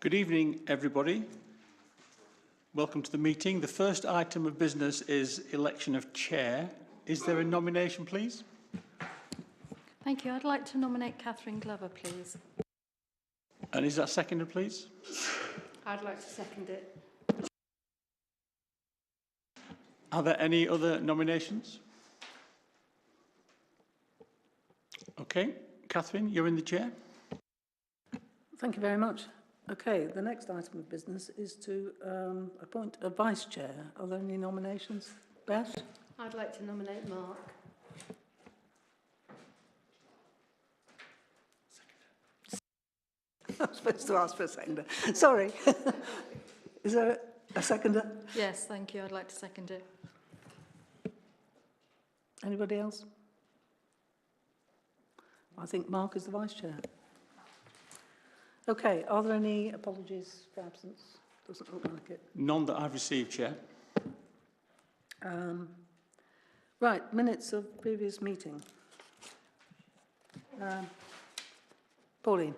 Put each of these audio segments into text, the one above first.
Good evening, everybody. Welcome to the meeting. The first item of business is election of chair. Is there a nomination, please? Thank you. I'd like to nominate Catherine Glover, please. And is that seconded, please? I'd like to second it. Are there any other nominations? Okay. Catherine, you're in the chair. Thank you very much. Okay, the next item of business is to appoint a vice chair. Are there any nominations? Beth? I'd like to nominate Mark. I was supposed to ask for a seconder. Sorry. Is there a seconder? Yes, thank you. I'd like to second it. Anybody else? I think Mark is the vice chair. Okay, are there any apologies for absence? Doesn't look like it. None that I've received, Chair. Right, minutes of previous meeting. Pauline.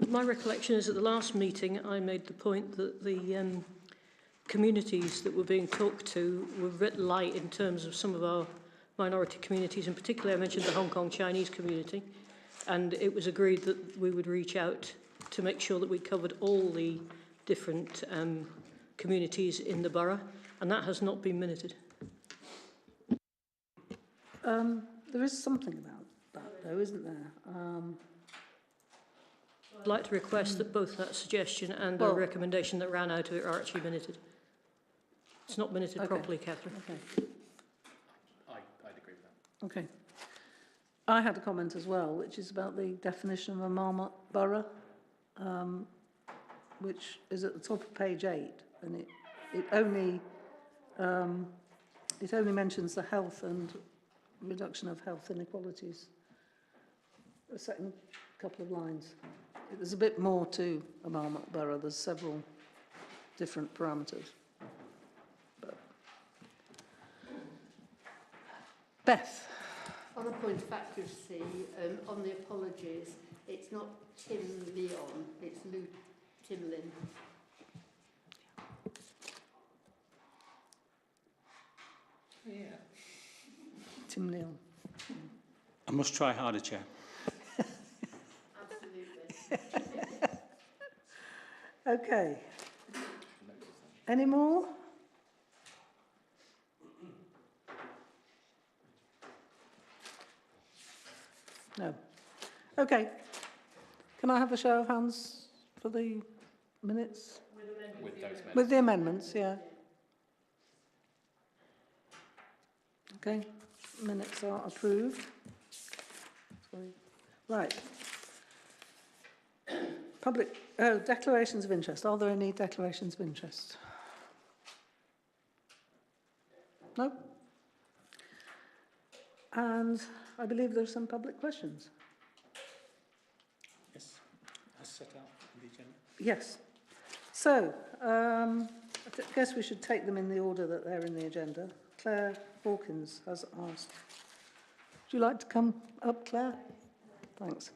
My recollection is at the last meeting I made the point that the communities that were being talked to were a bit light in terms of some of our minority communities. In particular, I mentioned the Hong Kong Chinese community, and it was agreed that we would reach out to make sure that we covered all the different communities in the borough, and that has not been minuted. There is something about that, though, isn't there? I'd like to request that both that suggestion and the recommendation that ran out of it are actually minuted. It's not minuted properly, Catherine. Okay. I'd agree with that. Okay. I had a comment as well, which is about the definition of a Marmot borough, which is at the top of page 8, and it only mentions the health and reduction of health inequalities. The second couple of lines. There's a bit more to a Marmot borough. There's several different parameters. But Beth. On a point of accuracy, on the apologies, it's not Tim Leon, it's Tim Lynn. Yeah. Tim Leon. I must try harder, Chair. Okay. Any more? No. Okay. Can I have a show of hands for the minutes? With those amendments. With the amendments, yeah. Okay. Minutes are approved. Sorry. Right. Declarations of interest. Are there any declarations of interest? No? And I believe there are some public questions. Yes, as set out in the agenda. Yes. So, I guess we should take them in the order that they're in the agenda. Claire Hawkins has asked. Would you like to come up, Claire? Thanks.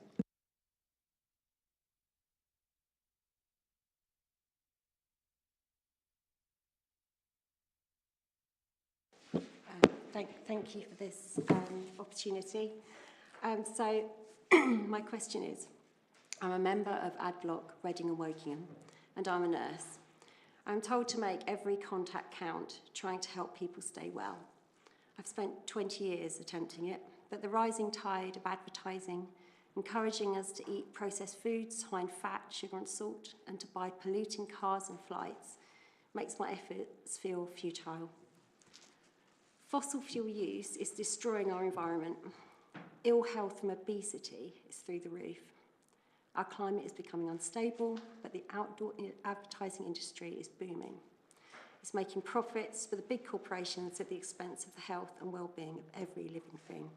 Thank you for this opportunity. So my question is, I'm a member of AdBlock, Reading and Wokingham, and I'm a nurse. I'm told to make every contact count, trying to help people stay well. I've spent 20 years attempting it, but the rising tide of advertising, encouraging us to eat processed foods high in fat, sugar and salt, and to buy polluting cars and flights, makes my efforts feel futile. Fossil fuel use is destroying our environment. Ill health from obesity is through the roof. Our climate is becoming unstable, but the outdoor advertising industry is booming. It's making profits for the big corporations at the expense of the health and well-being of every living thing.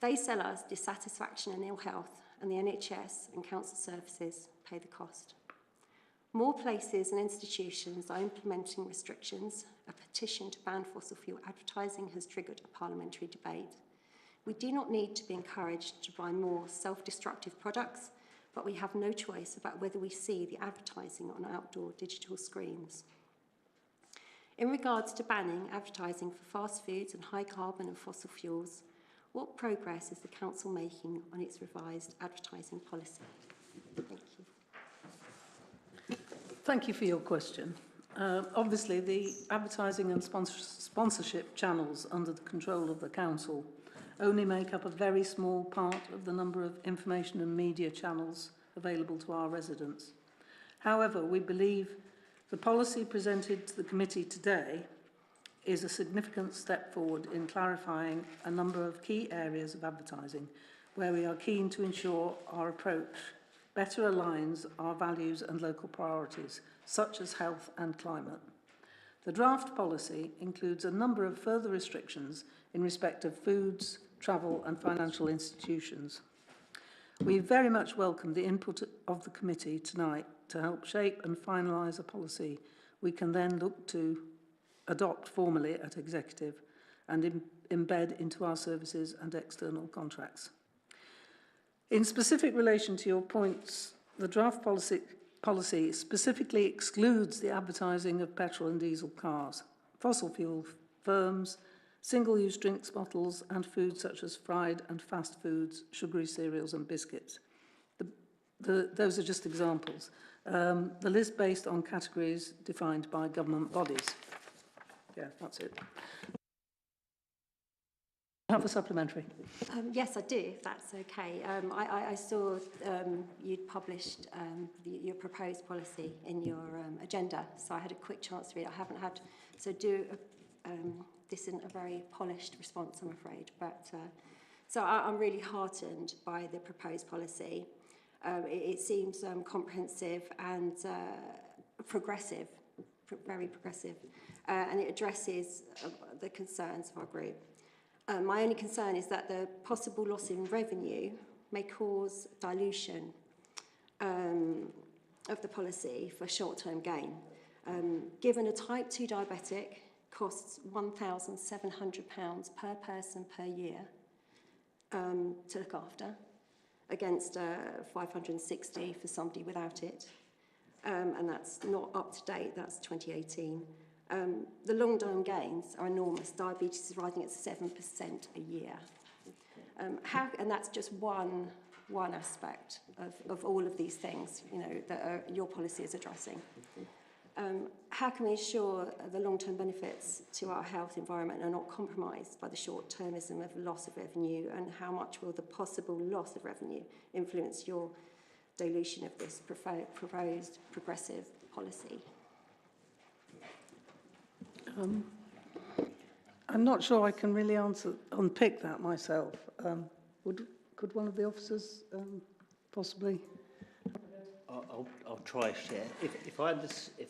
They sell us dissatisfaction and ill health, and the NHS and council services pay the cost. More places and institutions are implementing restrictions. A petition to ban fossil fuel advertising has triggered a parliamentary debate. We do not need to be encouraged to buy more self-destructive products, but we have no choice about whether we see the advertising on outdoor digital screens. In regards to banning advertising for fast foods and high carbon and fossil fuels, what progress is the Council making on its revised advertising policy? Thank you. Thank you for your question. Obviously, the advertising and sponsorship channels under the control of the Council only make up a very small part of the number of information and media channels available to our residents. However, we believe the policy presented to the committee today is a significant step forward in clarifying a number of key areas of advertising where we are keen to ensure our approach better aligns our values and local priorities, such as health and climate. The draft policy includes a number of further restrictions in respect of foods, travel and financial institutions. We very much welcome the input of the committee tonight to help shape and finalise a policy we can then look to adopt formally at executive and embed into our services and external contracts. In specific relation to your points, the draft policy specifically excludes the advertising of petrol and diesel cars, fossil fuel firms, single-use drinks bottles and foods such as fried and fast foods, sugary cereals and biscuits. Those are just examples. The list based on categories defined by government bodies. Yeah, that's it. Have a supplementary. Yes, I do, if that's okay. I saw you'd published your proposed policy in your agenda, so I had a quick chance to read it. I haven't had, so this isn't a very polished response, I'm afraid. But so I'm really heartened by the proposed policy. It seems comprehensive and progressive, very progressive, and it addresses the concerns of our group. My only concern is that the possible loss in revenue may cause dilution of the policy for short-term gain. Given a type 2 diabetic costs £1,700 per person per year to look after, against 560 for somebody without it, and that's not up to date, that's 2018. The long-term gains are enormous. Diabetes is rising at 7% a year. And that's just one aspect of all of these things, you know, that your policy is addressing. How can we ensure the long-term benefits to our health environment are not compromised by the short-termism of loss of revenue, and how much will the possible loss of revenue influence your dilution of this proposed progressive policy? I'm not sure I can really unpick that myself. Could one of the officers possibly? I'll try a share. If I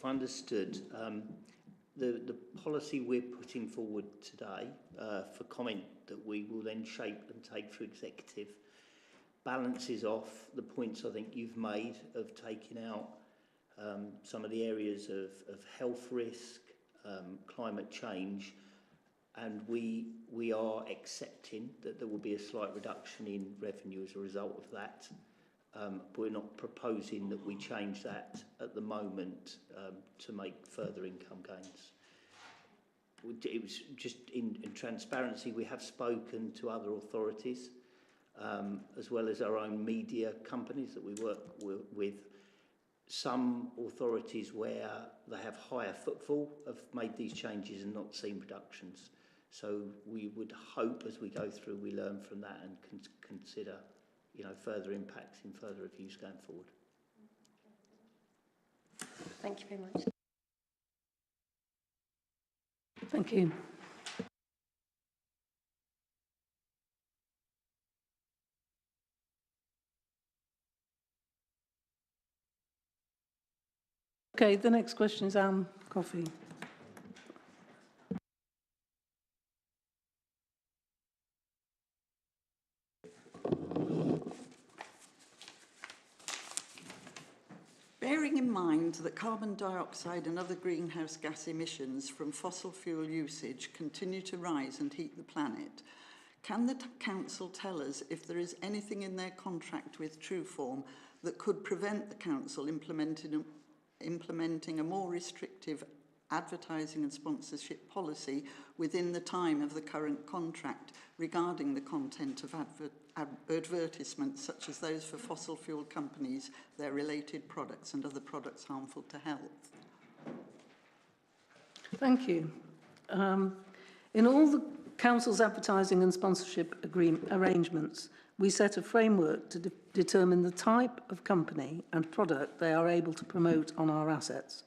understood, the policy we're putting forward today for comment that we will then shape and take through executive balances off the points I think you've made of taking out some of the areas of health risk, climate change, and we are accepting that there will be a slight reduction in revenue as a result of that. But we're not proposing that we change that at the moment to make further income gains. It was just in transparency, we have spoken to other authorities as well as our own media companies that we work with. Some authorities where they have higher footfall have made these changes and not seen reductions. So we would hope as we go through we learn from that and consider, you know, further impacts in further reviews going forward. Thank you very much. Thank you. Okay, the next question is Anne Coffey. Bearing in mind that carbon dioxide and other greenhouse gas emissions from fossil fuel usage continue to rise and heat the planet, Can the council tell us if there is anything in their contract with Trueform that could prevent the council implementing a more restrictive advertising and sponsorship policy within the time of the current contract regarding the content of advertisements such as those for fossil fuel companies, their related products and other products harmful to health? Thank you. In all the Council's advertising and sponsorship arrangements, we set a framework to determine the type of company and product they are able to promote on our assets.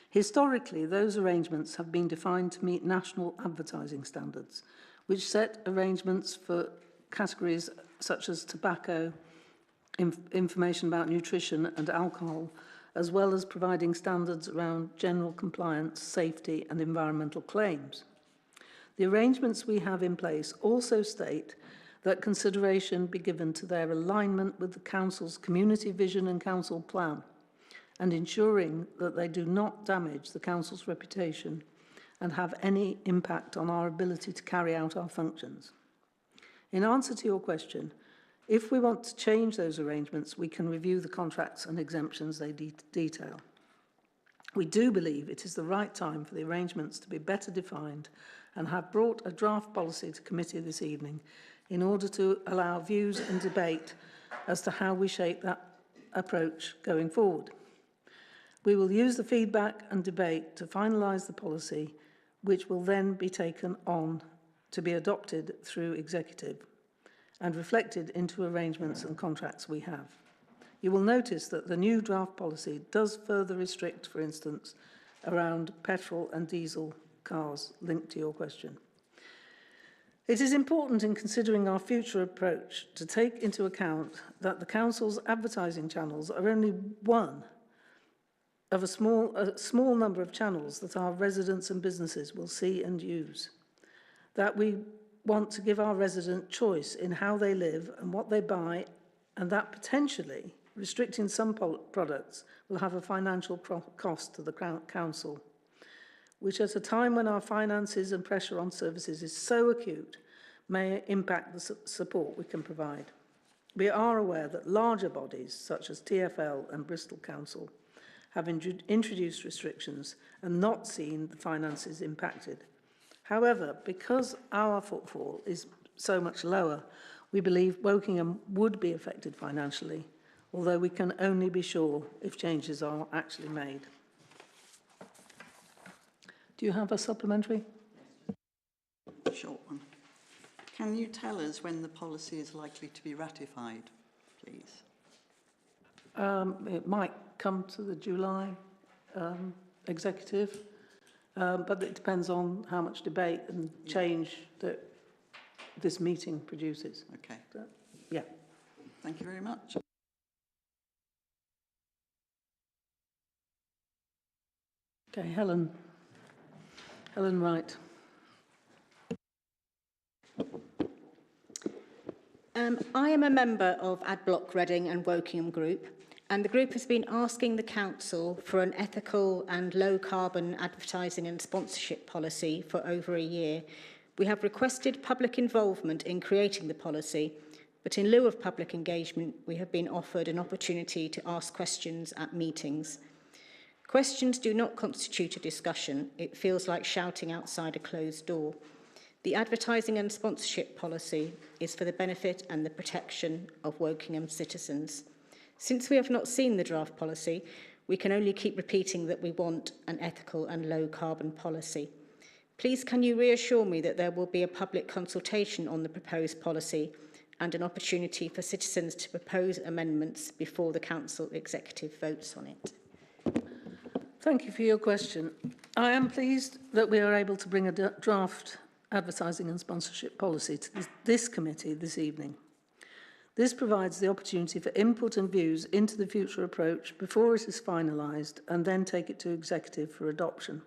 Historically, those arrangements have been defined to meet national advertising standards, which set arrangements for categories such as tobacco, information about nutrition and alcohol, as well as providing standards around general compliance, safety and environmental claims. The arrangements we have in place also state that consideration be given to their alignment with the Council's community vision and Council plan, and ensuring that they do not damage the Council's reputation and have any impact on our ability to carry out our functions. In answer to your question, if we want to change those arrangements, we can review the contracts and exemptions they detail. We do believe it is the right time for the arrangements to be better defined and have brought a draft policy to committee this evening in order to allow views and debate as to how we shape that approach going forward. We will use the feedback and debate to finalise the policy, which will then be taken on to be adopted through executive and reflected into arrangements and contracts we have. You will notice that the new draft policy does further restrict, for instance, around petrol and diesel cars, linked to your question. It is important in considering our future approach to take into account that the Council's advertising channels are only one of a small number of channels that our residents and businesses will see and use. That we want to give our resident choice in how they live and what they buy, and that potentially restricting some products will have a financial cost to the Council, which at a time when our finances and pressure on services is so acute, may impact the support we can provide. We are aware that larger bodies, such as TfL and Bristol Council, have introduced restrictions and not seen the finances impacted. However, because our footfall is so much lower, we believe Wokingham would be affected financially, although we can only be sure if changes are actually made. Do you have a supplementary? Short one. Can you tell us when the policy is likely to be ratified, please? It might come to the July executive, but it depends on how much debate and change that this meeting produces. Okay. But, yeah. Thank you very much. Okay, Helen Wright. I am a member of Adblock Reading and Wokingham Group, and the group has been asking the Council for an ethical and low-carbon advertising and sponsorship policy for over a year. We have requested public involvement in creating the policy, but in lieu of public engagement, we have been offered an opportunity to ask questions at meetings. Questions do not constitute a discussion. It feels like shouting outside a closed door. The advertising and sponsorship policy is for the benefit and the protection of Wokingham citizens. Since we have not seen the draft policy, we can only keep repeating that we want an ethical and low-carbon policy. Please can you reassure me that there will be a public consultation on the proposed policy and an opportunity for citizens to propose amendments before the Council Executive votes on it? Thank you for your question. I am pleased that we are able to bring a draft advertising and sponsorship policy to this committee this evening. This provides the opportunity for input and views into the future approach before it is finalised and then take it to executive for adoption.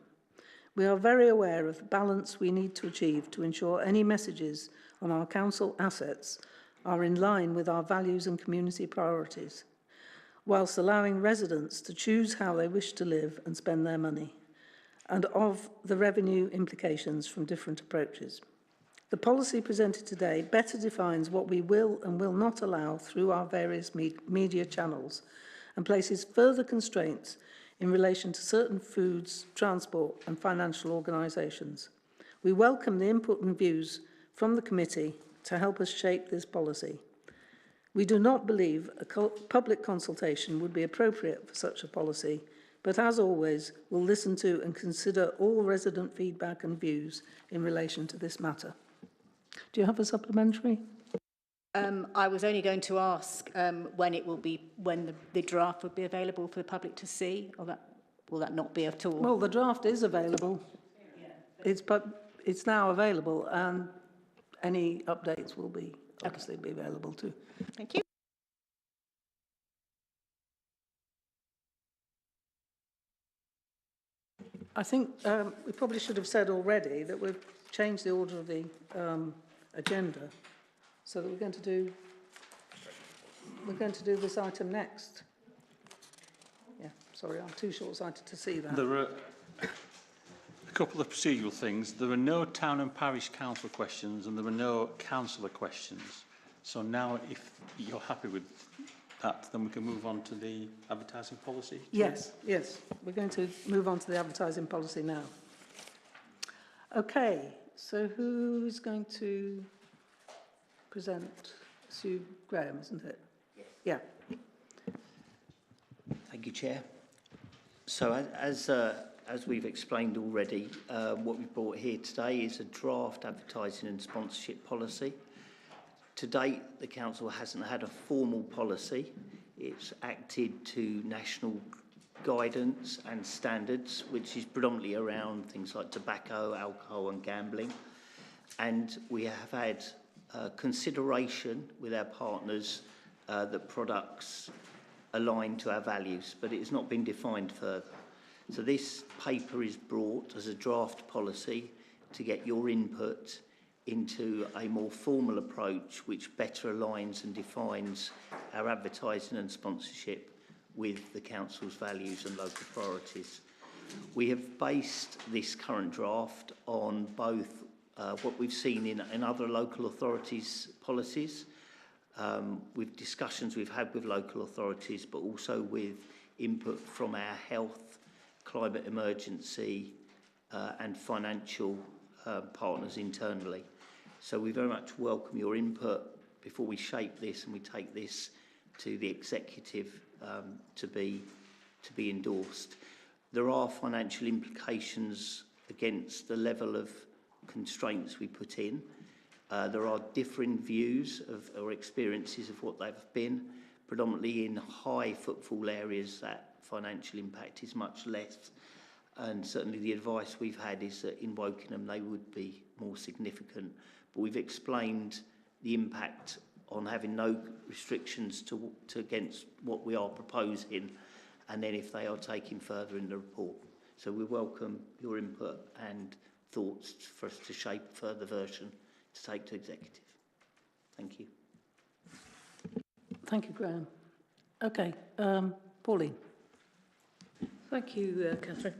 We are very aware of the balance we need to achieve to ensure any messages on our council assets are in line with our values and community priorities, whilst allowing residents to choose how they wish to live and spend their money, and of the revenue implications from different approaches. The policy presented today better defines what we will and will not allow through our various media channels and places further constraints in relation to certain foods, transport and financial organisations. We welcome the input and views from the committee to help us shape this policy. We do not believe a public consultation would be appropriate for such a policy, but as always, we'll listen to and consider all resident feedback and views in relation to this matter. Do you have a supplementary? I was only going to ask when the draft would be available for the public to see, or will that not be at all? Well, the draft is available. It's now available, and any updates will be obviously be available too. Thank you. I think we probably should have said already that we've changed the order of the agenda, so that we're going to do this item next. Yeah, sorry, I'm too short-sighted to see that. There are a couple of procedural things. There are no town and parish council questions and there are no councillor questions. So now, if you're happy with that, then we can move on to the advertising policy. Yes, yes. We're going to move on to the advertising policy now. Okay, so who's going to present? Sue Graham, isn't it? Yes. Yeah. Thank you, Chair. So as we've explained already, what we've brought here today is a draft advertising and sponsorship policy. To date, the Council hasn't had a formal policy. It's acted to national guidance and standards, which is predominantly around things like tobacco, alcohol and gambling. And we have had consideration with our partners that products align to our values, but it has not been defined further. So this paper is brought as a draft policy to get your input into a more formal approach which better aligns and defines our advertising and sponsorship with the Council's values and local priorities. We have based this current draft on both what we've seen in other local authorities' policies, with discussions we've had with local authorities, but also with input from our health, climate emergency and financial partners internally. So we very much welcome your input before we shape this and we take this to the executive to be endorsed. There are financial implications against the level of constraints we put in. There are differing views or experiences of what they've been. Predominantly in high footfall areas, that financial impact is much less. And certainly the advice we've had is that in Wokingham they would be more significant. But we've explained the impact on having no restrictions to against what we are proposing, and then if they are taken further in the report. So we welcome your input and thoughts for us to shape a further version to take to executive. Thank you. Thank you, Graham. Okay, Pauline. Thank you, Catherine.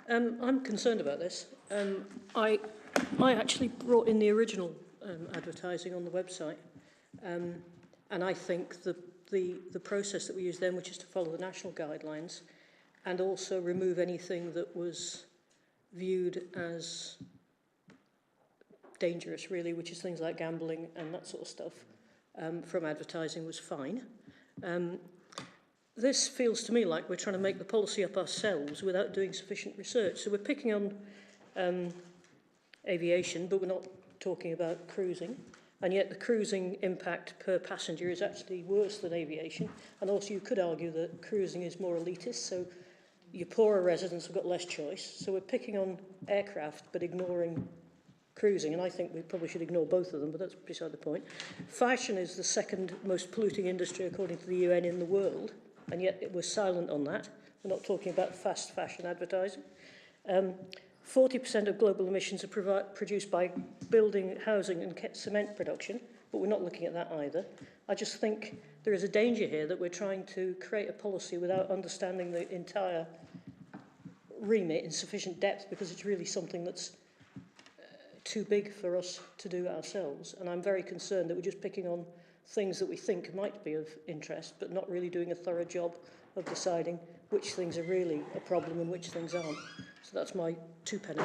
I'm concerned about this. I actually brought in the original advertising on the website, and I think the process that we used then, which is to follow the national guidelines and also remove anything that was viewed as dangerous, really, which is things like gambling and that sort of stuff, from advertising, was fine. This feels to me like we're trying to make the policy up ourselves without doing sufficient research. So we're picking on aviation, but we're not talking about cruising. And yet the cruising impact per passenger is actually worse than aviation. And also you could argue that cruising is more elitist, so your poorer residents have got less choice. So we're picking on aircraft, but ignoring cruising. And I think we probably should ignore both of them, but that's beside the point. Fashion is the second most polluting industry, according to the UN, in the world. And yet we're silent on that. We're not talking about fast fashion advertising. 40% of global emissions are produced by building, housing and cement production, but we're not looking at that either. I just think there is a danger here that we're trying to create a policy without understanding the entire remit in sufficient depth, because it's really something that's too big for us to do ourselves, and I'm very concerned that we're just picking on things that we think might be of interest, but not really doing a thorough job of deciding which things are really a problem and which things aren't. So that's my 2 pennies.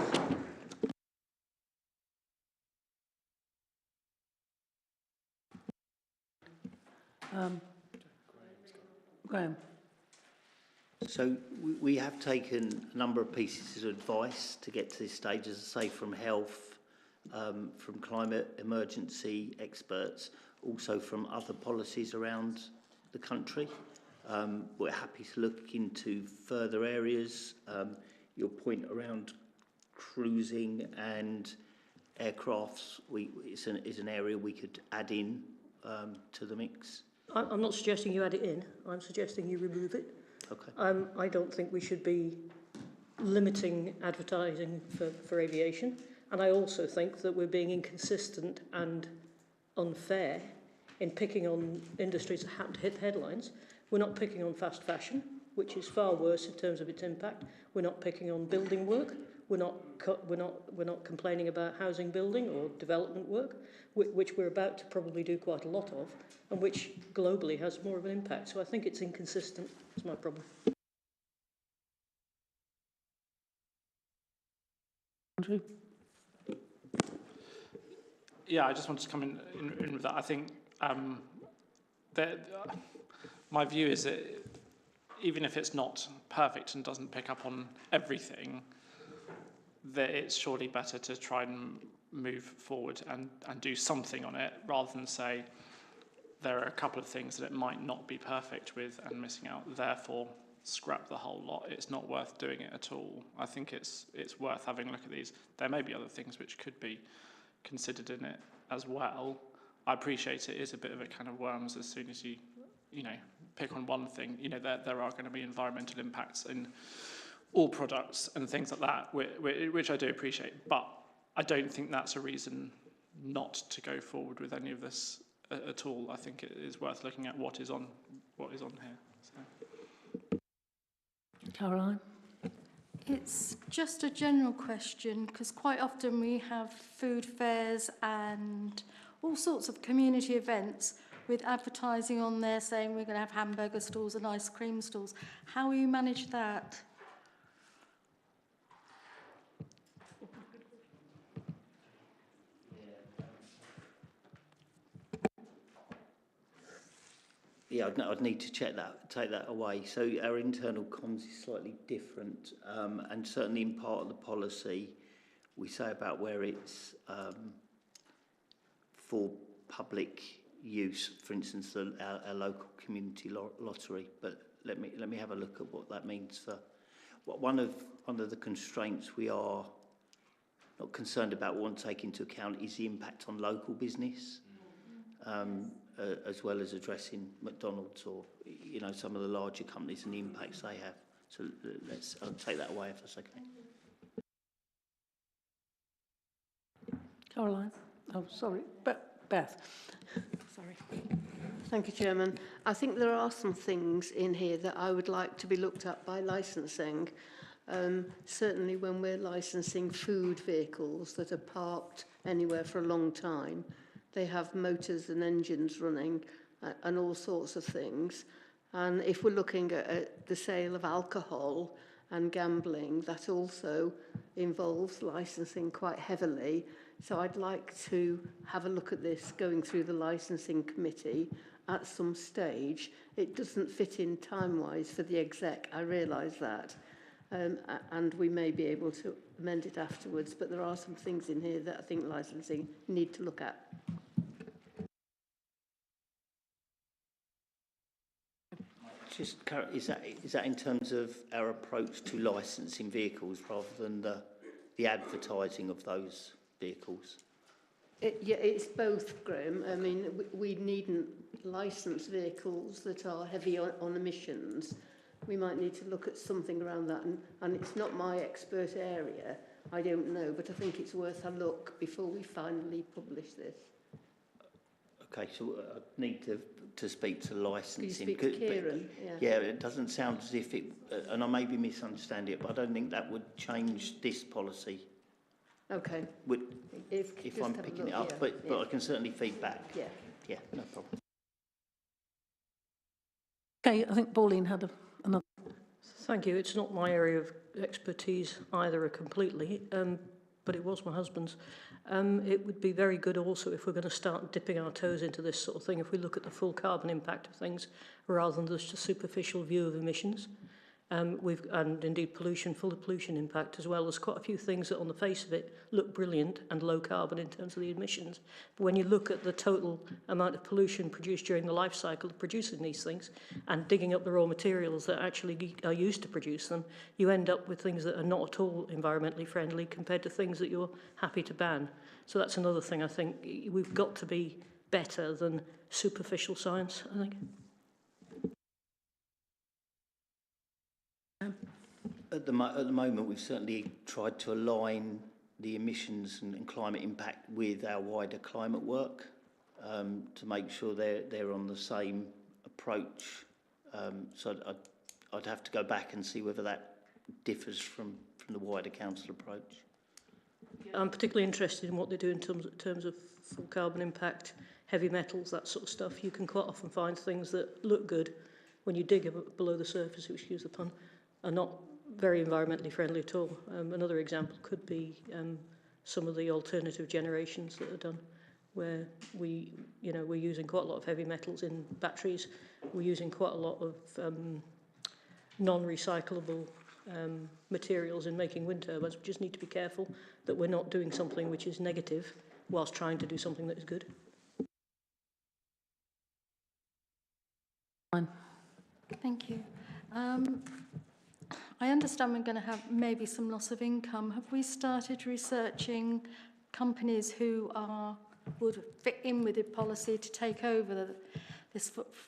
Graham. So we have taken a number of pieces of advice to get to this stage, as I say, from health, from climate emergency experts, also from other policies around the country. We're happy to look into further areas. Your point around cruising and aircrafts is an area we could add in to the mix. I'm not suggesting you add it in, I'm suggesting you remove it. Okay. I don't think we should be limiting advertising for aviation, and I also think that we're being inconsistent and unfair in picking on industries that happen to hit headlines. We're not picking on fast fashion, which is far worse in terms of its impact. We're not picking on building work. We're not complaining about housing building or development work, which we're about to probably do quite a lot of, and which globally has more of an impact. So I think it's inconsistent. That's my problem. Andrew? Yeah, I just wanted to come in with that. I think my view is that even if it's not perfect and doesn't pick up on everything, that it's surely better to try and move forward and do something on it, rather than say there are a couple of things that it might not be perfect with and missing out, therefore scrap the whole lot. It's not worth doing it at all. I think it's worth having a look at these. There may be other things which could be considered in it as well. I appreciate it is a bit of a kind of worms as soon as you pick on one thing. There are going to be environmental impacts in all products and things like that, which I do appreciate, but I don't think that's a reason not to go forward with any of this at all. I think it is worth looking at what is on here. So. Caroline? It's just a general question, because quite often we have food fairs and all sorts of community events with advertising on there saying we're going to have hamburger stalls and ice cream stalls. How will you manage that? Yeah, I'd need to take that away. So our internal comms is slightly different, and certainly in part of the policy, we say about where it's for public use. For instance, our local community lottery. But let me have a look at what that means for. One of the constraints we are not concerned about, we want to take into account, is the impact on local business. As well as addressing McDonald's or some of the larger companies and the impacts they have. So I'll take that away if that's okay. Caroline? Oh, sorry. Beth? Sorry. Thank you, Chairman. I think there are some things in here that I would like to be looked at by licensing. Certainly when we're licensing food vehicles that are parked anywhere for a long time, they have motors and engines running and all sorts of things. And if we're looking at the sale of alcohol and gambling, that also involves licensing quite heavily. So I'd like to have a look at this going through the licensing committee at some stage. It doesn't fit in time-wise for the exec, I realise that. And we may be able to amend it afterwards, but there are some things in here that I think licensing need to look at. Just is that in terms of our approach to licensing vehicles rather than the advertising of those vehicles? Yeah, it's both, Graham. I mean, we needn't license vehicles that are heavy on emissions. We might need to look at something around that, and it's not my expert area. I don't know, but I think it's worth a look before we finally publish this. Okay, so I need to speak to licensing. Can you speak to Kieran? Yeah, it doesn't sound as if it, and I may be misunderstanding it, but I don't think that would change this policy. Okay. If Just I'm have a picking look, it up, yeah, but I can certainly feed back. Yeah. Yeah, no problem. Okay, I think Pauline had another. Thank you. It's not my area of expertise either completely, but it was my husband's. It would be very good also if we're going to start dipping our toes into this sort of thing, if we look at the full carbon impact of things rather than just a superficial view of emissions. And indeed pollution, full of pollution impact as well. There's quite a few things that on the face of it look brilliant and low carbon in terms of the emissions. But when you look at the total amount of pollution produced during the life cycle of producing these things and digging up the raw materials that actually are used to produce them, you end up with things that are not at all environmentally friendly compared to things that you're happy to ban. So that's another thing I think we've got to be better than superficial science, I think. At the moment, we've certainly tried to align the emissions and climate impact with our wider climate work to make sure they're on the same approach. So I'd have to go back and see whether that differs from the wider council approach. I'm particularly interested in what they do in terms of full carbon impact, heavy metals, that sort of stuff. You can quite often find things that look good when you dig below the surface, excuse the pun, are not very environmentally friendly at all. Another example could be some of the alternative generations that are done, where we're using quite a lot of heavy metals in batteries. We're using quite a lot of non-recyclable materials in making wind turbines. We just need to be careful that we're not doing something which is negative whilst trying to do something that is good. Thank you. I understand we're going to have maybe some loss of income. Have we started researching companies who would fit in with the policy to take over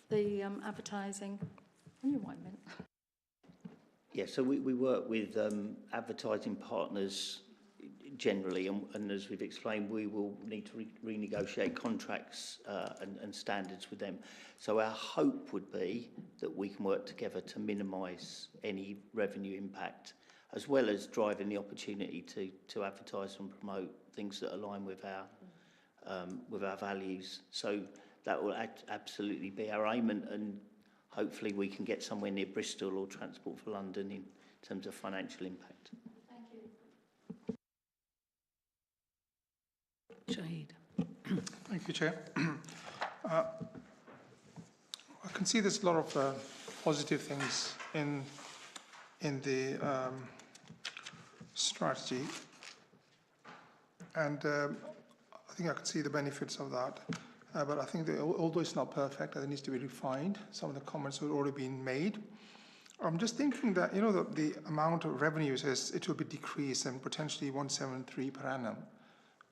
the advertising? On your white mint. Yeah, so we work with advertising partners generally, and as we've explained, we will need to renegotiate contracts and standards with them. So our hope would be that we can work together to minimise any revenue impact, as well as driving the opportunity to advertise and promote things that align with our values. So that will absolutely be our aim, and hopefully we can get somewhere near Bristol or Transport for London in terms of financial impact. Shahid. Thank you, Chair. I can see there's a lot of positive things in the strategy, and I think I can see the benefits of that. But I think that although it's not perfect, it needs to be refined. Some of the comments have already been made. I'm just thinking that, the amount of revenue says it will be decreased and potentially 173 per annum.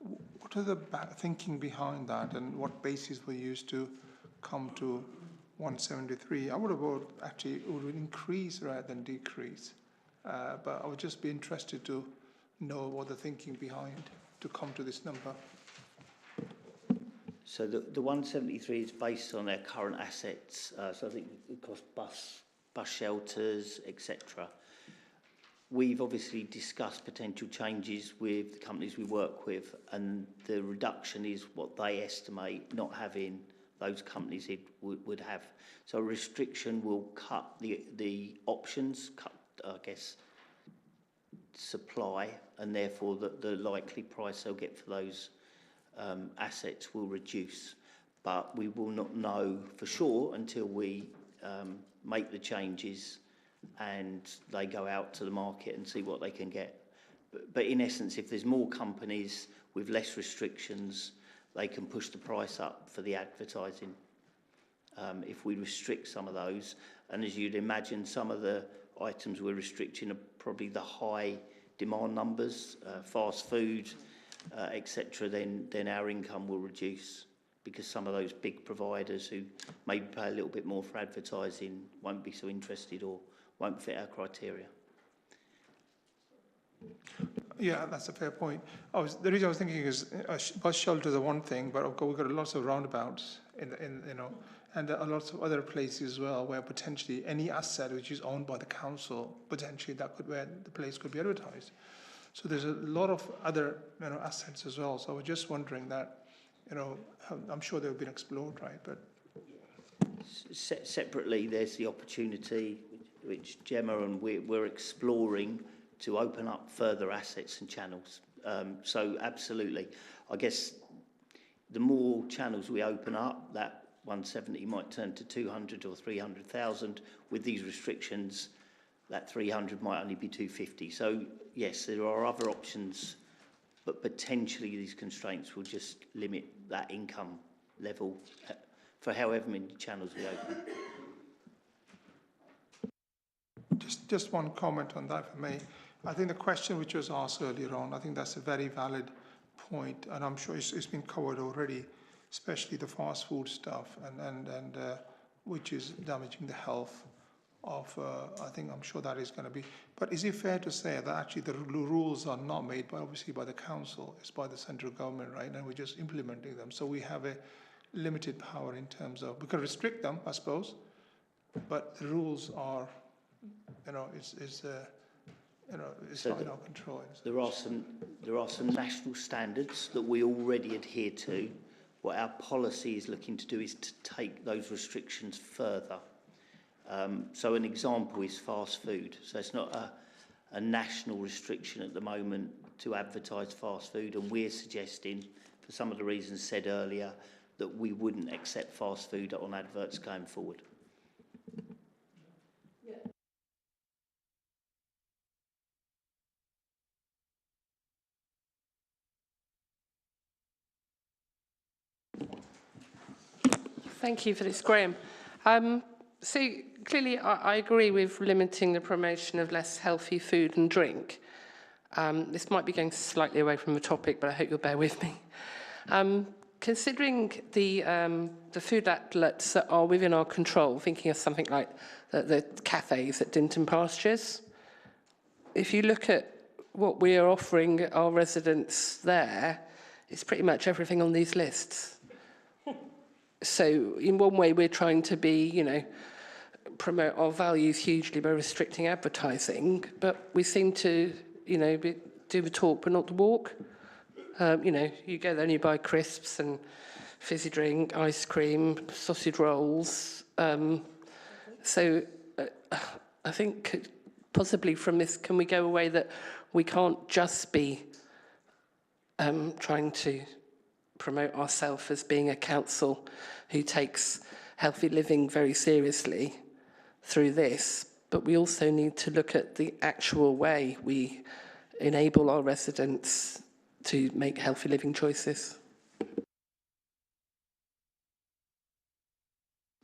What are the thinking behind that, and what basis were used to come to 173? I would have thought actually it would increase rather than decrease. But I would just be interested to know what the thinking behind to come to this number. So the 173 is based on their current assets. So I think it costs bus shelters, etc. We've obviously discussed potential changes with the companies we work with, and the reduction is what they estimate not having those companies would have. So a restriction will cut the options, cut, I guess, supply, and therefore the likely price they'll get for those assets will reduce. But we will not know for sure until we make the changes and they go out to the market and see what they can get. But in essence, if there's more companies with less restrictions, they can push the price up for the advertising. If we restrict some of those, and as you'd imagine, some of the items we're restricting are probably the high demand numbers, fast food, etc., then our income will reduce, because some of those big providers who maybe pay a little bit more for advertising won't be so interested or won't fit our criteria. Yeah, that's a fair point. The reason I was thinking is bus shelters are one thing, but we've got lots of roundabouts and lots of other places as well where potentially any asset which is owned by the council, potentially that could where the place could be advertised. So there's a lot of other, assets as well. So I was just wondering that, I'm sure they've been explored, right? But Separately, there's the opportunity which Gemma and we're exploring to open up further assets and channels. So absolutely, I guess the more channels we open up, that 170 might turn to 200 or 300,000. With these restrictions, that 300 might only be 250. So yes, there are other options, but potentially these constraints will just limit that income level for however many channels we open. just one comment on that for me. I think the question which was asked earlier on, I think that's a very valid point, and I'm sure it's been covered already, especially the fast food stuff, and which is damaging the health of, I'm sure that is going to be. But is it fair to say that actually the rules are not made obviously by the council, it's by the central government, right? And we're just implementing them. So we have a limited power in terms of, we can restrict them, I suppose, but the rules are, it's not in our control. There are some national standards that we already adhere to. What our policy is looking to do is to take those restrictions further. So an example is fast food. So it's not a national restriction at the moment to advertise fast food, and we're suggesting, for some of the reasons said earlier, that we wouldn't accept fast food on adverts going forward. Thank you for this, Graham. So clearly I agree with limiting the promotion of less healthy food and drink. This might be going slightly away from the topic, but I hope you'll bear with me. Considering the food outlets that are within our control, thinking of something like the cafes at Dinton Pastures, if you look at what we are offering our residents there, it's pretty much everything on these lists. So in one way, we're trying to be, promote our values hugely by restricting advertising, but we seem to, do the talk but not the walk. You go there and you buy crisps and fizzy drink, ice cream, sausage rolls. So I think possibly from this, can we go away that we can't just be trying to promote ourselves as being a council who takes healthy living very seriously through this, but we also need to look at the actual way we enable our residents to make healthy living choices.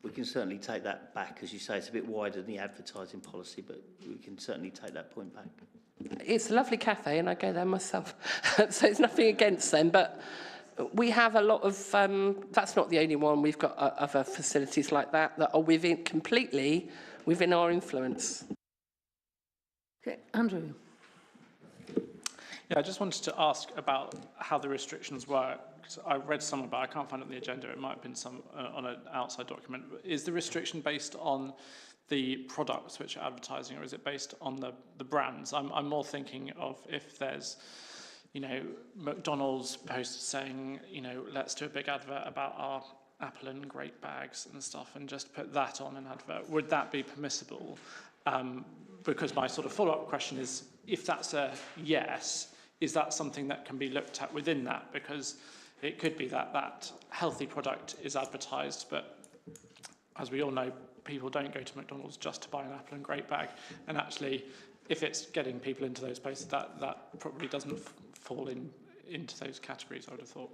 We can certainly take that back. As you say, it's a bit wider than the advertising policy, but we can certainly take that point back. It's a lovely cafe and I go there myself, so it's nothing against them, but we have a lot of, that's not the only one, we've got other facilities like that are completely within our influence. Okay, Andrew. Yeah, I just wanted to ask about how the restrictions work. I read some about it, I can't find it on the agenda, it might have been some on an outside document. Is the restriction based on the products which are advertising, or is it based on the brands? I'm more thinking of if there's, McDonald's post saying, let's do a big advert about our apple and grape bags and stuff and just put that on an advert. Would that be permissible? Because my sort of follow-up question is, if that's a yes, is that something that can be looked at within that? Because it could be that that healthy product is advertised, but as we all know, people don't go to McDonald's just to buy an apple and grape bag. And actually, if it's getting people into those places, that probably doesn't fall into those categories, I would have thought.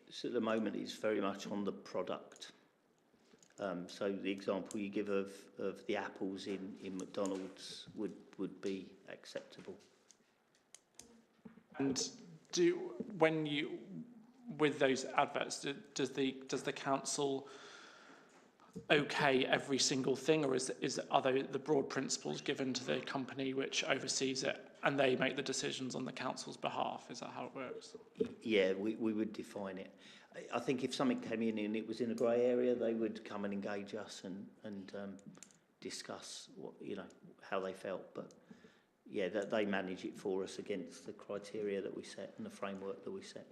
So at the moment, it's very much on the product. So the example you give of the apples in McDonald's would be acceptable. And with those adverts, does the council okay every single thing, or are the broad principles given to the company which oversees it and they make the decisions on the council's behalf? Is that how it works? Yeah, we would define it. I think if something came in and it was in a grey area, they would come and engage us and discuss how they felt. But yeah, that they manage it for us against the criteria that we set and the framework that we set.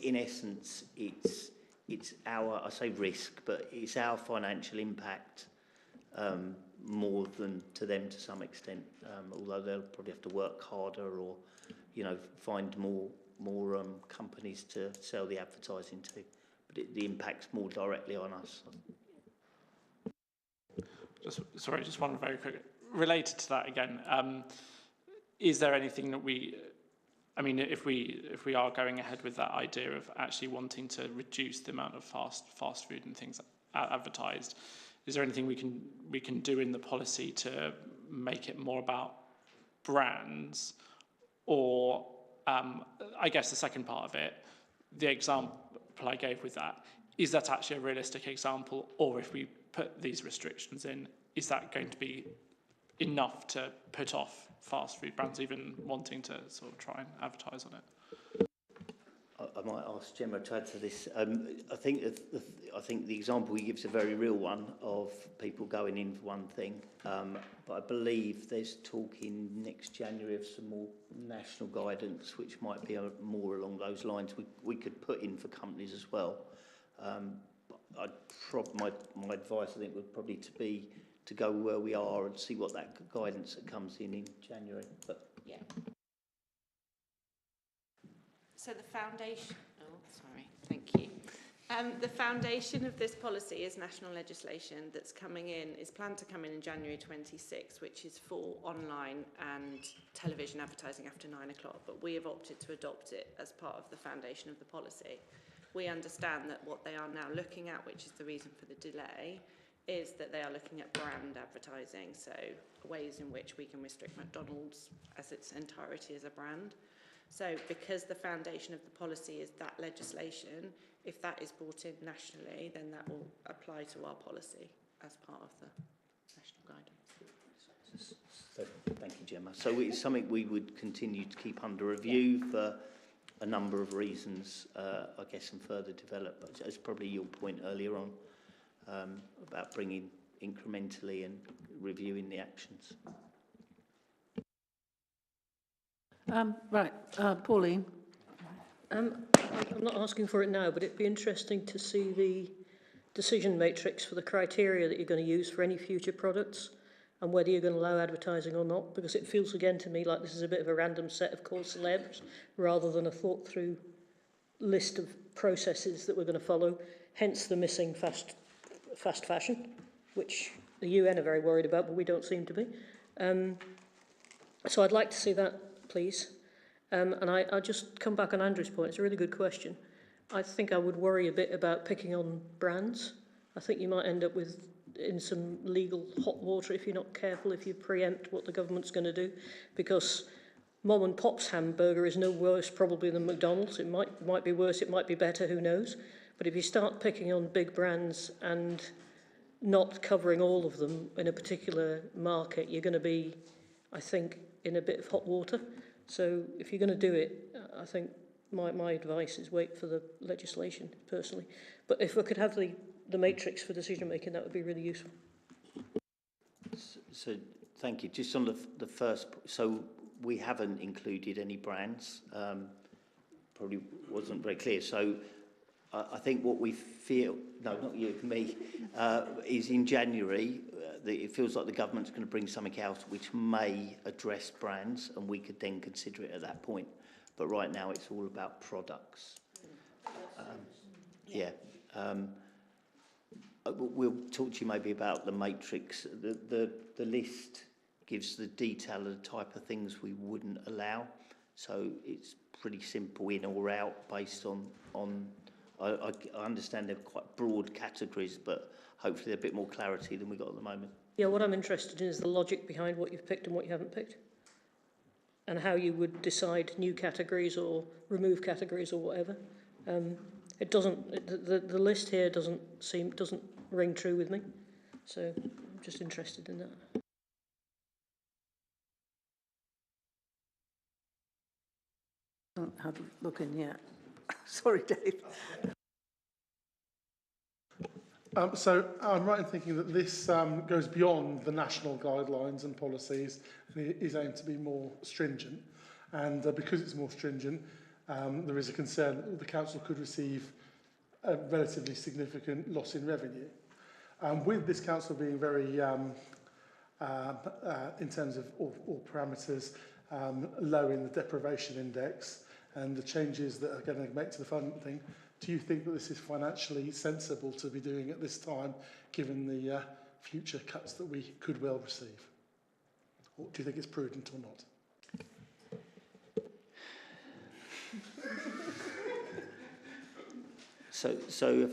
In essence, it's our, I say risk, but it's our financial impact more than to them to some extent, although they'll probably have to work harder or, you know, find more companies to sell the advertising to. But the impact's more directly on us. Just one very quick, related to that again, is there anything that I mean, if we are going ahead with that idea of actually wanting to reduce the amount of fast food and things advertised, is there anything we can do in the policy to make it more about brands? Or I guess the second part of it, the example I gave with that, is that actually a realistic example? Or if we put these restrictions in, is that going to be enough to put off fast food brands even wanting to sort of try and advertise on it? I might ask Gemma to add to this. I think the example he gives is a very real one of people going in for one thing, but I believe there's talk in next January of some more national guidance, which might be more along those lines. We could put in for companies as well. My advice, I think, would probably to go where we are and see what that guidance that comes in January. But yeah. So the foundation, thank you. The foundation of this policy is national legislation that's is planned to come in January 26, which is for online and television advertising after 9 o'clock, but we have opted to adopt it as part of the foundation of the policy. We understand that what they are now looking at, which is the reason for the delay, is that they are looking at brand advertising, so ways in which we can restrict McDonald's as its entirety as a brand. So because the foundation of the policy is that legislation, if that is brought in nationally, then that will apply to our policy as part of the national guidance. So, thank you, Gemma. So it's something we would continue to keep under review for a number of reasons, I guess, and further develop. But it's probably your point earlier on about bringing incrementally and reviewing the actions. Pauline. I'm not asking for it now, but it'd be interesting to see the decision matrix for the criteria that you're going to use for any future products and whether you're going to allow advertising or not, because it feels again to me like this is a bit of a random set of core celebs rather than a thought through list of processes that we're going to follow, hence the missing fast fashion, which the UN are very worried about, but we don't seem to be. So I'd like to see that, please. And I'll just come back on Andrew's point. It's a really good question. I think I would worry a bit about picking on brands. I think you might end up in some legal hot water if you're not careful, if you preempt what the government's going to do, because Mom and Pop's hamburger is no worse probably than McDonald's. It might be worse, it might be better, who knows. But if you start picking on big brands and not covering all of them in a particular market, you're going to be, I think, in a bit of hot water. So if you're going to do it, I think my advice is wait for the legislation, personally. But if we could have the matrix for decision making, that would be really useful. So thank you. Just on the first, so we haven't included any brands. Probably wasn't very clear. So I think what we feel, no, not you, me, is in January, it feels like the government's going to bring something out which may address brands, and we could then consider it at that point. But right now, it's all about products. We'll talk to you maybe about the matrix. The list gives the detail of the type of things we wouldn't allow. So it's pretty simple, in or out, based on I understand they're quite broad categories, but hopefully there's a bit more clarity than we've got at the moment. Yeah, what I'm interested in is the logic behind what you've picked and what you haven't picked, and how you would decide new categories or remove categories or whatever. It doesn't. The list here doesn't ring true with me, so I'm just interested in that. Don't have a look in yet. Sorry, Dave. So I'm right in thinking that this goes beyond the national guidelines and policies and it is aimed to be more stringent. And because it's more stringent, there is a concern that the council could receive a relatively significant loss in revenue. With this council being very, in terms of all parameters, low in the deprivation index and the changes that are going to make to the funding, do you think that this is financially sensible to be doing at this time, given the future cuts that we could well receive? Or do you think it's prudent or not? So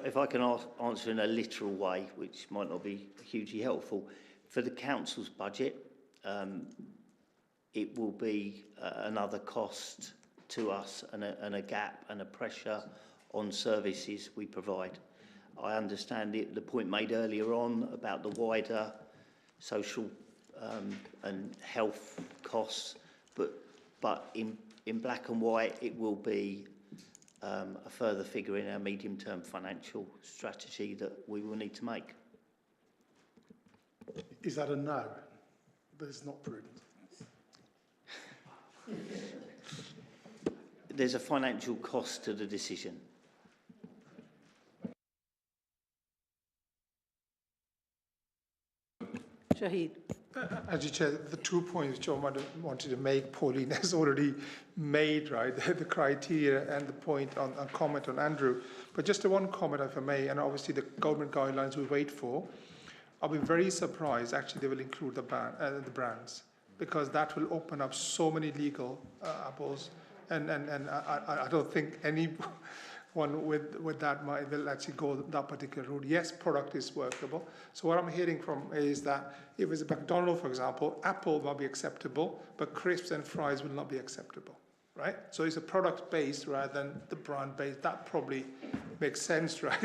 if I can answer in a literal way, which might not be hugely helpful, for the council's budget, it will be another cost to us and a gap and a pressure on services we provide. I understand the point made earlier on about the wider social and health costs, but in black and white it will be a further figure in our medium-term financial strategy that we will need to make. Is that a no? That is not prudent. There's a financial cost to the decision. Shahid. As you said, the 2 points which I wanted to make, Pauline has already made, right? The criteria and the point on comment on Andrew. But just one comment, if I may, and obviously the government guidelines we wait for. I'll be very surprised, actually, they will include the brands, because that will open up so many legal apples. And I don't think anyone with that might will actually go that particular route. Yes, product is workable. So what I'm hearing from is that if it's a McDonald's, for example, apple will be acceptable, but crisps and fries will not be acceptable, right? So it's a product based rather than the brand based. That probably makes sense, right?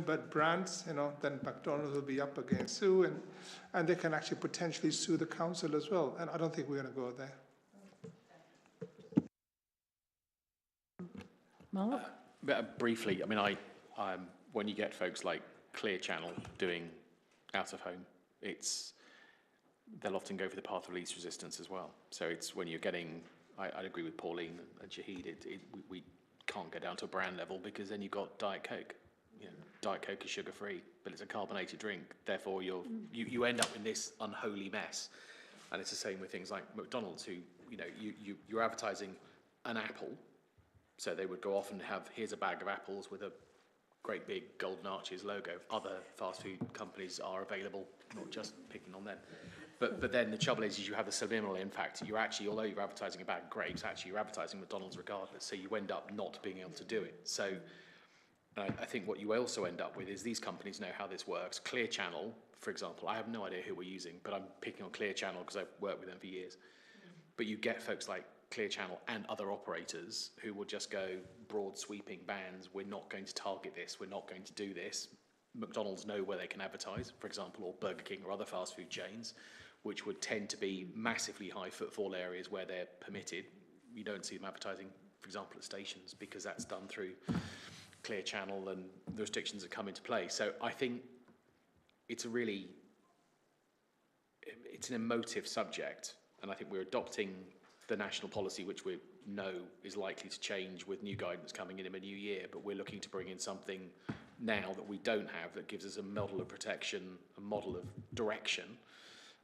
But brands, then McDonald's will be up against sue, and they can actually potentially sue the council as well. And I don't think we're going to go there. Mark? Briefly, I mean, when you get folks like Clear Channel doing out of home, they'll often go for the path of least resistance as well. So it's when you're getting, I'd agree with Pauline and Shahid, we can't go down to a brand level because then you've got Diet Coke. Diet Coke is sugar free, but it's a carbonated drink. Therefore, you end up in this unholy mess. And it's the same with things like McDonald's, who you're advertising an apple. So they would go off and have, here's a bag of apples with a great big Golden Arches logo. Other fast food companies are available, not just picking on them. But then the trouble is you have the subliminal impact. You're actually, although you're advertising a bag of grapes, actually you're advertising McDonald's regardless. So you end up not being able to do it. So I think what you also end up with is these companies know how this works. Clear Channel, for example, I have no idea who we're using, but I'm picking on Clear Channel because I've worked with them for years. But you get folks like Clear Channel and other operators who will just go broad sweeping bans. We're not going to target this. We're not going to do this. McDonald's know where they can advertise, for example, or Burger King or other fast food chains, which would tend to be massively high footfall areas where they're permitted. You don't see them advertising, for example, at stations because that's done through Clear Channel and the restrictions that come into play. So I think it's an emotive subject, and I think we're adopting the national policy, which we know is likely to change with new guidance coming in a new year, but we're looking to bring in something now that we don't have that gives us a model of protection, a model of direction,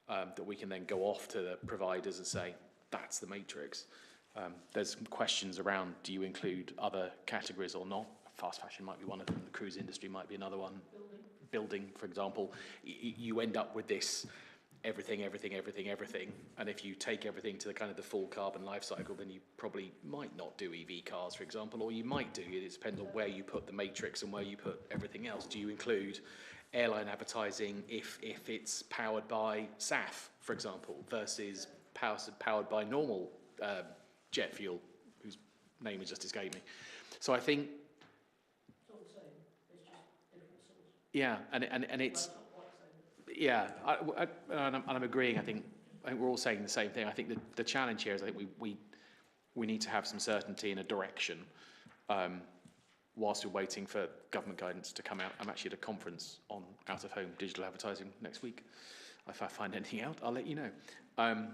that we can then go off to the providers and say, that's the matrix. There's some questions around, do you include other categories or not? Fast fashion might be one of them, the cruise industry might be another one. Building, for example. You end up with this everything, and if you take everything to the kind of the full carbon life cycle, then you probably might not do EV cars, for example, or you might do. It depends on where you put the matrix and where you put everything else. Do you include airline advertising if it's powered by SAF, for example, versus powered by normal jet fuel, whose name has just escaped me? So I think, It's not the same, it's just different source. yeah, and it's, yeah, and I'm agreeing. I think we're all saying the same thing. I think the challenge here is I think we need to have some certainty in a direction. whilst we're waiting for government guidance to come out, I'm actually at a conference on out-of-home digital advertising next week. If I find anything out, I'll let you know. And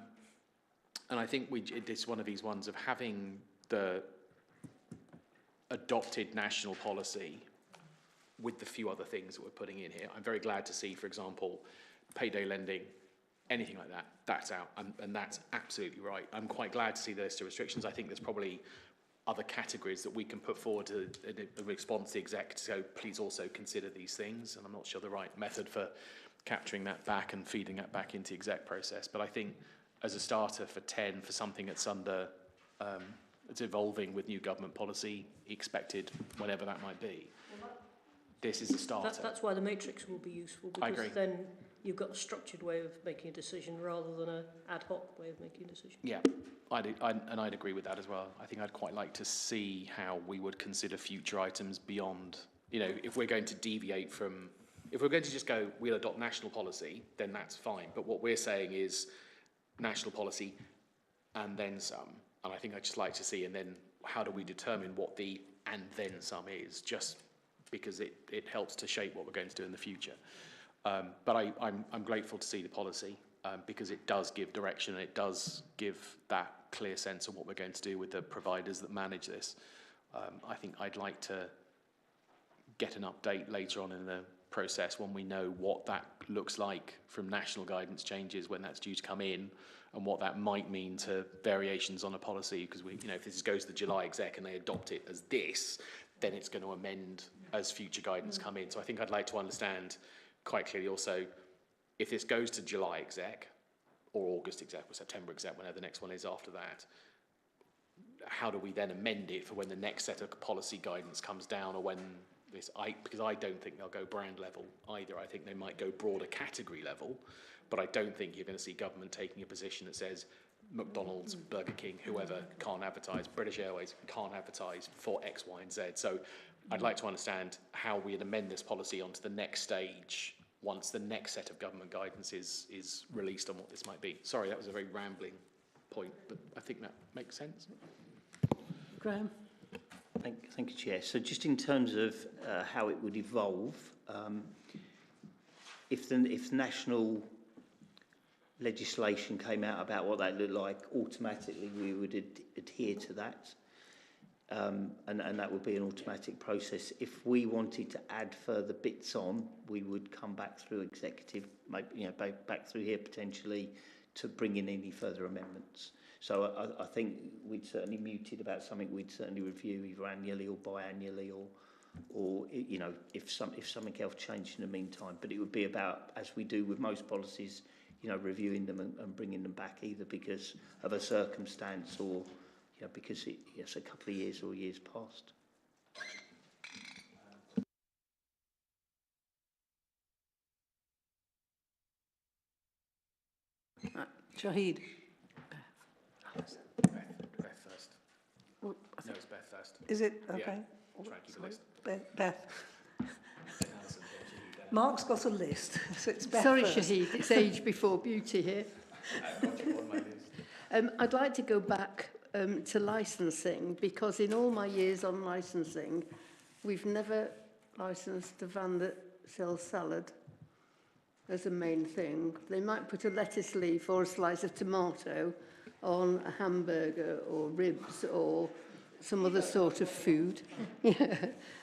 I think it's one of these ones of having the adopted national policy with the few other things that we're putting in here. I'm very glad to see, for example, payday lending, anything like that, that's out, and that's absolutely right. I'm quite glad to see the list of restrictions. I think there's probably other categories that we can put forward to a response to the exec, so please also consider these things, and I'm not sure the right method for capturing that back and feeding that back into the exec process, but I think as a starter for 10, for something that's under, it's evolving with new government policy, expected whenever that might be, this is a starter. That's why the matrix will be useful, because then you've got a structured way of making a decision rather than an ad hoc way of making a decision. Yeah, I'd agree with that as well. I think I'd quite like to see how we would consider future items beyond, you know, if we're going to deviate from, if we're going to just go, we'll adopt national policy, then that's fine. But what we're saying is national policy and then some. And I think I'd just like to see, and then how do we determine what the and then some is, just because it helps to shape what we're going to do in the future. But I'm grateful to see the policy because it does give direction, and it does give that clear sense of what we're going to do with the providers that manage this. I think I'd like to get an update later on in the process when we know what that looks like from national guidance changes, when that's due to come in, and what that might mean to variations on a policy, because we, you know, if this goes to the July exec and they adopt it as this, then it's going to amend as future guidance come in. So I think I'd like to understand quite clearly also, if this goes to July exec, or August exec, or September exec, whenever the next one is after that, how do we then amend it for when the next set of policy guidance comes down, or when this, because I don't think they'll go brand level either. I think they might go broader category level, but I don't think you're going to see government taking a position that says McDonald's, Burger King, whoever can't advertise, British Airways can't advertise for X, Y, and Z. So I'd like to understand how we'd amend this policy onto the next stage once the next set of government guidance is released on what this might be. Sorry, that was a very rambling point, but I think that makes sense. Graham? Thank you, Chair. So just in terms of how it would evolve, if national legislation came out about what that looked like, automatically we would adhere to that, and that would be an automatic process. If we wanted to add further bits on, we would come back through executive, maybe, back through here potentially to bring in any further amendments. So I think we'd certainly muted about something we'd certainly review either annually or biannually, or if something else changed in the meantime. But it would be about, as we do with most policies, reviewing them and bringing them back, either because of a circumstance or because it's a couple of years or years past. Shahid. Beth first. Well, No, it's Beth first. Is it? Okay. Yeah. Try and keep the list. Beth. Mark's got a list, so it's Beth Sorry, first. Shahid, it's age before beauty here. I'd like to go back to licensing, because in all my years on licensing, we've never licensed a van that sells salad as a main thing. They might put a lettuce leaf or a slice of tomato on a hamburger or ribs or some other sort of food.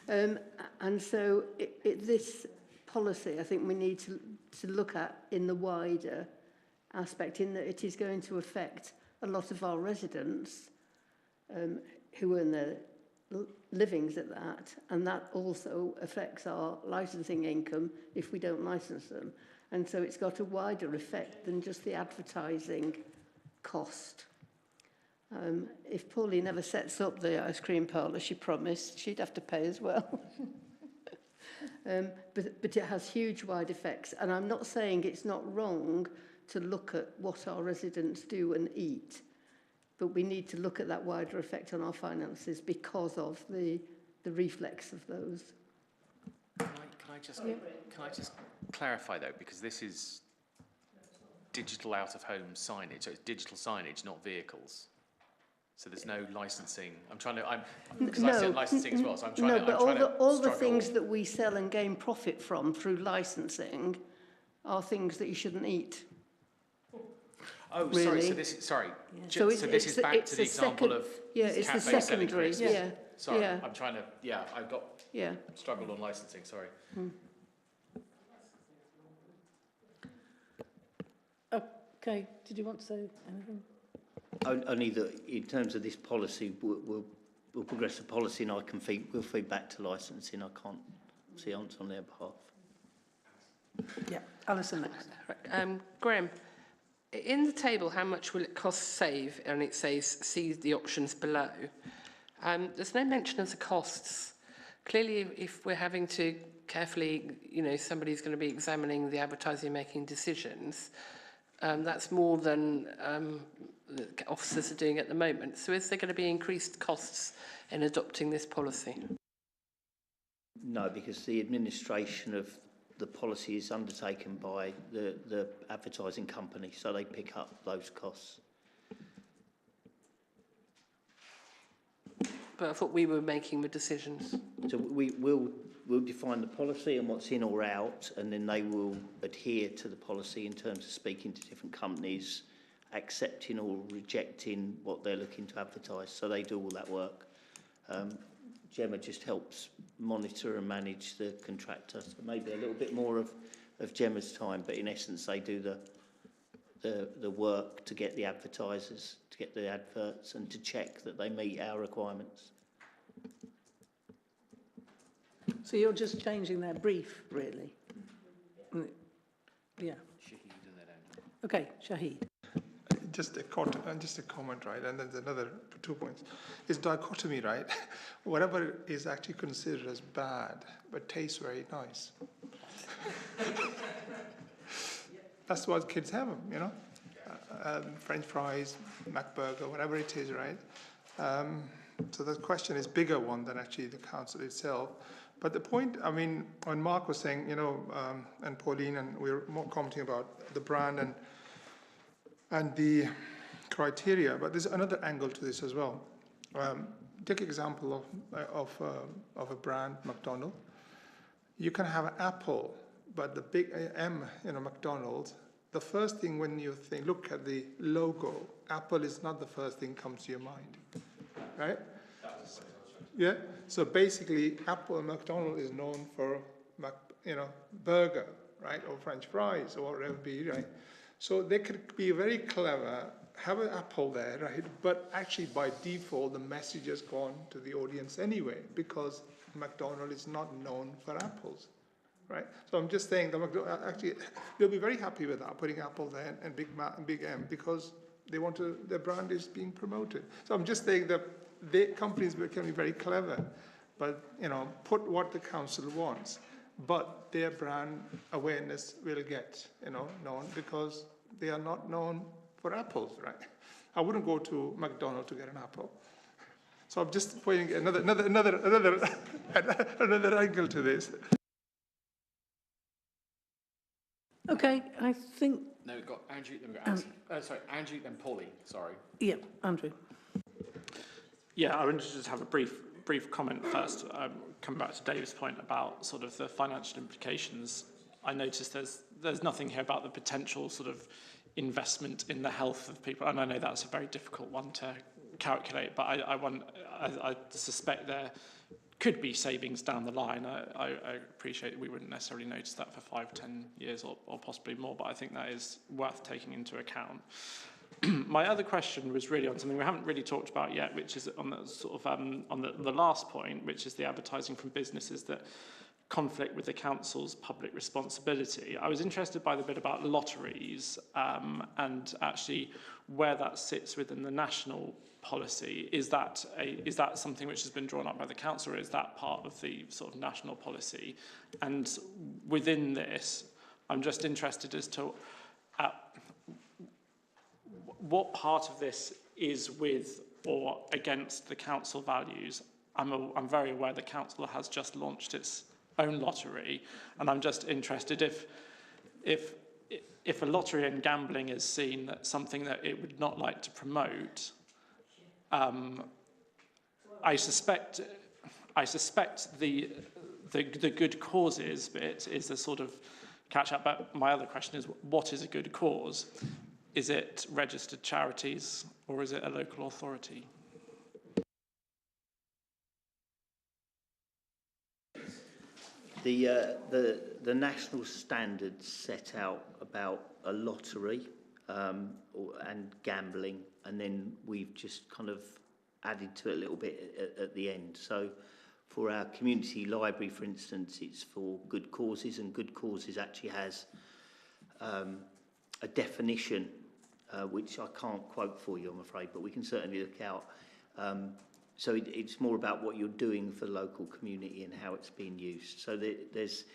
And so this policy, I think we need to look at in the wider aspect, in that it is going to affect a lot of our residents who earn their livings at that, and that also affects our licensing income if we don't license them. And so it's got a wider effect than just the advertising cost. If Pauline never sets up the ice cream parlour she promised, she'd have to pay as well. But it has huge wide effects, and I'm not saying it's not wrong to look at what our residents do and eat, but we need to look at that wider effect on our finances because of the reflex of those. Can I just clarify though, because this is digital out of home signage, so it's digital signage, not vehicles. So there's no licensing. Because I said licensing as well, so I'm trying no, to. but all the struggle. things that we sell and gain profit from through licensing are things that you shouldn't eat. Oh, really. sorry. So this is back to the example of it's the cafes selling secondary. crisps. Yeah. Sorry, Yeah. I'm trying to. Yeah, I've got struggled on licensing. Sorry. Okay, did you want to say anything? Only that in terms of this policy, we'll progress the policy and we'll feed back to licensing. I can't see answer on their behalf. Yeah, Alison next. Graham, in the table, how much will it cost save? And it says, see the options below. There's no mention of the costs. Clearly, if we're having to carefully, somebody's going to be examining the advertising, making decisions, that's more than the officers are doing at the moment. So is there going to be increased costs in adopting this policy? No, because the administration of the policy is undertaken by the advertising company, so they pick up those costs. But I thought we were making the decisions. So we'll define the policy and what's in or out, and then they will adhere to the policy in terms of speaking to different companies, accepting or rejecting what they're looking to advertise. So they do all that work. Gemma just helps monitor and manage the contractor. So maybe a little bit more of Gemma's time, but in essence they do the work to get the advertisers, to get the adverts, and to check that they meet our requirements. So you're just changing their brief, really? Yeah. Okay, Shahid. Just a comment, right? And then another 2 points. It's dichotomy, right? Whatever is actually considered as bad, but tastes very nice. That's what kids have them, French fries, McBurger, whatever it is, right? So the question is bigger one than actually the council itself. But the point, when Mark was saying, and Pauline, and we were more commenting about the brand and the criteria, but there's another angle to this as well. Take example of a brand, McDonald's. You can have Apple, but the big M, McDonald's, the first thing when you look at the logo, Apple is not the first thing comes to your mind, right? Yeah. So basically, Apple and McDonald's is known for, burger, right, or French fries, or whatever it be, right? So they could be very clever, have an Apple there, right? But actually, by default, the message has gone to the audience anyway, because McDonald's is not known for apples, right? So I'm just saying that actually they'll be very happy with that, putting Apple there and Big M, because they want to, their brand is being promoted. So I'm just saying that the companies can be very clever, but put what the council wants, but their brand awareness will get known, because they are not known for apples, right? I wouldn't go to McDonald's to get an apple. So I'm just pointing another angle to this. Okay, I think. No, we've got Andrew, then we've got Alison. Andrew, then Pauline, sorry. Yeah, Andrew. Yeah, I wanted to just have a brief comment first. Coming back to Dave's point about sort of the financial implications, I noticed there's nothing here about the potential sort of investment in the health of people, and I know that's a very difficult one to calculate, but I suspect there could be savings down the line. I appreciate that we wouldn't necessarily notice that for 5-10 years or possibly more, but I think that is worth taking into account. My other question was really on something we haven't really talked about yet, which is on the sort of on the last point, which is the advertising from businesses that conflict with the council's public responsibility. I was interested by the bit about lotteries and actually where that sits within the national policy. Is that something which has been drawn up by the council, or is that part of the sort of national policy? And within this, I'm just interested as to what part of this is with or against the council values. I'm very aware the council has just launched its own lottery, and I'm just interested if a lottery and gambling is seen as something that it would not like to promote, I suspect the good causes bit is a sort of catch up. But my other question is, what is a good cause? Is it registered charities or is it a local authority? The national standards set out about a lottery and gambling, and then we've just kind of added to it a little bit at the end. So for our community library, for instance, it's for good causes, and good causes actually has a definition which I can't quote for you, I'm afraid, but we can certainly look out. So it's more about what you're doing for the local community and how it's being used. So it's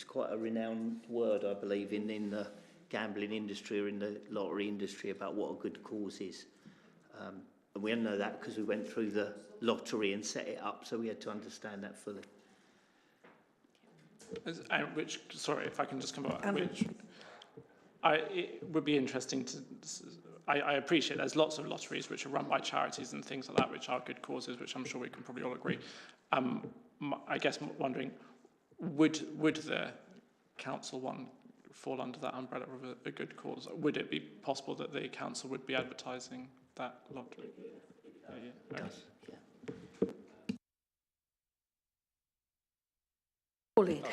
quite a renowned word, I believe, in the gambling industry or in the lottery industry about what a good cause is. And we know that because we went through the lottery and set it up, so we had to understand that fully. Which, sorry, if I can just come back, it would be interesting to... I appreciate there's lots of lotteries which are run by charities and things like that, which are good causes, which I'm sure we can probably all agree. I guess wondering, would the council one fall under that umbrella of a good cause? Would it be possible that the council would be advertising that lottery? It does, yeah. Pauline.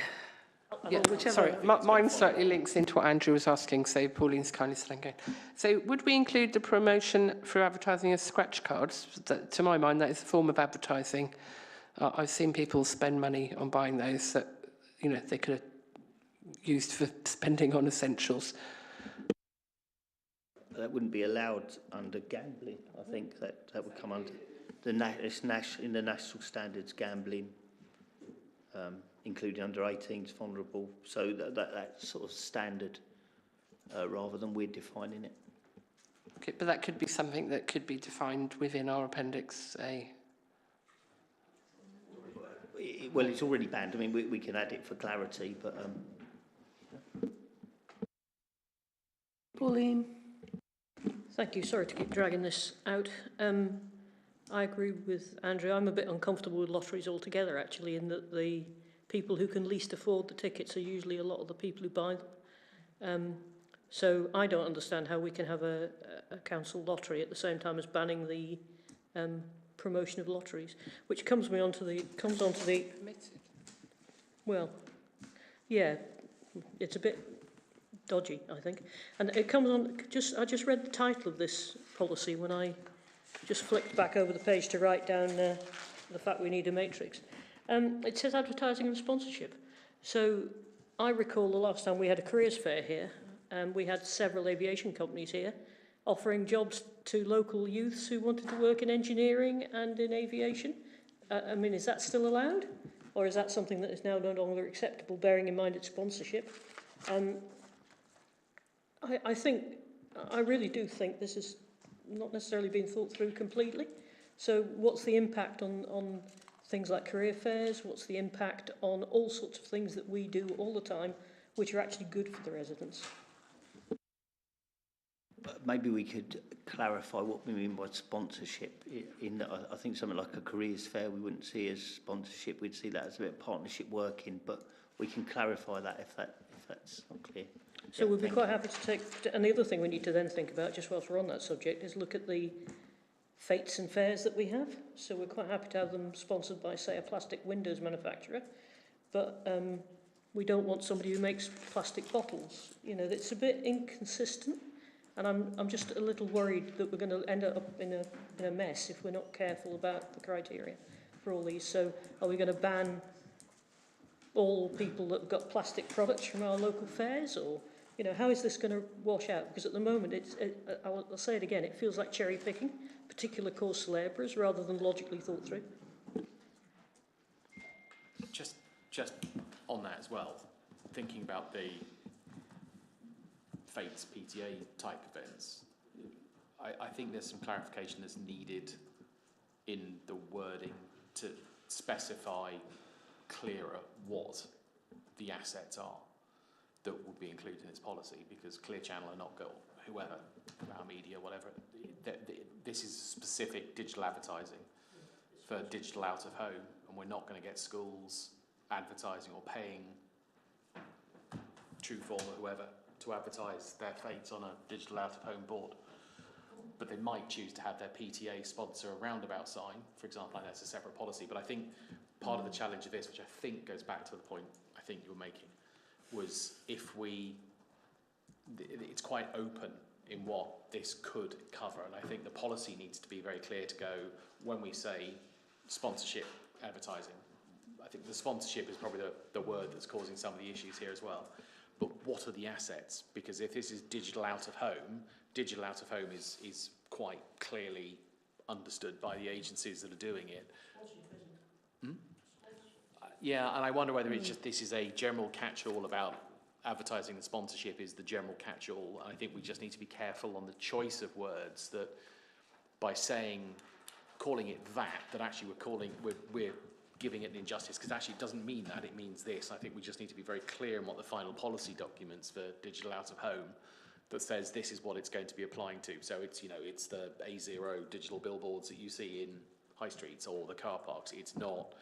Yeah, sorry, mine slightly links into what Andrew was asking, so Pauline's kindly said I'm going. So would we include the promotion for advertising as scratch cards? That, to my mind, that is a form of advertising. I've seen people spend money on buying those that, you know, they could have used for spending on essentials. That wouldn't be allowed under gambling. I think that would come under in the national standards, gambling, including under 18s, vulnerable. So that's sort of standard rather than we're defining it. Okay, but that could be something that could be defined within our Appendix A. Well, it's already banned. I mean, we can add it for clarity, but... Pauline. Thank you. Sorry to keep dragging this out. I agree with Andrew. I'm a bit uncomfortable with lotteries altogether, actually, in that the people who can least afford the tickets are usually a lot of the people who buy them. So I don't understand how we can have a council lottery at the same time as banning the promotion of lotteries, which comes onto the well, yeah, it's a bit dodgy, I think, and it comes on. I just read the title of this policy when I just flicked back over the page to write down the fact we need a matrix. It says advertising and sponsorship. So I recall the last time we had a careers fair here, and we had several aviation companies here offering jobs to local youths who wanted to work in engineering and in aviation. I mean, is that still allowed? Or is that something that is now no longer acceptable, bearing in mind its sponsorship? I really do think this is not necessarily being thought through completely. So what's the impact on things like career fairs? What's the impact on all sorts of things that we do all the time, which are actually good for the residents? Maybe we could clarify what we mean by sponsorship. In that, I think something like a careers fair we wouldn't see as sponsorship. We'd see that as a bit of partnership working, but we can clarify that if that's not clear. So we'd be quite happy to take... And the other thing we need to then think about, just whilst we're on that subject, is look at the fetes and fairs that we have. So we're quite happy to have them sponsored by, say, a plastic windows manufacturer, but we don't want somebody who makes plastic bottles. You know, it's a bit inconsistent, and I'm just a little worried that we're going to end up in a mess if we're not careful about the criteria for all these. So are we going to ban all people that have got plastic products from our local fairs, or... You know, how is this going to wash out? Because at the moment, I'll say it again, it feels like cherry picking, particular cause celebres, rather than logically thought through. Just on that as well, thinking about the FATES PTA type events, I think there's some clarification that's needed in the wording to specify clearer what the assets are. that would be included in this policy, because Clear Channel are not got whoever, our media, whatever. This is specific digital advertising for digital out of home, and we're not going to get schools advertising or paying Trueform or whoever to advertise their fate on a digital out of home board. But they might choose to have their PTA sponsor a roundabout sign, for example, like that's a separate policy. But I think part of the challenge of this, which I think goes back to the point I think you were making, was if it's quite open in what this could cover, and I think the policy needs to be very clear to go, when we say sponsorship advertising, I think the sponsorship is probably the word that's causing some of the issues here as well. But what are the assets? Because if this is digital out of home is quite clearly understood by the agencies that are doing it. Yeah, and I wonder whether it's just this is a general catch-all about advertising and sponsorship is the general catch-all. I think we just need to be careful on the choice of words, that by calling it that actually we're giving it an injustice, because actually it doesn't mean that, it means this. I think we just need to be very clear in what the final policy documents for digital out of home that says this is what it's going to be applying to. So it's, it's the A0 digital billboards that you see in high streets or the car parks. It's not,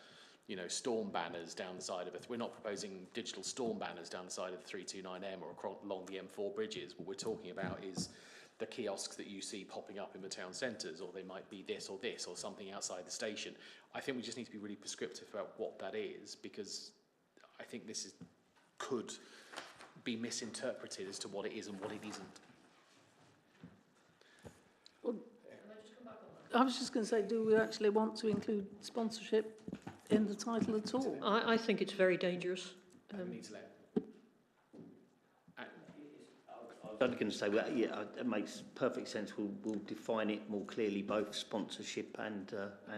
storm banners down the side of it. We're not proposing digital storm banners down the side of the 329M or along the M4 bridges. What we're talking about is the kiosks that you see popping up in the town centres, or they might be this or something outside the station. I think we just need to be really prescriptive about what that is, because I think this could be misinterpreted as to what it is and what it isn't. Well, I was just going to say, do we actually want to include sponsorship in the title at all? I think it's very dangerous. We need to let. I was going to say, well, yeah, it makes perfect sense. We'll define it more clearly, both sponsorship and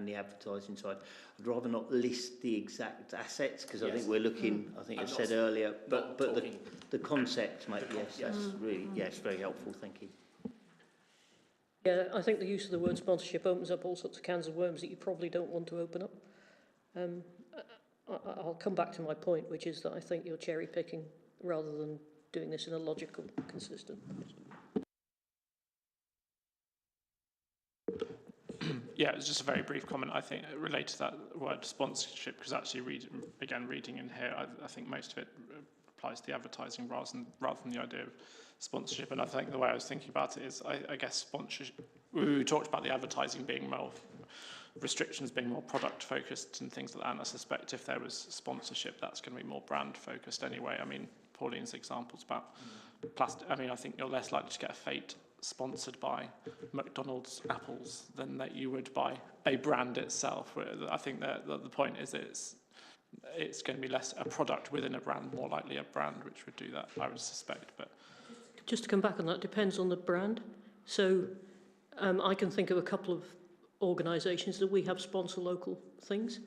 the advertising side. I'd rather not list the exact assets, because I think we're looking. I think I said earlier, but the concept, mate. Yes, that's really it's very helpful. Thank you. Yeah, I think the use of the word sponsorship opens up all sorts of cans of worms that you probably don't want to open up. I'll come back to my point, which is that I think you're cherry picking rather than doing this in a logical, consistent. Yeah, it's just a very brief comment, I think, related to that word sponsorship, because actually reading in here, I think most of it applies to the advertising rather than the idea of sponsorship. And I think the way I was thinking about it is, I guess sponsorship, we talked about the advertising being more, restrictions being more product focused and things like that, and I suspect if there was sponsorship, that's going to be more brand focused anyway. I mean, Pauline's examples about plastic, I mean, I think you're less likely to get a fate sponsored by McDonald's apples than that you would by a brand itself. I think that the point is it's going to be less a product within a brand, more likely a brand which would do that, I would suspect. But just to come back on that, depends on the brand. So I can think of a couple of organisations that we have sponsor local things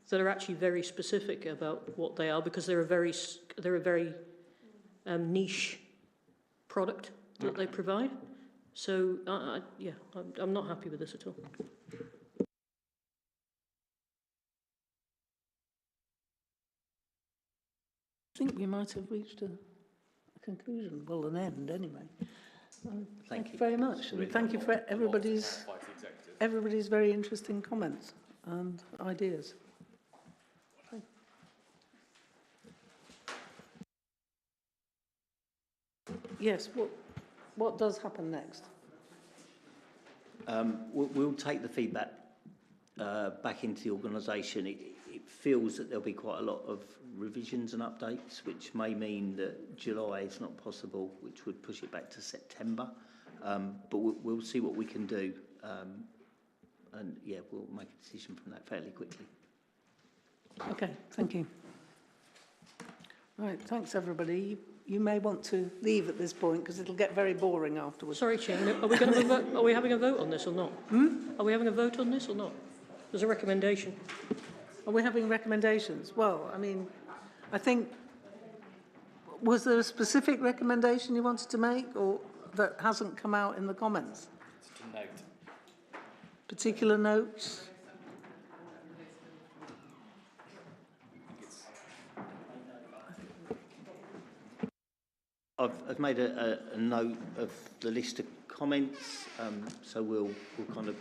that are actually very specific about what they are, because they're a very niche product that they provide. So I'm not happy with this at all. I think we might have reached a conclusion, well, an end anyway. Thank you very much, and thank you for everybody's very interesting comments and ideas. Yes, what does happen next? We'll take the feedback back into the organisation. It feels that there'll be quite a lot of revisions and updates, which may mean that July is not possible, which would push it back to September. But we'll see what we can do. And yeah, we'll make a decision from that fairly quickly. Okay, thank you. Right, thanks everybody. You may want to leave at this point because it'll get very boring afterwards. Sorry, Chairman, are we going to have a vote? Are we having a vote on this or not? Are we having a vote on this or not? There's a recommendation. Are we having recommendations? Well, I mean, I think, was there a specific recommendation you wanted to make, or that hasn't come out in the comments? Just a note. Particular notes? I've made a note of the list of comments, so we'll kind of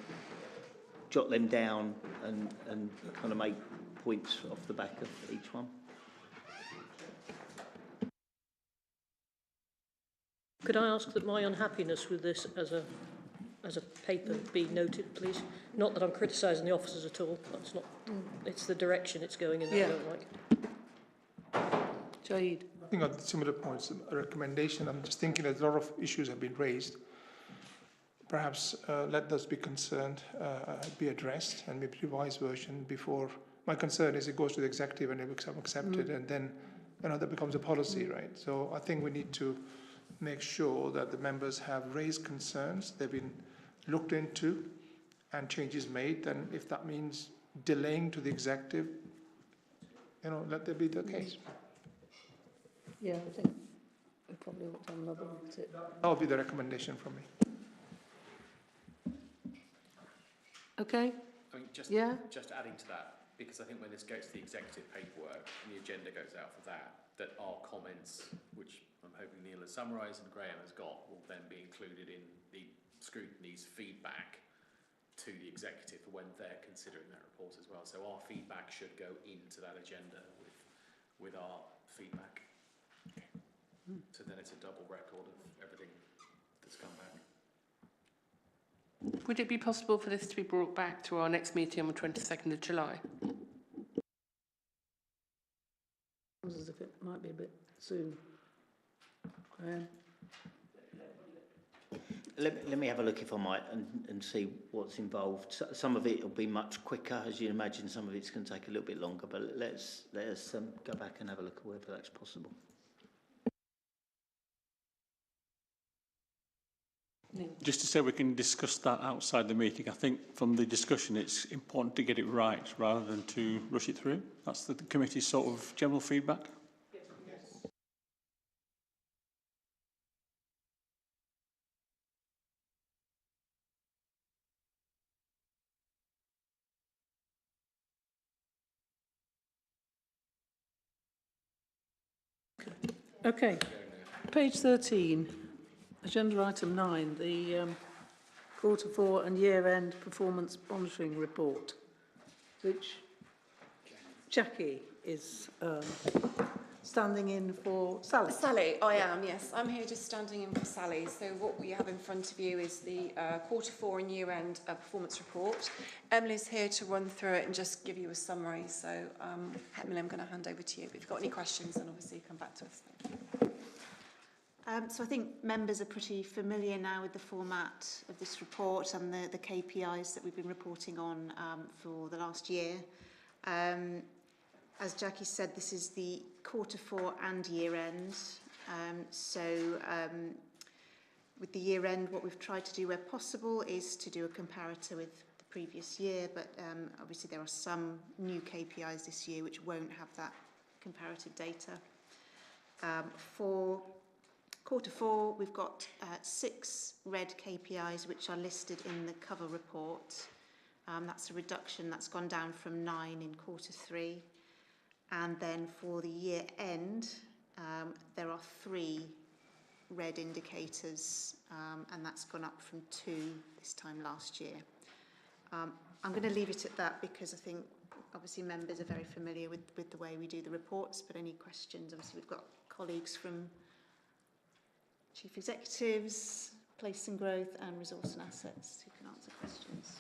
jot them down and kind of make points off the back of each one. Could I ask that my unhappiness with this as a paper be noted, please? Not that I'm criticising the officers at all. That's not. It's the direction it's going in that I don't like. Jade. I think on similar points, a recommendation. I'm just thinking that a lot of issues have been raised. Perhaps let those be concerned, be addressed, and maybe revised version before. My concern is it goes to the executive and it becomes accepted, and then that becomes a policy, right? So I think we need to make sure that the members have raised concerns, they've been looked into, and changes made. Then, if that means delaying to the executive, let there be the case. Yeah, I think we probably ought to have another look at it. That would be the recommendation from me. Okay. I mean, just adding to that, because I think when this goes to the executive paperwork and the agenda goes out for that our comments, which I'm hoping Neil has summarised and Graham has got, will then be included in the scrutiny's feedback to the executive for when they're considering that report as well. So our feedback should go into that agenda with our feedback. So then it's a double record of everything that's come back. Would it be possible for this to be brought back to our next meeting on the 22nd of July? Sounds as if it might be a bit soon. Graham? Let me have a look if I might and see what's involved. Some of it will be much quicker, as you imagine. Some of it's going to take a little bit longer, but let's go back and have a look at whether that's possible. Just to say we can discuss that outside the meeting. I think from the discussion it's important to get it right rather than to rush it through. That's the committee's sort of general feedback. Yes. Okay. Page 13. Agenda item 9, the Q4 and year-end performance monitoring report, which Jackie is standing in for Sally. Sally, I am, yes. I'm here just standing in for Sally. So what we have in front of you is the Q4 and year-end performance report. Emily's here to run through it and just give you a summary. So Emily, I'm going to hand over to you. But if you've got any questions, then obviously come back to us. Thank you. So I think members are pretty familiar now with the format of this report and the KPIs that we've been reporting on for the last year. As Jackie said, this is the Q4 and year end. With the year end, what we've tried to do where possible is to do a comparator with the previous year, but obviously there are some new KPIs this year which won't have that comparative data. For Q4, we've got 6 red KPIs which are listed in the cover report. That's a reduction, that's gone down from 9 in Q3. And then for the year end, there are 3 red indicators, and that's gone up from 2 this time last year. I'm going to leave it at that because I think obviously members are very familiar with the way we do the reports, but any questions, obviously we've got colleagues from Chief Executives, Place and Growth and Resource and Assets who can answer questions.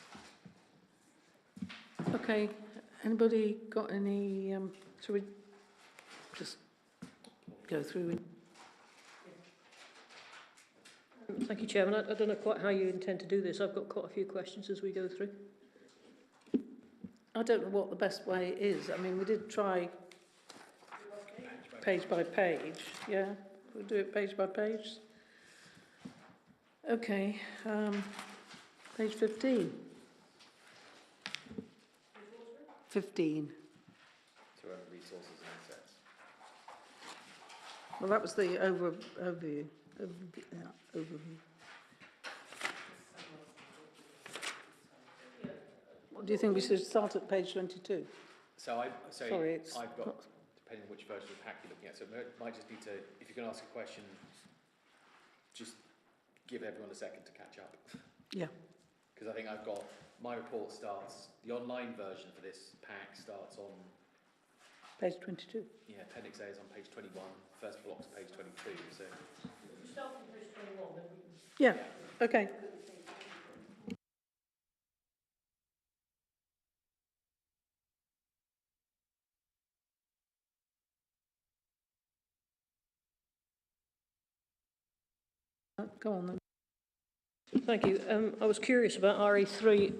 Okay, anybody got any, shall we just go through it? Thank you, Chairman. I don't know quite how you intend to do this. I've got quite a few questions as we go through. I don't know what the best way is. I mean, we did try page by page. Yeah, we'll do it page by page. Okay, page 15. 15. To resources and assets. Well, that was the overview. Overview. What do you think we should start at page 22? Sorry, Sorry, it's I've got, not... depending on which version of the pack you're looking at, so it might just need to, if you can ask a question give everyone a second to catch up. Yeah. Because I think I've got, my report starts, the online version for this pack starts on... Page 22. Yeah, Appendix A is on page 21, first block's page 22, so... Start from page 21, then we can... Yeah, okay. Go on then. Thank you. I was curious about RE3,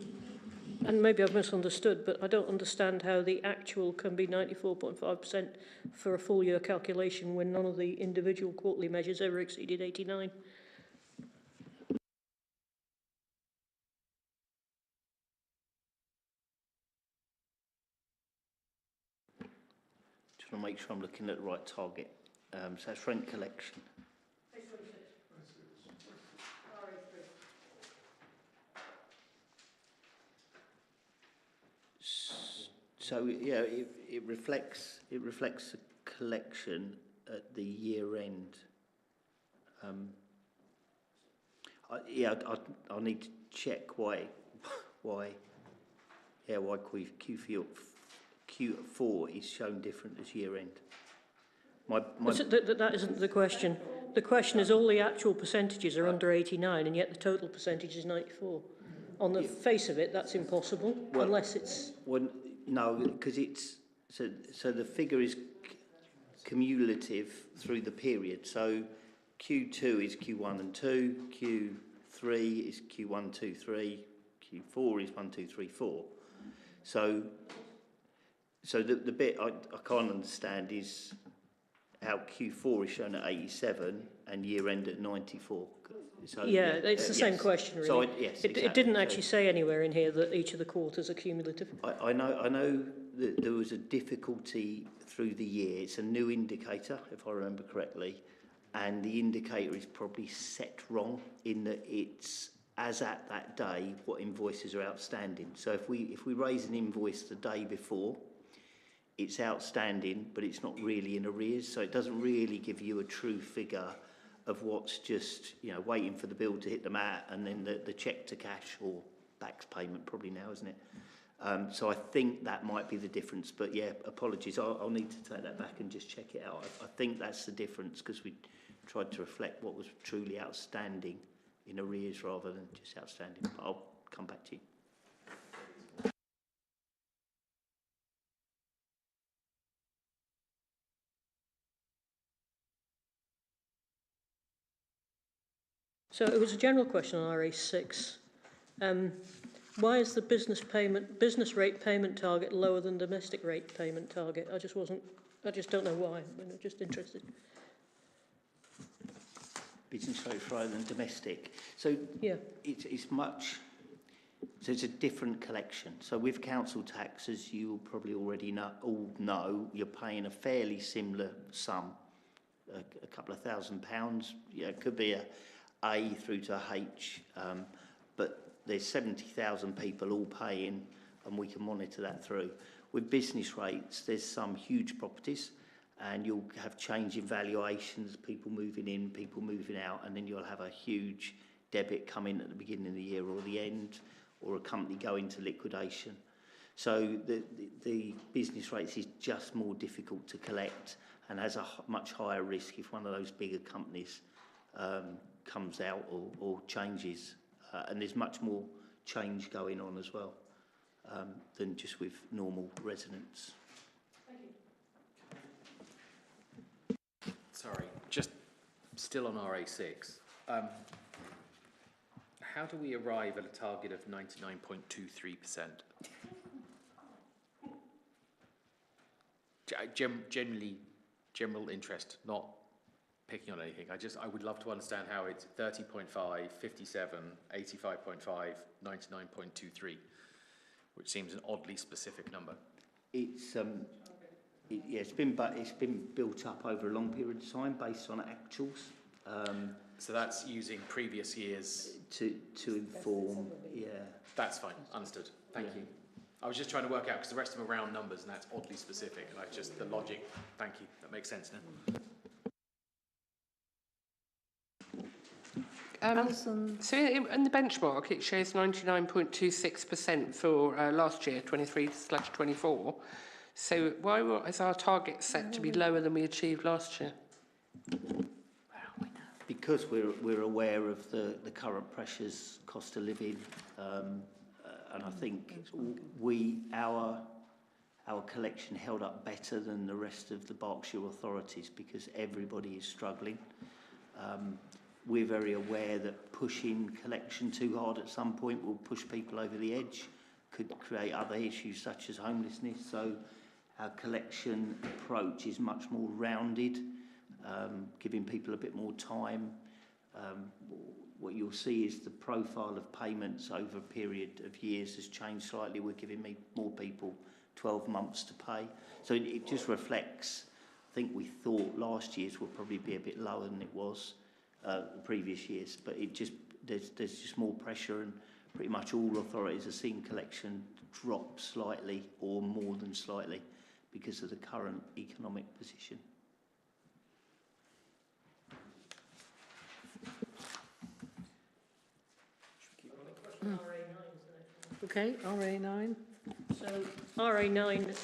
and maybe I've misunderstood, but I don't understand how the actual can be 94.5% for a full year calculation when none of the individual quarterly measures ever exceeded 89. Just want to make sure I'm looking at the right target. So that's rent collection. So yeah, it reflects the collection at the year end. I'll need to check why Q4 is shown different as year end. That isn't the question. The question is all the actual percentages are under 89 and yet the total percentage is 94. On the face of it, that's impossible, unless it's... Well, no, because it's... So the figure is cumulative through the period. So Q2 is Q1 and 2, Q3 is Q1, 2, 3, Q4 is 1, 2, 3, 4. So the bit I can't understand is how Q4 is shown at 87 and year end at 94. So, yeah, it's the same question, really. So it didn't actually say anywhere in here that each of the quarters are cumulative. I know that there was a difficulty through the year. It's a new indicator, if I remember correctly, and the indicator is probably set wrong in that it's as at that day what invoices are outstanding. So if we raise an invoice the day before, it's outstanding, but it's not really in arrears, so it doesn't really give you a true figure of what's just, waiting for the bill to hit the mat and then the cheque to cash or back payment probably now, isn't it? So I think that might be the difference, but yeah, apologies, I'll need to take that back and just check it out. I think that's the difference because we tried to reflect what was truly outstanding in arrears rather than just outstanding, but I'll come back to you. So it was a general question on RA6. Why is the business rate payment target lower than domestic rate payment target? I just don't know why. I'm just interested. Business rate rather than domestic. So yeah, it's much. So it's a different collection. So with council tax, as you probably already all know, you're paying a fairly similar sum, a couple of £1,000. Yeah, it could be A through to H, but there's 70,000 people all paying, and we can monitor that through. With business rates, there's some huge properties, and you'll have change in valuations, people moving in, people moving out, and then you'll have a huge debit come in at the beginning of the year or the end, or a company go into liquidation. So the business rates is just more difficult to collect and has a much higher risk if one of those bigger companies comes out or changes. And there's much more change going on as well than just with normal residents. Thank you. Sorry, just still on RA6. How do we arrive at a target of 99.23%? General interest, not picking on anything. I would love to understand how it's 30.5, 57, 85.5, 99.23, which seems an oddly specific number. It's it's been built up over a long period of time based on actuals. So that's using previous years to inform. Yeah, that's fine. Understood. Thank you. I was just trying to work out because the rest of them are round numbers, and that's oddly specific. And the logic. Thank you. That makes sense now. Alison. So in the benchmark, it shows 99.26% for last year, 23/24. So why is our target set to be lower than we achieved last year? Because we're aware of the current pressures, cost of living, and I think our collection held up better than the rest of the Berkshire authorities because everybody is struggling. We're very aware that pushing collection too hard at some point will push people over the edge, could create other issues such as homelessness. So our collection approach is much more rounded, giving people a bit more time. What you'll see is the profile of payments over a period of years has changed slightly. We're giving more people 12 months to pay. So it just reflects, I think we thought last year's will probably be a bit lower than it was the previous years, but there's just more pressure, and pretty much all authorities are seeing collection drop slightly or more than slightly because of the current economic position. Okay, RA9. So RA9,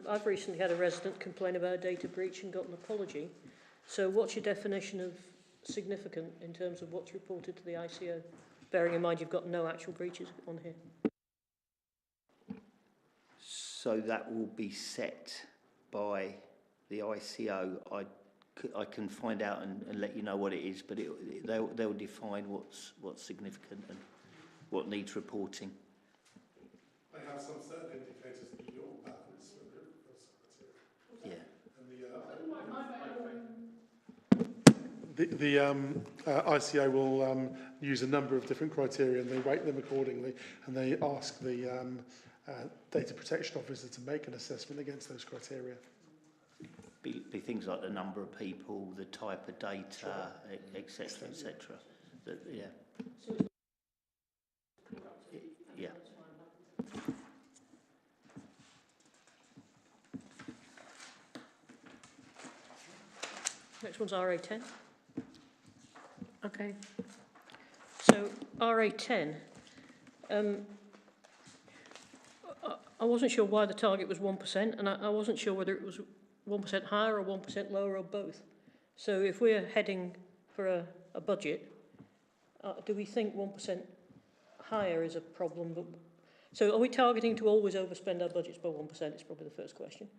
I've recently had a resident complain about a data breach and got an apology. So what's your definition of significant in terms of what's reported to the ICO? Bearing in mind you've got no actual breaches on here. So that will be set by the ICO. I can find out and let you know what it is, but they'll define what's significant and what needs reporting. They have some certain indicators that you're backwards for criteria. Yeah. The ICO will use a number of different criteria and they weight them accordingly, and they ask the data protection officer to make an assessment against those criteria. Be things like the number of people, the type of data, etc., etc. Yeah. Yeah. Next one's RA10. Okay. So RA10, I wasn't sure why the target was 1%, and I wasn't sure whether it was 1% higher or 1% lower or both. So if we're heading for a budget, do we think 1% higher is a problem? So are we targeting to always overspend our budgets by 1%? It's probably the first question,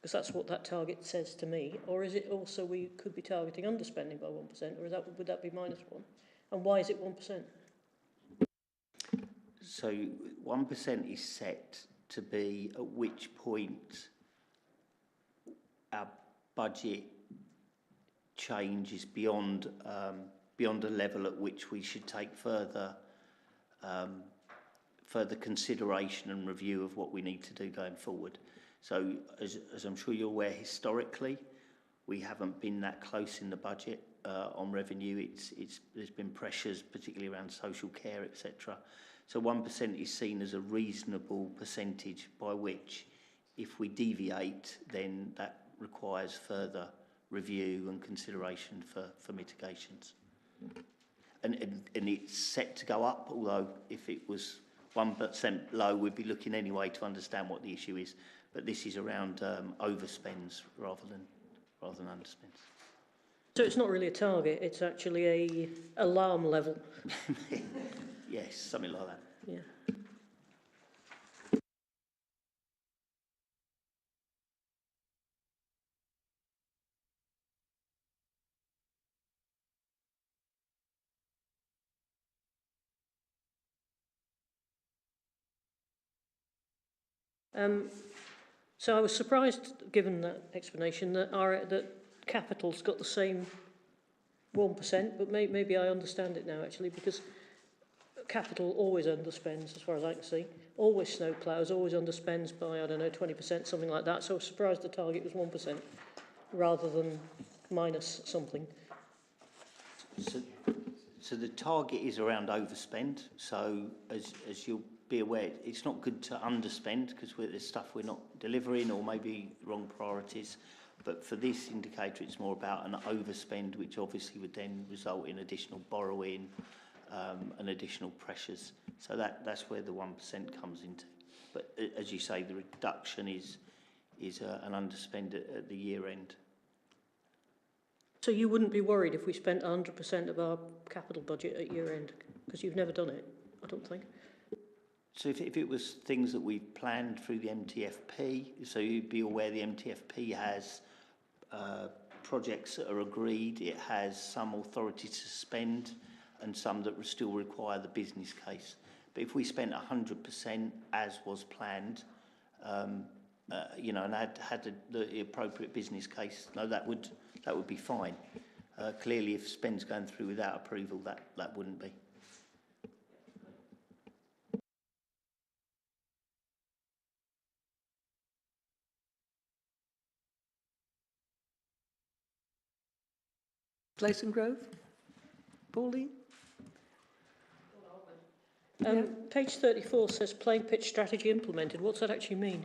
because that's what that target says to me. Or is it also we could be targeting underspending by 1%, or would that be -1? And why is it 1%? So 1% is set to be at which point our budget change is beyond a level at which we should take further consideration and review of what we need to do going forward. So as I'm sure you're aware, historically we haven't been that close in the budget on revenue. There's been pressures, particularly around social care, etc. So 1% is seen as a reasonable percentage by which, if we deviate, then that requires further review and consideration for mitigations. And it's set to go up, although if it was 1% low, we'd be looking anyway to understand what the issue is. But this is around overspends rather than underspends. So it's not really a target, it's actually a alarm level. Yes, something like that. Yeah. So I was surprised, given that explanation, that capital's got the same 1%, but maybe I understand it now actually, because capital always underspends, as far as I can see. Always snow ploughs, always underspends by, I don't know, 20%, something like that. So I was surprised the target was 1% rather than minus something. So the target is around overspend. So as you'll be aware, it's not good to underspend because there's stuff we're not delivering or maybe wrong priorities. But for this indicator, it's more about an overspend, which obviously would then result in additional borrowing and additional pressures. So that's where the 1% comes into. But as you say, the reduction is an underspend at the year end. So you wouldn't be worried if we spent 100% of our capital budget at year end? Because you've never done it, I don't think. So if it was things that we've planned through the MTFP, so you'd be aware the MTFP has projects that are agreed, it has some authority to spend and some that still require the business case. But if we spent 100% as was planned, you know, and had the appropriate business case, no, that would be fine. Clearly, if spend's going through without approval, that wouldn't be. Clayton Grove? Pauline? Page 34 says playing pitch strategy implemented. What's that actually mean?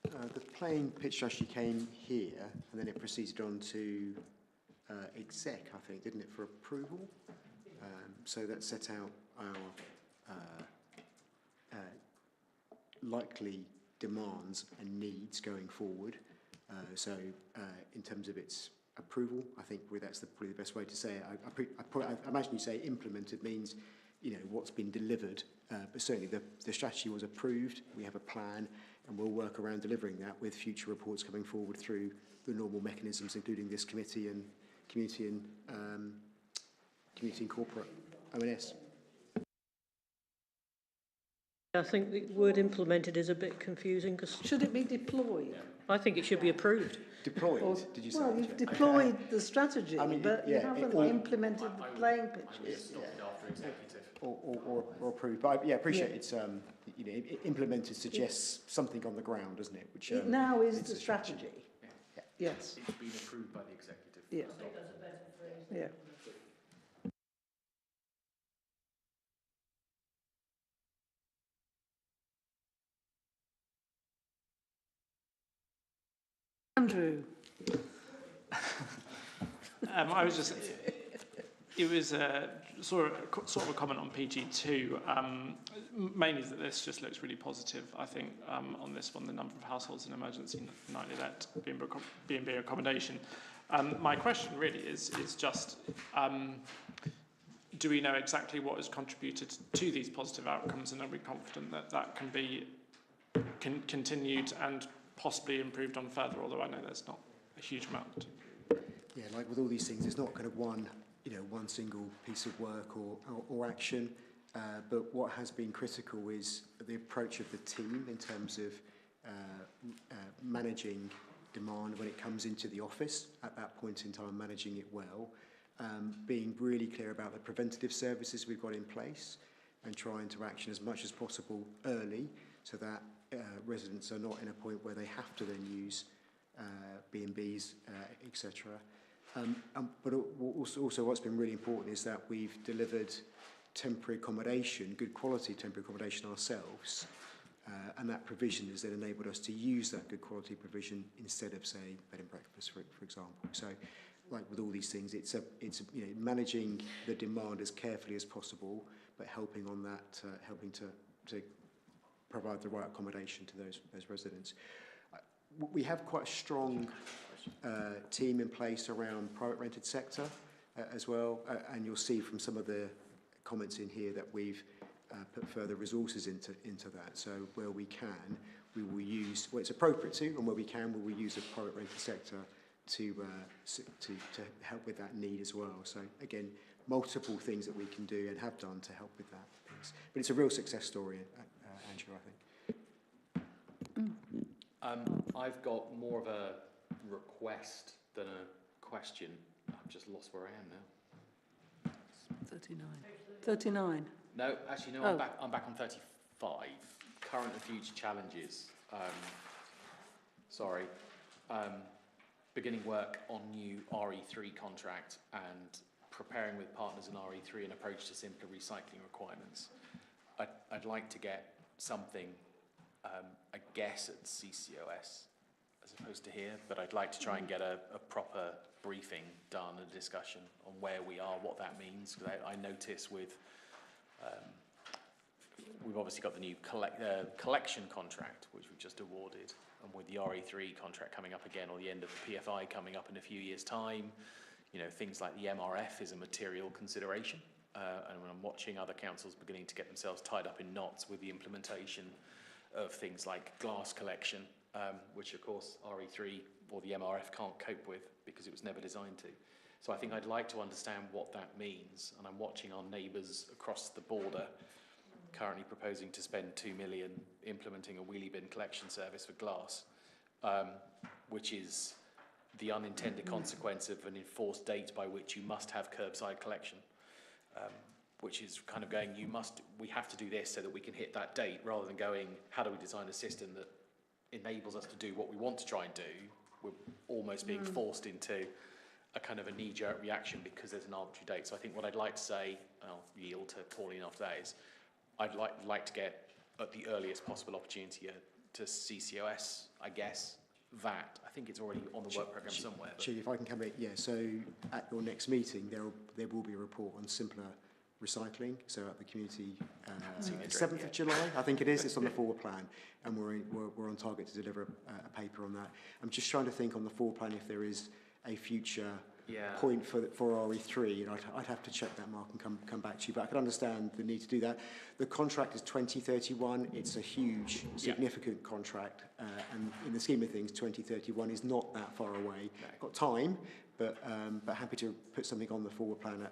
The playing pitch strategy came here and then it proceeded on to exec, I think, didn't it, for approval? So that set out our likely demands and needs going forward. So in terms of its approval, I think that's probably the best way to say it. I imagine you say implemented means, you know, what's been delivered, but certainly the strategy was approved. We have a plan, and we'll work around delivering that with future reports coming forward through the normal mechanisms, including this committee and community and corporate ONS. I think the word implemented is a bit confusing because... Should it be deployed? I think it should be approved. Deployed, did you say? Well, you've deployed the strategy, I mean, but you haven't implemented the playing pitches. Or approved. But I appreciate it's, you know, implemented suggests something on the ground, doesn't it? Which it now is the strategy. Yeah. Yes. It's been approved by the executive. Yeah. Yeah. Andrew. I was just, it was sort of a comment on PG2, mainly that this just looks really positive, I think, on this one, the number of households in emergency nightly let B&B accommodation. My question really is just, do we know exactly what has contributed to these positive outcomes, and are we confident that that can be continued and possibly improved on further, although I know there's not a huge amount. Yeah, like with all these things, there's not kind of one single piece of work or action, but what has been critical is the approach of the team in terms of managing demand when it comes into the office, at that point in time managing it well, being really clear about the preventative services we've got in place and trying to action as much as possible early so that residents are not in a point where they have to then use B&Bs, etc. But also what's been really important is that we've delivered temporary accommodation, good quality temporary accommodation ourselves, and that provision has then enabled us to use that good quality provision instead of, say, bed and breakfast, for example. So, like with all these things, it's you know, managing the demand as carefully as possible, but helping on that, helping to provide the right accommodation to those residents. We have quite a strong team in place around private rented sector as well, and you'll see from some of the comments in here that we've put further resources into that. So where we can, we will use, where it's appropriate to, and where we can, we will use the private rented sector to help with that need as well. So again, multiple things that we can do and have done to help with that. But it's a real success story, Andrew, I think. I've got more of a request than a question. I've just lost where I am now. 39. 39. No, actually, no. I'm back on 35. Current and future challenges. Beginning work on new RE3 contract and preparing with partners in RE3 an approach to simpler recycling requirements. I'd like to get something I guess at CCOS as opposed to here, but I'd like to try and get a proper briefing done, a discussion on where we are, what that means. Because I notice with, we've obviously got the new collection contract, which we've just awarded, and with the RE3 contract coming up again, or the end of the PFI coming up in a few years' time, you know, things like the MRF is a material consideration. And when I'm watching other councils beginning to get themselves tied up in knots with the implementation of things like glass collection, which of course RE3 or the MRF can't cope with because it was never designed to. So I think I'd like to understand what that means, and I'm watching our neighbours across the border currently proposing to spend 2 million implementing a wheelie bin collection service for glass, which is the unintended consequence of an enforced date by which you must have curbside collection, which is kind of going, we have to do this so that we can hit that date, rather than going, how do we design a system that enables us to do what we want to try and do? We're almost being forced into a kind of a knee-jerk reaction because there's an arbitrary date. So I think what I'd like to say, I'll yield to Pauline after that, is I'd like to get, at the earliest possible opportunity, to CCOS, I guess, that. I think it's already on the work programme somewhere. Chief, if I can come in, yeah, so at your next meeting, there will be a report on simpler recycling. So at the community, 7th of July, I think it is, it's on the forward plan, and we're on target to deliver a paper on that. I'm just trying to think on the forward plan if there is a future point for RE3, and I'd have to check that, Mark, and come back to you, but I can understand the need to do that. The contract is 2031. It's a huge, significant contract, and in the scheme of things, 2031 is not that far away. Got time, but happy to put something on the forward plan.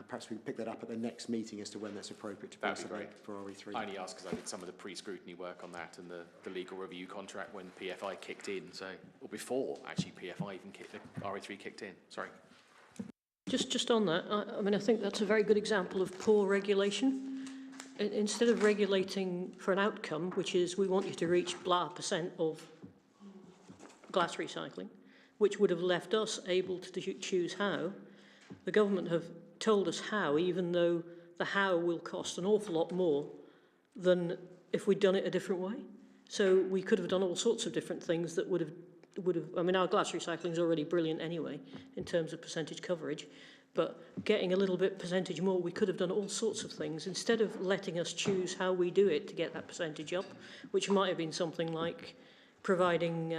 Perhaps we can pick that up at the next meeting as to when that's appropriate to put something for RE3. I only ask because I did some of the pre-scrutiny work on that and the legal review contract when PFI kicked in, so, or before actually PFI even RE3 kicked in. Sorry. Just on that, I mean, I think that's a very good example of poor regulation. Instead of regulating for an outcome, which is we want you to reach blah % of glass recycling, which would have left us able to choose how, the government have told us how, even though the how will cost an awful lot more than if we'd done it a different way. So we could have done all sorts of different things that would have, I mean, our glass recycling is already brilliant anyway, in terms of percentage coverage, but getting a little bit percentage more, we could have done all sorts of things, instead of letting us choose how we do it to get that percentage up, which might have been something like providing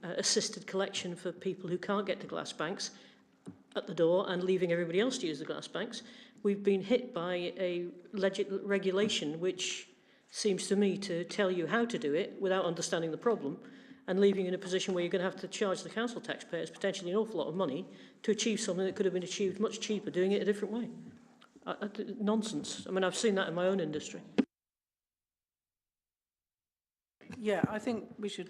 assisted collection for people who can't get to glass banks at the door and leaving everybody else to use the glass banks. We've been hit by a regulation which seems to me to tell you how to do it without understanding the problem, and leaving you in a position where you're going to have to charge the council taxpayers potentially an awful lot of money to achieve something that could have been achieved much cheaper doing it a different way. Nonsense. I mean, I've seen that in my own industry. Yeah, I think we should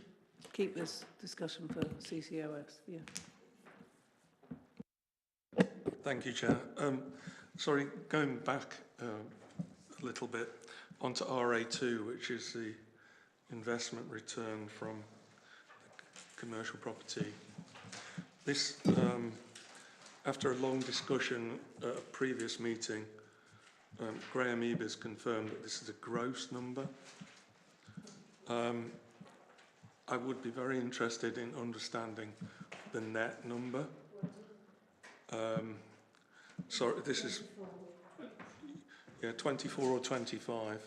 keep this discussion for CCOS. Yeah. Thank you, Chair. Sorry, going back a little bit onto RA2, which is the investment return from commercial property. This, after a long discussion at a previous meeting, Graham Ebers confirmed that this is a gross number. I would be very interested in understanding the net number. Sorry, this is 24 or 25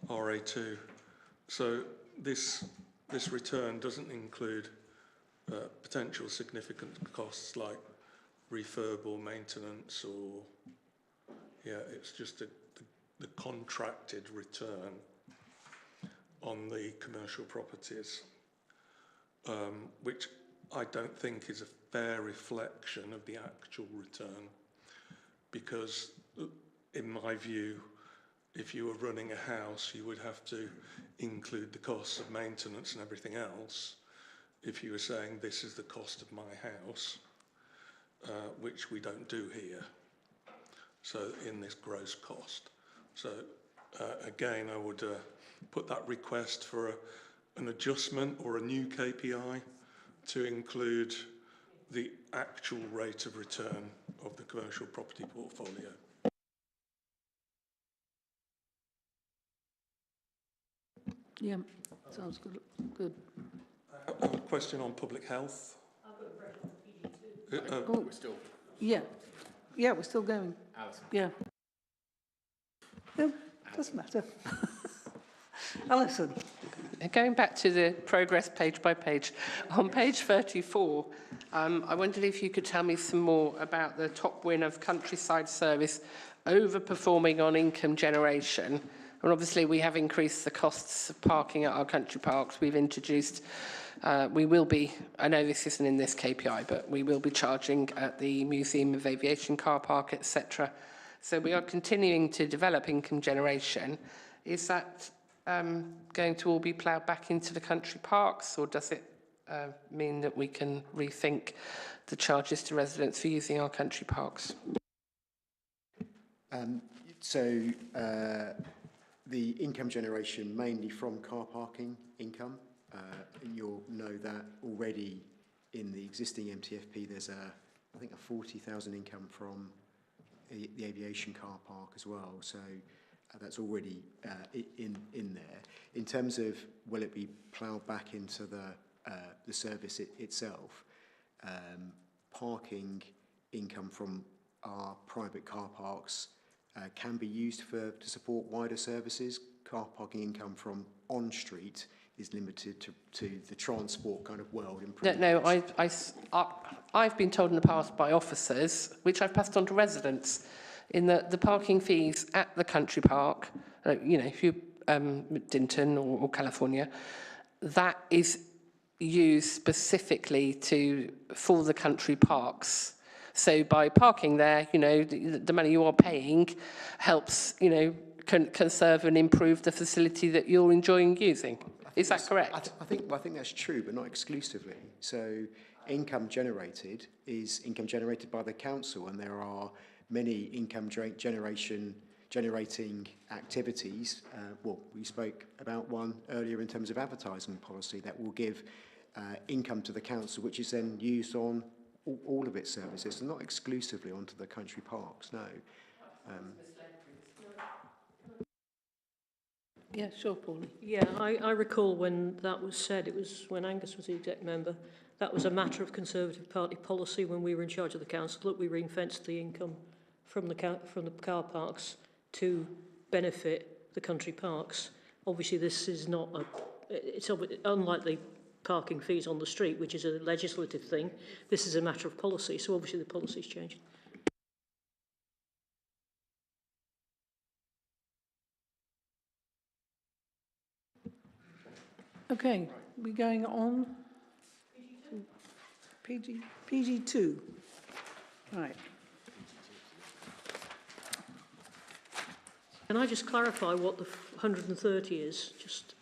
RA2. So this return doesn't include potential significant costs like refurb or maintenance, or it's just the contracted return on the commercial properties, which I don't think is a fair reflection of the actual return, because in my view, if you were running a house, you would have to include the costs of maintenance and everything else. If you were saying this is the cost of my house, which we don't do here, so in this gross cost. So again, I would put that request for an adjustment or a new KPI to include the actual rate of return of the commercial property portfolio. Yeah, sounds good. Good. I have a question on public health. Oh, We're still. yeah. Yeah, we're still going. Alison. Yeah. No, doesn't matter. Alison. Going back to the progress page by page, on page 34, I wondered if you could tell me some more about the top win of Countryside Service overperforming on income generation. And obviously we have increased the costs of parking at our country parks. We've introduced, we will be, I know this isn't in this KPI, but we will be charging at the Museum of Aviation car park, etc. So we are continuing to develop income generation. Is that going to all be ploughed back into the country parks, or does it mean that we can rethink the charges to residents for using our country parks? The income generation mainly from car parking income, and you'll know that already in the existing MTFP there's I think a 40,000 income from the aviation car park as well, so that's already in there. In terms of will it be ploughed back into the service itself, parking income from our private car parks can be used to support wider services. Car parking income from on-street is limited to the transport kind of world. No, I've been told in the past by officers, which I've passed on to residents, in the parking fees at the country park, you know, if you Dinton or California, that is used specifically for the country parks. So by parking there, you know, the money you are paying helps, you know, conserve and improve the facility that you're enjoying using. Is that correct? I think that's true, but not exclusively. So income generated is income generated by the council, and there are many income generating activities. Well, we spoke about one earlier in terms of advertising policy that will give income to the council, which is then used on all of its services, and not exclusively onto the country parks, no. Yeah, sure, Pauline. Yeah, I recall when that was said, it was when Angus was the exec member, that was a matter of Conservative Party policy when we were in charge of the council, that we ring-fenced the income from the car parks to benefit the country parks. Obviously, this is not it's unlike the parking fees on the street, which is a legislative thing. This is a matter of policy, so obviously the policy's changed. Okay, we're going on to PG2. Right. Can I just clarify what the 130 is? Just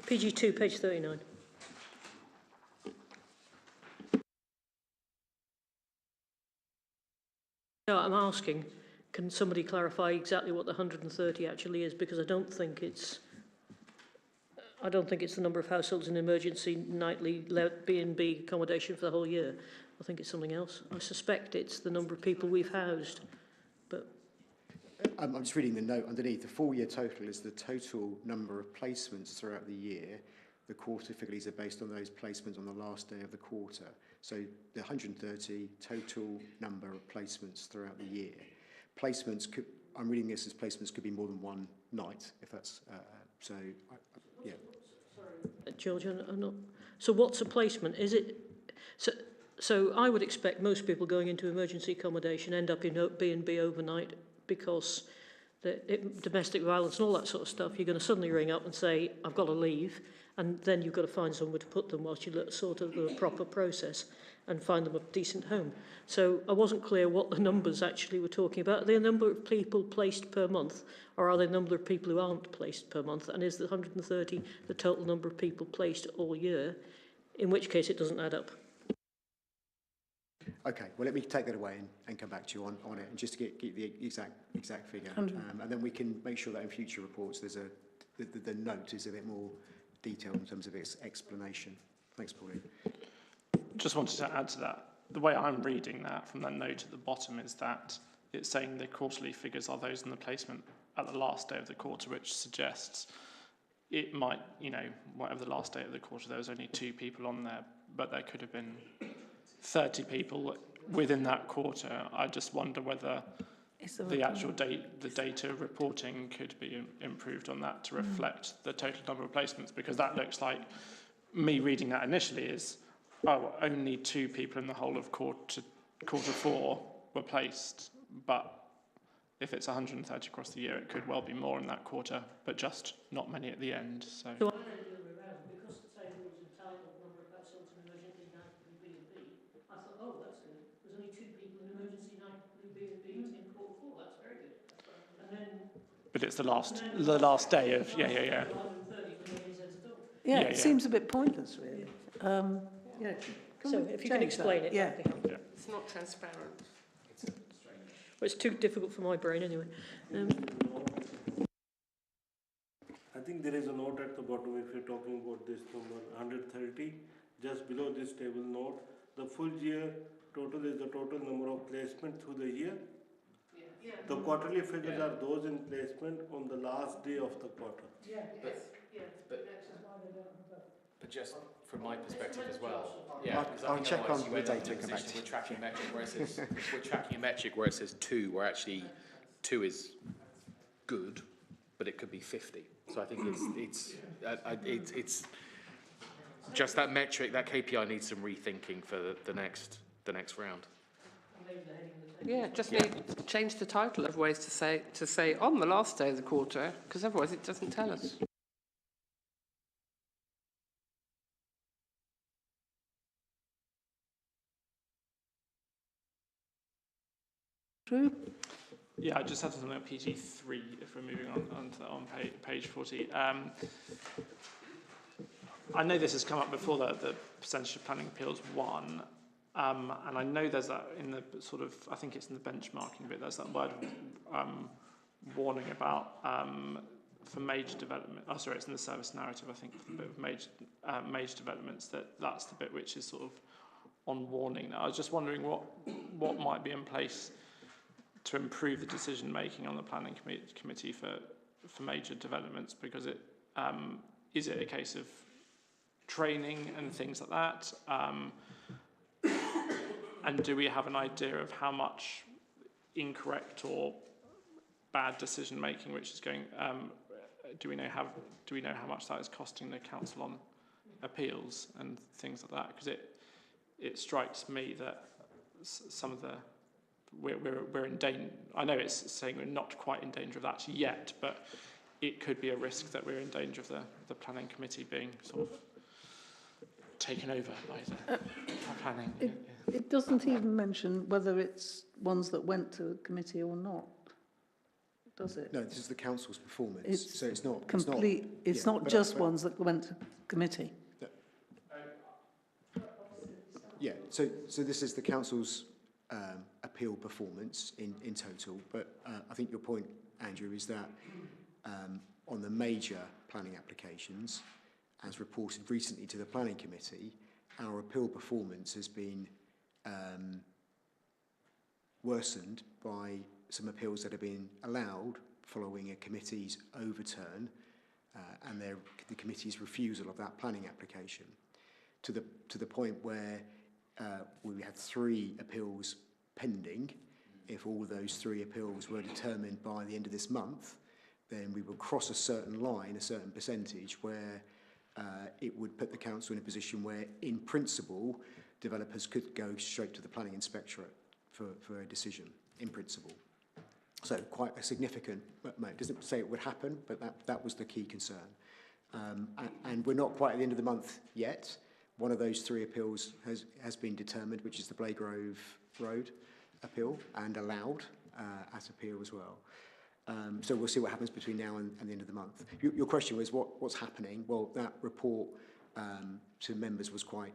PG2, page 39. No, I'm asking, can somebody clarify exactly what the 130 actually is? Because I don't think it's the number of households in emergency nightly B&B accommodation for the whole year. I think it's something else. I suspect it's the number of people we've housed, but... I'm just reading the note underneath. The full-year total is the total number of placements throughout the year. The quarter figures are based on those placements on the last day of the quarter. So the 130 total number of placements throughout the year. Placements could, I'm reading this as placements could be more than one night, if that's, yeah. Sorry, George, I'm not... So what's a placement? Is it... So I would expect most people going into emergency accommodation end up in B&B overnight because domestic violence and all that sort of stuff, you're going to suddenly ring up and say, I've got to leave, and then you've got to find somewhere to put them whilst you sort of the proper process and find them a decent home. So I wasn't clear what the numbers actually were talking about. Are they the number of people placed per month, or are they the number of people who aren't placed per month? And is the 130 the total number of people placed all year? In which case it doesn't add up. Okay, well, let me take that away and come back to you on it, and just to get the exact figure. And then we can make sure that in future reports there's the note is a bit more detailed in terms of its explanation. Thanks, Pauline. Just wanted to add to that. The way I'm reading that from that note at the bottom is that it's saying the quarterly figures are those in the placement at the last day of the quarter, which suggests it might, you know, whatever the last day of the quarter, there was only 2 people on there, but there could have been 30 people within that quarter. I just wonder whether the actual the data reporting could be improved on that to reflect the total number of placements, because that looks like, me reading that initially is, oh, only 2 people in the whole of quarter 4 were placed, but if it's 130 across the year, it could well be more in that quarter, but just not many at the end. So. So I read it the other way around. Because the table was entitled number of households in emergency nightly B&B, I thought, oh, that's good. There's only 2 people in emergency nightly B&Bs in quarter 4. That's very good. And then. But it's the last day of yeah. Yeah, it seems a bit pointless, really. Yeah. So if you can explain it, yeah. It's not transparent. Well, it's too difficult for my brain anyway. I think there is a note at the bottom if you're talking about this number 130. Just below this table note, the full year total is the total number of placement through the year. Yeah. The quarterly figures are those in placement on the last day of the quarter. But just from my perspective as well, I'll check on the data and come back to you. We're tracking a metric where it says we're tracking a metric where it says 2, where actually 2 is good, but it could be 50. So I think it's just that metric, that KPI needs some rethinking for the next round. Yeah, just change the title of ways to say on the last day of the quarter, because otherwise it doesn't tell us. Yeah, I just had something on PG3, if we're moving on page 40. I know this has come up before, the percentage of planning appeals 1, and I know there's that in the sort of, I think it's in the benchmarking bit, there's that word warning about for major development, it's in the service narrative, I think, for the bit of major developments, that's the bit which is sort of on warning now. I was just wondering what might be in place to improve the decision making on the planning committee for major developments, because is it a case of training and things like that, and do we have an idea of how much incorrect or bad decision making which is going, do we know how much that is costing the council on appeals and things like that, because it strikes me that some of the we're in danger. I know it's saying we're not quite in danger of that yet, but it could be a risk that we're in danger of the planning committee being sort of taken over by the planning. It doesn't even mention whether it's ones that went to committee or not, does it? No, this is the council's performance, so it's not complete. It's not just ones that went to committee. Yeah. So this is the council's appeal performance in total, but I think your point, Andrew, is that on the major planning applications, as reported recently to the planning committee, our appeal performance has been worsened by some appeals that have been allowed following a committee's overturn and the committee's refusal of that planning application, to the point where we had 3 appeals pending. If all those 3 appeals were determined by the end of this month, then we would cross a certain line, a certain percentage, where it would put the council in a position where, in principle, developers could go straight to the planning inspectorate for a decision, in principle. So quite a significant amount. It doesn't say it would happen, but that was the key concern. And we're not quite at the end of the month yet. One of those 3 appeals has been determined, which is the Blagrove Road appeal, and allowed at appeal as well. So we'll see what happens between now and the end of the month. Your question was what's happening? Well, that report to members was quite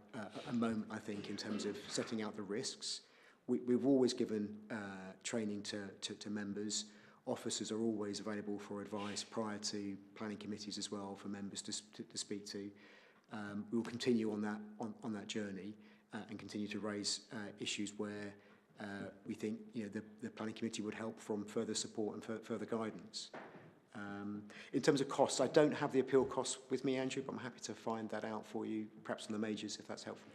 a moment, I think, in terms of setting out the risks. We've always given training to members. Officers are always available for advice prior to planning committees as well for members to speak to. We will continue on that journey and continue to raise issues where we think the planning committee would help from further support and further guidance. In terms of costs, I don't have the appeal costs with me, Andrew, but I'm happy to find that out for you, perhaps on the majors, if that's helpful.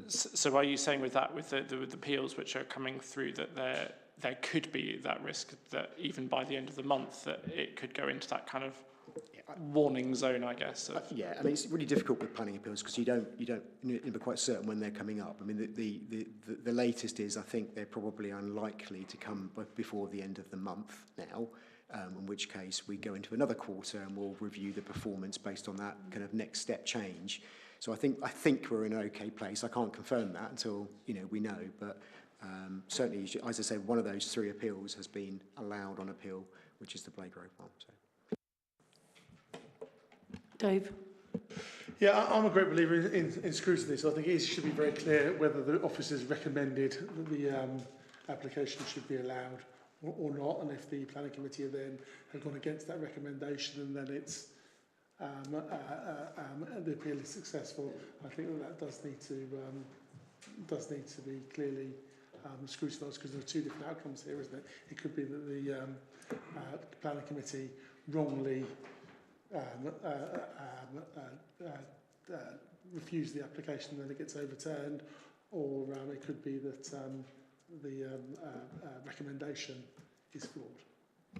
So are you saying with that, with the appeals which are coming through, that there could be that risk that even by the end of the month that it could go into that kind of warning zone, I guess? Yeah, I mean, it's really difficult with planning appeals because you don't be quite certain when they're coming up. I mean, the latest is, I think they're probably unlikely to come before the end of the month now, in which case we go into another quarter and we'll review the performance based on that kind of next step change. So I think we're in an okay place. I can't confirm that until we know, but certainly, as I said, one of those 3 appeals has been allowed on appeal, which is the Blagrove one. So. Dave? Yeah, I'm a great believer in scrutiny, so I think it should be very clear whether the office has recommended that the application should be allowed or not, and if the planning committee then have gone against that recommendation and then it's the appeal is successful, I think that does need to be clearly scrutinised, because there are 2 different outcomes here, isn't it? It could be that the planning committee wrongly refuse the application and then it gets overturned, or it could be that the recommendation is flawed.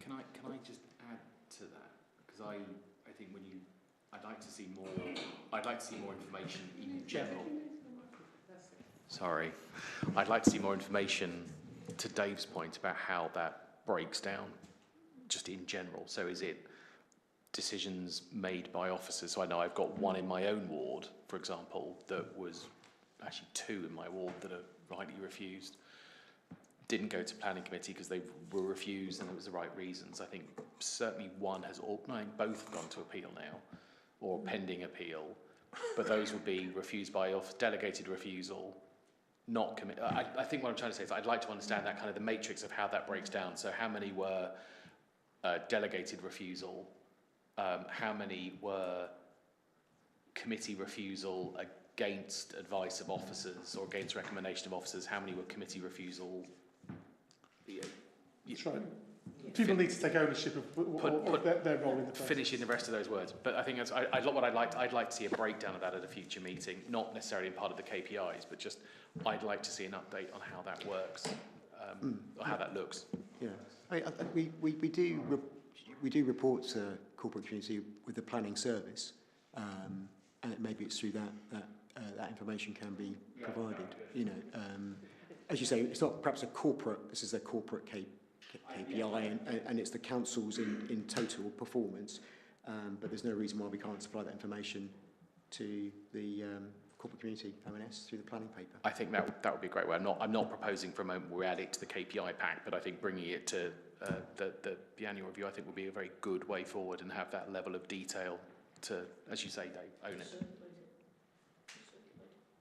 Can I just add to that, because I think I'd like to see more information in general. Sorry, I'd like to see more information, to Dave's point, about how that breaks down, just in general. So is it decisions made by officers? So I know I've got 1 in my own ward, for example, that was actually 2 in my ward that are rightly refused. Didn't go to planning committee because they were refused and it was the right reasons. I think certainly 1 has, I think both have gone to appeal now, or pending appeal, but those would be refused by delegated refusal, not commit. I think what I'm trying to say is I'd like to understand that kind of the matrix of how that breaks down. So how many were delegated refusal? How many were committee refusal against advice of officers or against recommendation of officers? How many were committee refusal? That's right. People need to take ownership of their role in the process. Finishing the rest of those words. But I think I'd like to see a breakdown of that at a future meeting, not necessarily in part of the KPIs, but just I'd like to see an update on how that works, or how that looks. Yeah, we do report to corporate community with the planning service, and maybe it's through that information can be provided. As you say, it's not perhaps a corporate. This is a corporate KPI, and it's the council's in total performance. But there's no reason why we can't supply that information to the corporate community, ONS, through the planning paper. I think that would be a great way. I'm not proposing for a moment we add it to the KPI pack, but I think bringing it to the annual review, I think would be a very good way forward, and have that level of detail to, as you say, Dave, own it.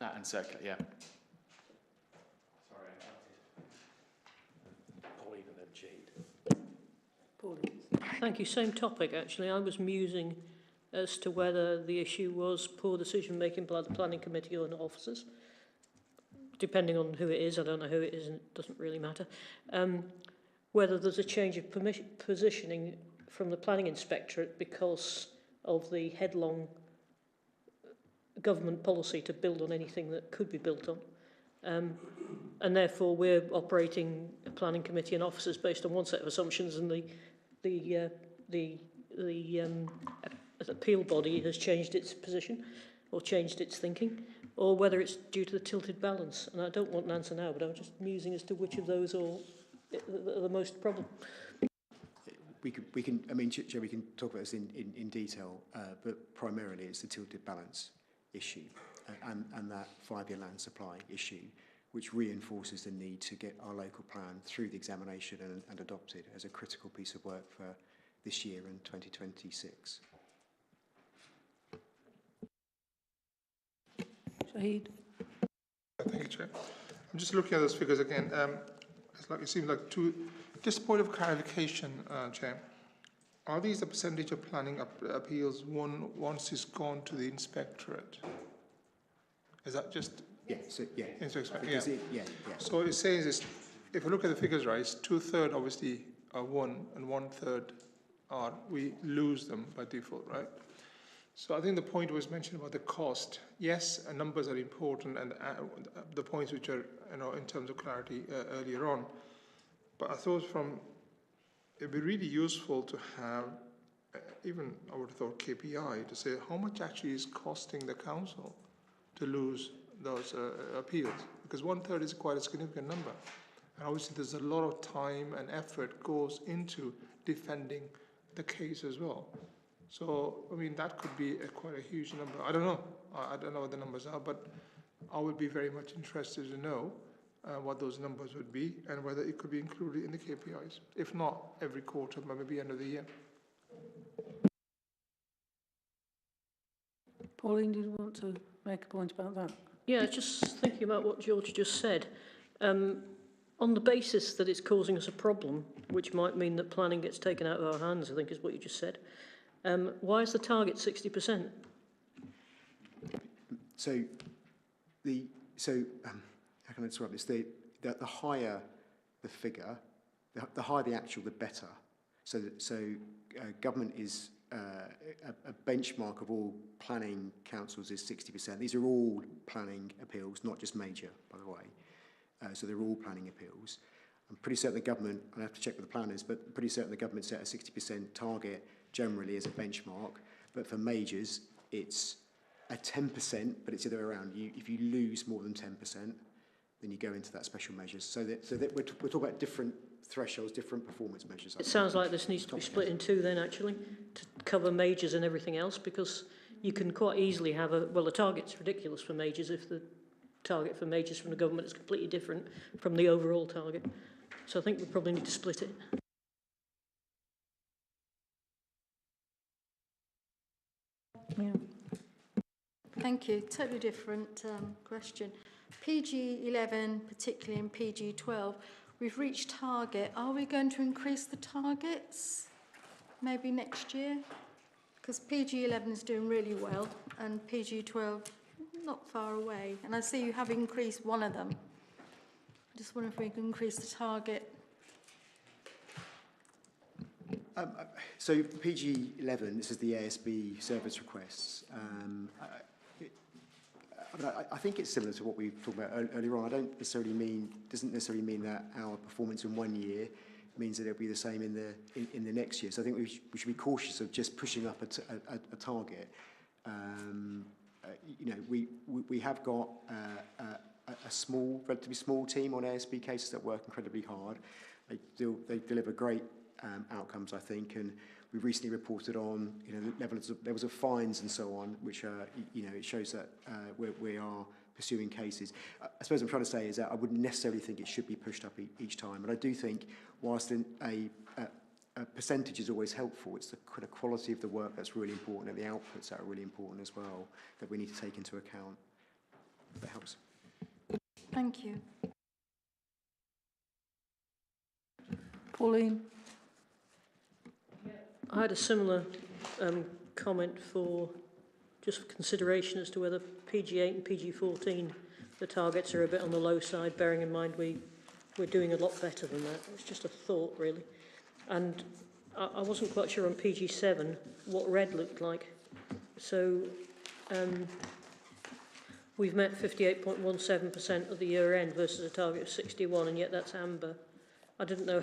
And circulate, yeah. Sorry, I interrupted. Pauline and then Jade. Pauline. Thank you. Same topic, actually. I was musing as to whether the issue was poor decision-making by the planning committee or officers. Depending on who it is, I don't know who it is, and it doesn't really matter. Whether there's a change of positioning from the planning inspectorate because of the headlong government policy to build on anything that could be built on. And therefore we're operating a planning committee and officers based on one set of assumptions, and the appeal body has changed its position or changed its thinking, or whether it's due to the tilted balance. And I don't want an answer now, but I'm just musing as to which of those are the most problem. We can. I mean, Chair, we can talk about this in detail, but primarily it's the tilted balance issue and that 5-year land supply issue, which reinforces the need to get our local plan through the examination and adopted as a critical piece of work for this year and 2026. Shahid. Thank you, Chair. I'm just looking at those figures again. It seems like just a point of clarification, Chair. Are these the percentage of planning appeals once it's gone to the inspectorate? Is that just? Yeah. So yeah. Yeah. So it says if you look at the figures, right, it's 2/3 obviously are 1 and 1/3 are, we lose them by default, right? So I think the point was mentioned about the cost. Yes, numbers are important, and the points which are, in terms of clarity earlier on. But I thought it'd be really useful to have, even I would have thought KPI, to say how much actually is costing the council to lose those appeals, because 1/3 is quite a significant number. And obviously there's a lot of time and effort goes into defending the case as well. So, I mean, that could be quite a huge number. I don't know. I don't know what the numbers are, but I would be very much interested to know what those numbers would be and whether it could be included in the KPIs. If not every quarter, but maybe end of the year. Pauline, did you want to make a point about that? Yeah, just thinking about what George just said. On the basis that it's causing us a problem, which might mean that planning gets taken out of our hands, I think is what you just said. Why is the target 60%? How can I describe this? The higher the figure, the higher the actual, the better. Government is a benchmark of all planning councils is 60%. These are all planning appeals, not just major, by the way. So they're all planning appeals. I'm pretty certain the government, I have to check with the planners, but pretty certain the government set a 60% target generally as a benchmark. But for majors, it's a 10%, but it's the other way around. If you lose more than 10%, then you go into that special measures. So that we're talking about different thresholds, different performance measures. It sounds like this needs to be split in two then, actually, to cover majors and everything else, because you can quite easily have the target's ridiculous for majors if the target for majors from the government is completely different from the overall target. So I think we probably need to split it. Yeah. Thank you. Totally different question. PG11, particularly in PG12, we've reached target. Are we going to increase the targets maybe next year? Because PG11 is doing really well and PG12 not far away. And I see you have increased one of them. I just wonder if we can increase the target. So PG11, this is the ASB service requests. I think it's similar to what we talked about earlier on. Doesn't necessarily mean that our performance in 1 year means that it'll be the same in the next year. So I think we should be cautious of just pushing up a target. We have got a relatively small team on ASB cases that work incredibly hard. They deliver great outcomes, I think, and we recently reported on levels of fines and so on, which it shows that we are pursuing cases. I suppose I'm trying to say is that I wouldn't necessarily think it should be pushed up each time, but I do think whilst a percentage is always helpful, it's the kind of quality of the work that's really important and the outputs that are really important as well that we need to take into account. That helps. Thank you. Pauline? I had a similar comment for consideration as to whether PG8 and PG14, the targets are a bit on the low side, bearing in mind we're doing a lot better than that. It's just a thought, really. And I wasn't quite sure on PG7 what red looked like. So we've met 58.17% of the year end versus a target of 61, and yet that's amber. I didn't know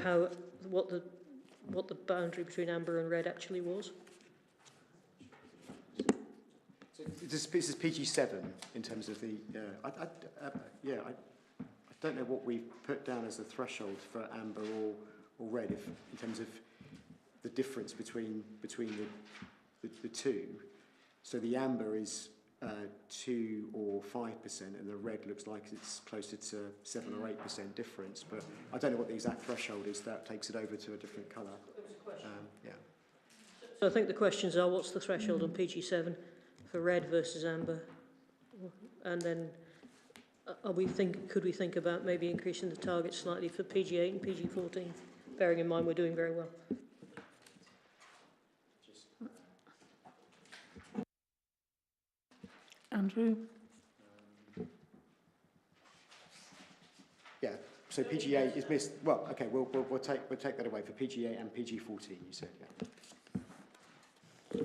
what the boundary between amber and red actually was. So this is PG7 in terms of the. I don't know what we've put down as a threshold for amber or red, in terms of the difference between the two. So the amber is 2 or 5%, and the red looks like it's closer to 7 or 8% difference. But I don't know what the exact threshold is that takes it over to a different colour. Yeah. So I think the questions are: what's the threshold on PG7 for red versus amber, and then could we think about maybe increasing the target slightly for PG8 and PG14, bearing in mind we're doing very well. Andrew? Yeah, So PG8 is missed. Well, okay, we'll take that away for PG8 and PG14. You said, yeah.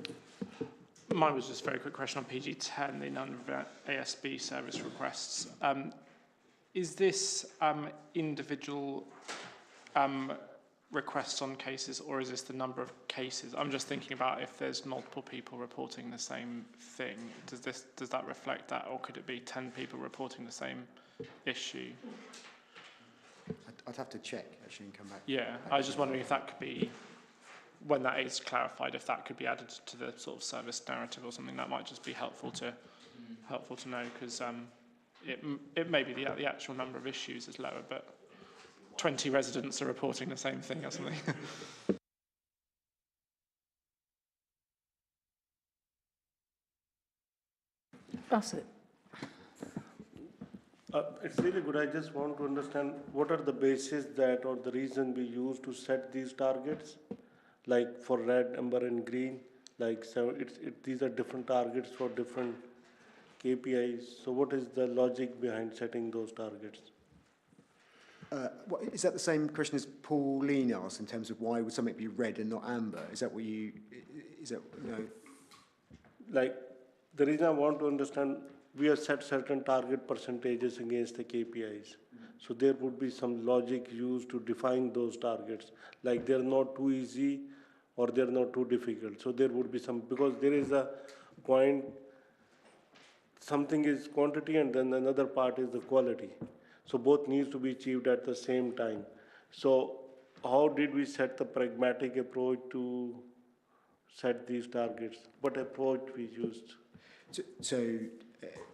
Mine was just a very quick question on PG10, the non-ASB service requests. Is this individual requests on cases, or is this the number of cases? I'm just thinking about if there's multiple people reporting the same thing. Does that reflect that, or could it be 10 people reporting the same issue? I'd have to check actually and come back. Yeah, I was just wondering if that could be, when that is clarified, if that could be added to the sort of service narrative or something. That might just be helpful to know, because it may be the actual number of issues is lower, but 20 residents are reporting the same thing or something. That's it. It's really good. I just want to understand what are the bases that, or the reason we use to set these targets, like for red, amber, and green. Like, so these are different targets for different KPIs. So what is the logic behind setting those targets? Is that the same question as Pauline asked in terms of why would something be red and not amber? Is that what you? Is that no? Like, the reason I want to understand, we have set certain target percentages against the KPIs. So there would be some logic used to define those targets. Like, they're not too easy or they're not too difficult. So there would be some, because there is a point, something is quantity and then another part is the quality. So both needs to be achieved at the same time. So how did we set the pragmatic approach to set these targets? What approach we used? So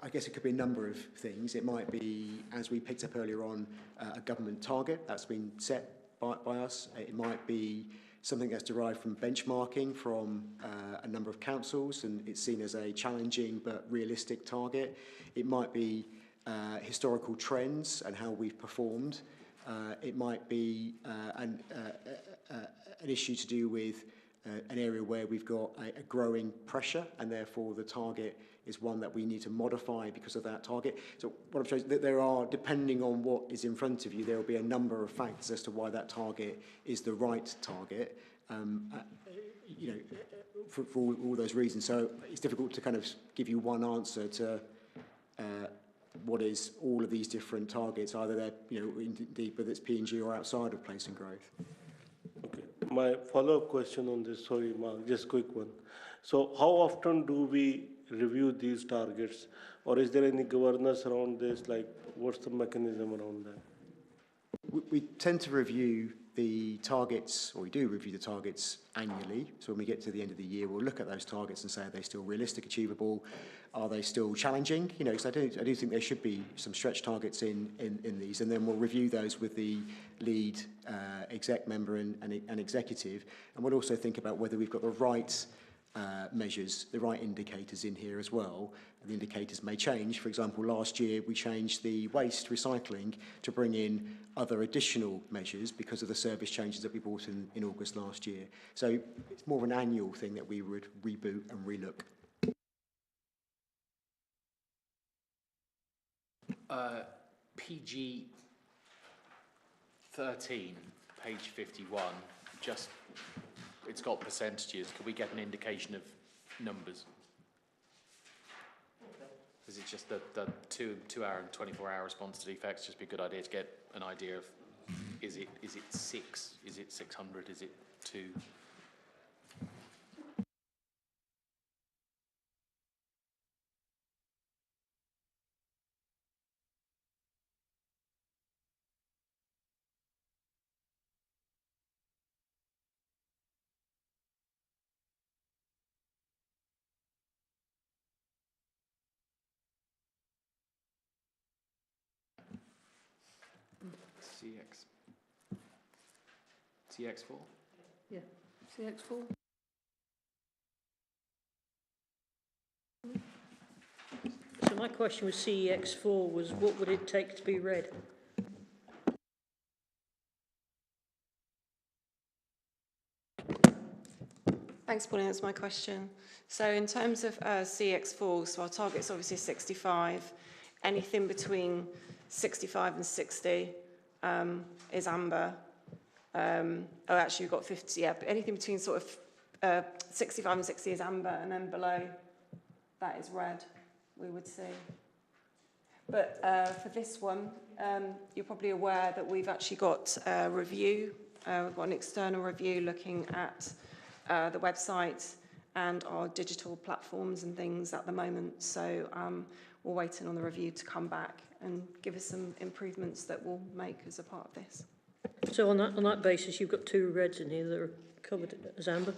I guess it could be a number of things. It might be, as we picked up earlier on, a government target that's been set by us. It might be something that's derived from benchmarking from a number of councils, and it's seen as a challenging but realistic target. It might be historical trends and how we've performed. It might be an issue to do with an area where we've got a growing pressure, and therefore the target is one that we need to modify because of that target. So what I'm showing is that there are, depending on what is in front of you, there will be a number of factors as to why that target is the right target, you know, for all those reasons. So it's difficult to kind of give you one answer to what is all of these different targets, either they're, you know, indeed whether it's P&G or outside of place and growth. Okay. My follow-up question on this, sorry, Mark, just quick one. So how often do we review these targets, or is there any governance around this? Like, what's the mechanism around that? We tend to review the targets, or we do review the targets annually. So when we get to the end of the year, we'll look at those targets and say, are they still realistic, achievable? Are they still challenging? You know, because I do think there should be some stretch targets in these, and then we'll review those with the lead exec member and executive, and we'll also think about whether we've got the right measures, the right indicators in here as well. And the indicators may change. For example, last year we changed the waste recycling to bring in other additional measures because of the service changes that we brought in August last year. So it's more of an annual thing that we would reboot and relook. PG 13, page 51, just, it's got percentages. Could we get an indication of numbers? Because it's just the 2-hour and 24-hour response to defects. Just be a good idea to get an idea of, is it 6? Is it 600? Is it 2? CX4? Yeah, CX4. So my question with CEX4 was, what would it take to be red? Thanks, Pauline. That's my question. So in terms of CX4, so our target's obviously 65. Anything between 65 and 60 is amber. Actually, we've got 50, yeah, but anything between sort of 65 and 60 is amber, and then below that is red, we would see. But for this one, you're probably aware that we've actually got a review. We've got an external review looking at the website and our digital platforms and things at the moment. So we're waiting on the review to come back and give us some improvements that we'll make as a part of this. So on that basis, you've got 2 reds in here that are covered as amber.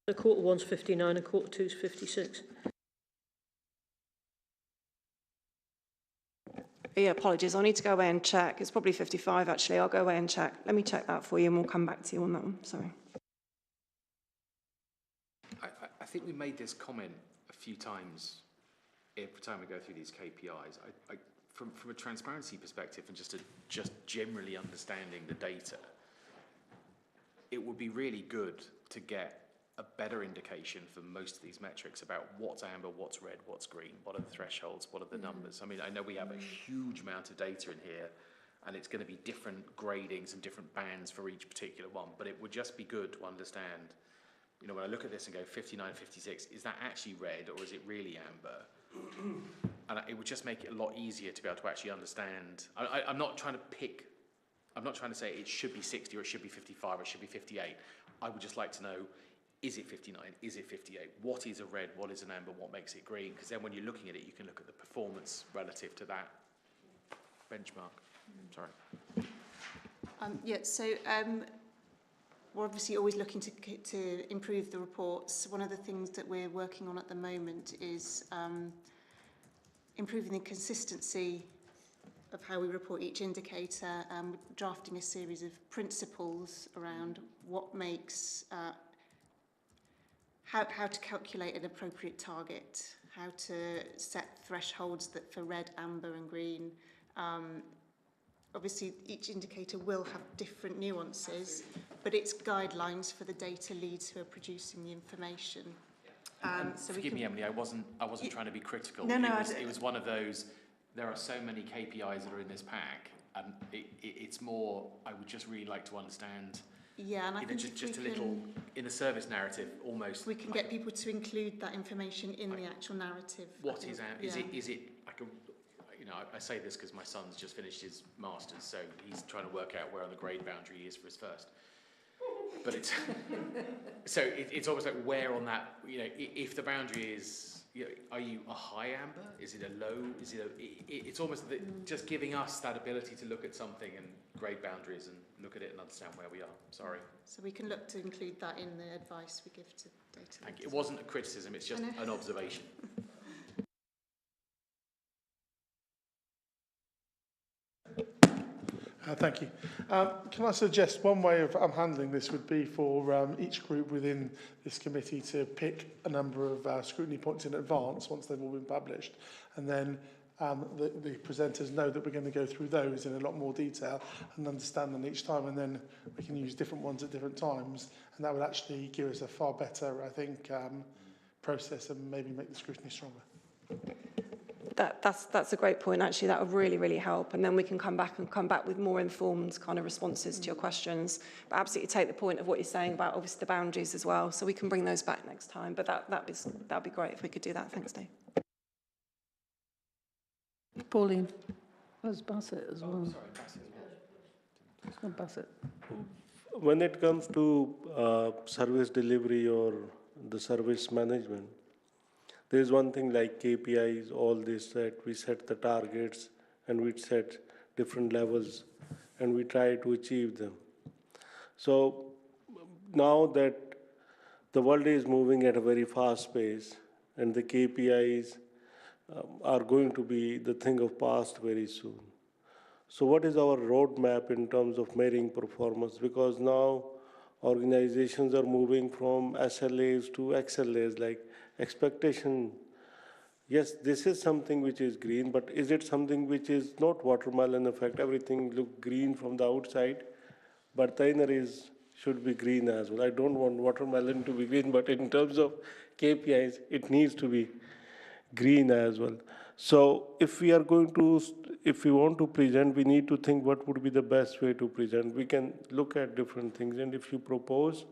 The quarter 1's 59 and quarter 2's 56. Yeah, apologies. I'll need to go away and check. It's probably 55, actually. I'll go away and check. Let me check that for you, and we'll come back to you on that one. Sorry. I think we made this comment a few times every time we go through these KPIs. From a transparency perspective and just generally understanding the data, it would be really good to get a better indication for most of these metrics about what's amber, what's red, what's green, what are the thresholds, what are the numbers. I mean, I know we have a huge amount of data in here, and it's going to be different gradings and different bands for each particular one, but it would just be good to understand, you know, when I look at this and go 59, 56, is that actually red or is it really amber? And it would just make it a lot easier to be able to actually understand. I'm not trying to pick, I'm not trying to say it should be 60 or it should be 55 or it should be 58. I would just like to know, is it 59? Is it 58? What is a red? What is an amber? What makes it green? Because then when you're looking at it, you can look at the performance relative to that benchmark. Sorry. We're obviously always looking to improve the reports. One of the things that we're working on at the moment is improving the consistency of how we report each indicator, drafting a series of principles around what makes how to calculate an appropriate target, how to set thresholds that for red, amber and green. Obviously, each indicator will have different nuances, but it's guidelines for the data leads who are producing the information. So forgive me, Emily, I wasn't trying to be critical. No, It was one of those, there are so many KPIs that are in this pack, and it's more, I would just really like to understand. Yeah, and I think just a little in the service narrative, almost. We can get people to include that information in the actual narrative. What is it like a, you know, I say this because my son's just finished his master's, so he's trying to work out where on the grade boundary he is for his first. But it's so it's almost like where on that, you know, if the boundary is, you know, are you a high amber? Is it a low? Is it it's almost just giving us that ability to look at something and grade boundaries and look at it and understand where we are. Sorry. So we can look to include that in the advice we give to data. Thank you. It wasn't a criticism, it's just an observation. Thank you. Can I suggest one way of handling this would be for each group within this committee to pick a number of scrutiny points in advance once they've all been published, and then the presenters know that we're going to go through those in a lot more detail and understand them each time, and then we can use different ones at different times, and that would actually give us a far better, I think, process and maybe make the scrutiny stronger. That's a great point. Actually, that would really, really help. And then we can come back with more informed kind of responses to your questions. But absolutely take the point of what you're saying about obviously the boundaries as well. So we can bring those back next time. But that'd be great if we could do that. Thanks, Dave. Pauline, there's Bassett as well. Sorry, Bassett as well. It's not Bassett. When it comes to service delivery or the service management, there is one thing like KPIs, all this, that we set the targets and we set different levels and we try to achieve them. So now that the world is moving at a very fast pace and the KPIs are going to be the thing of past very soon. So what is our roadmap in terms of measuring performance? Because now organizations are moving from SLAs to XLAs, like expectation. Yes, this is something which is green, but is it something which is not watermelon effect? Everything look green from the outside, but the inner should be green as well. I don't want watermelon to be green, but in terms of KPIs, it needs to be green as well. So if we are going to, if we want to present, we need to think what would be the best way to present. We can look at different things, and if you propose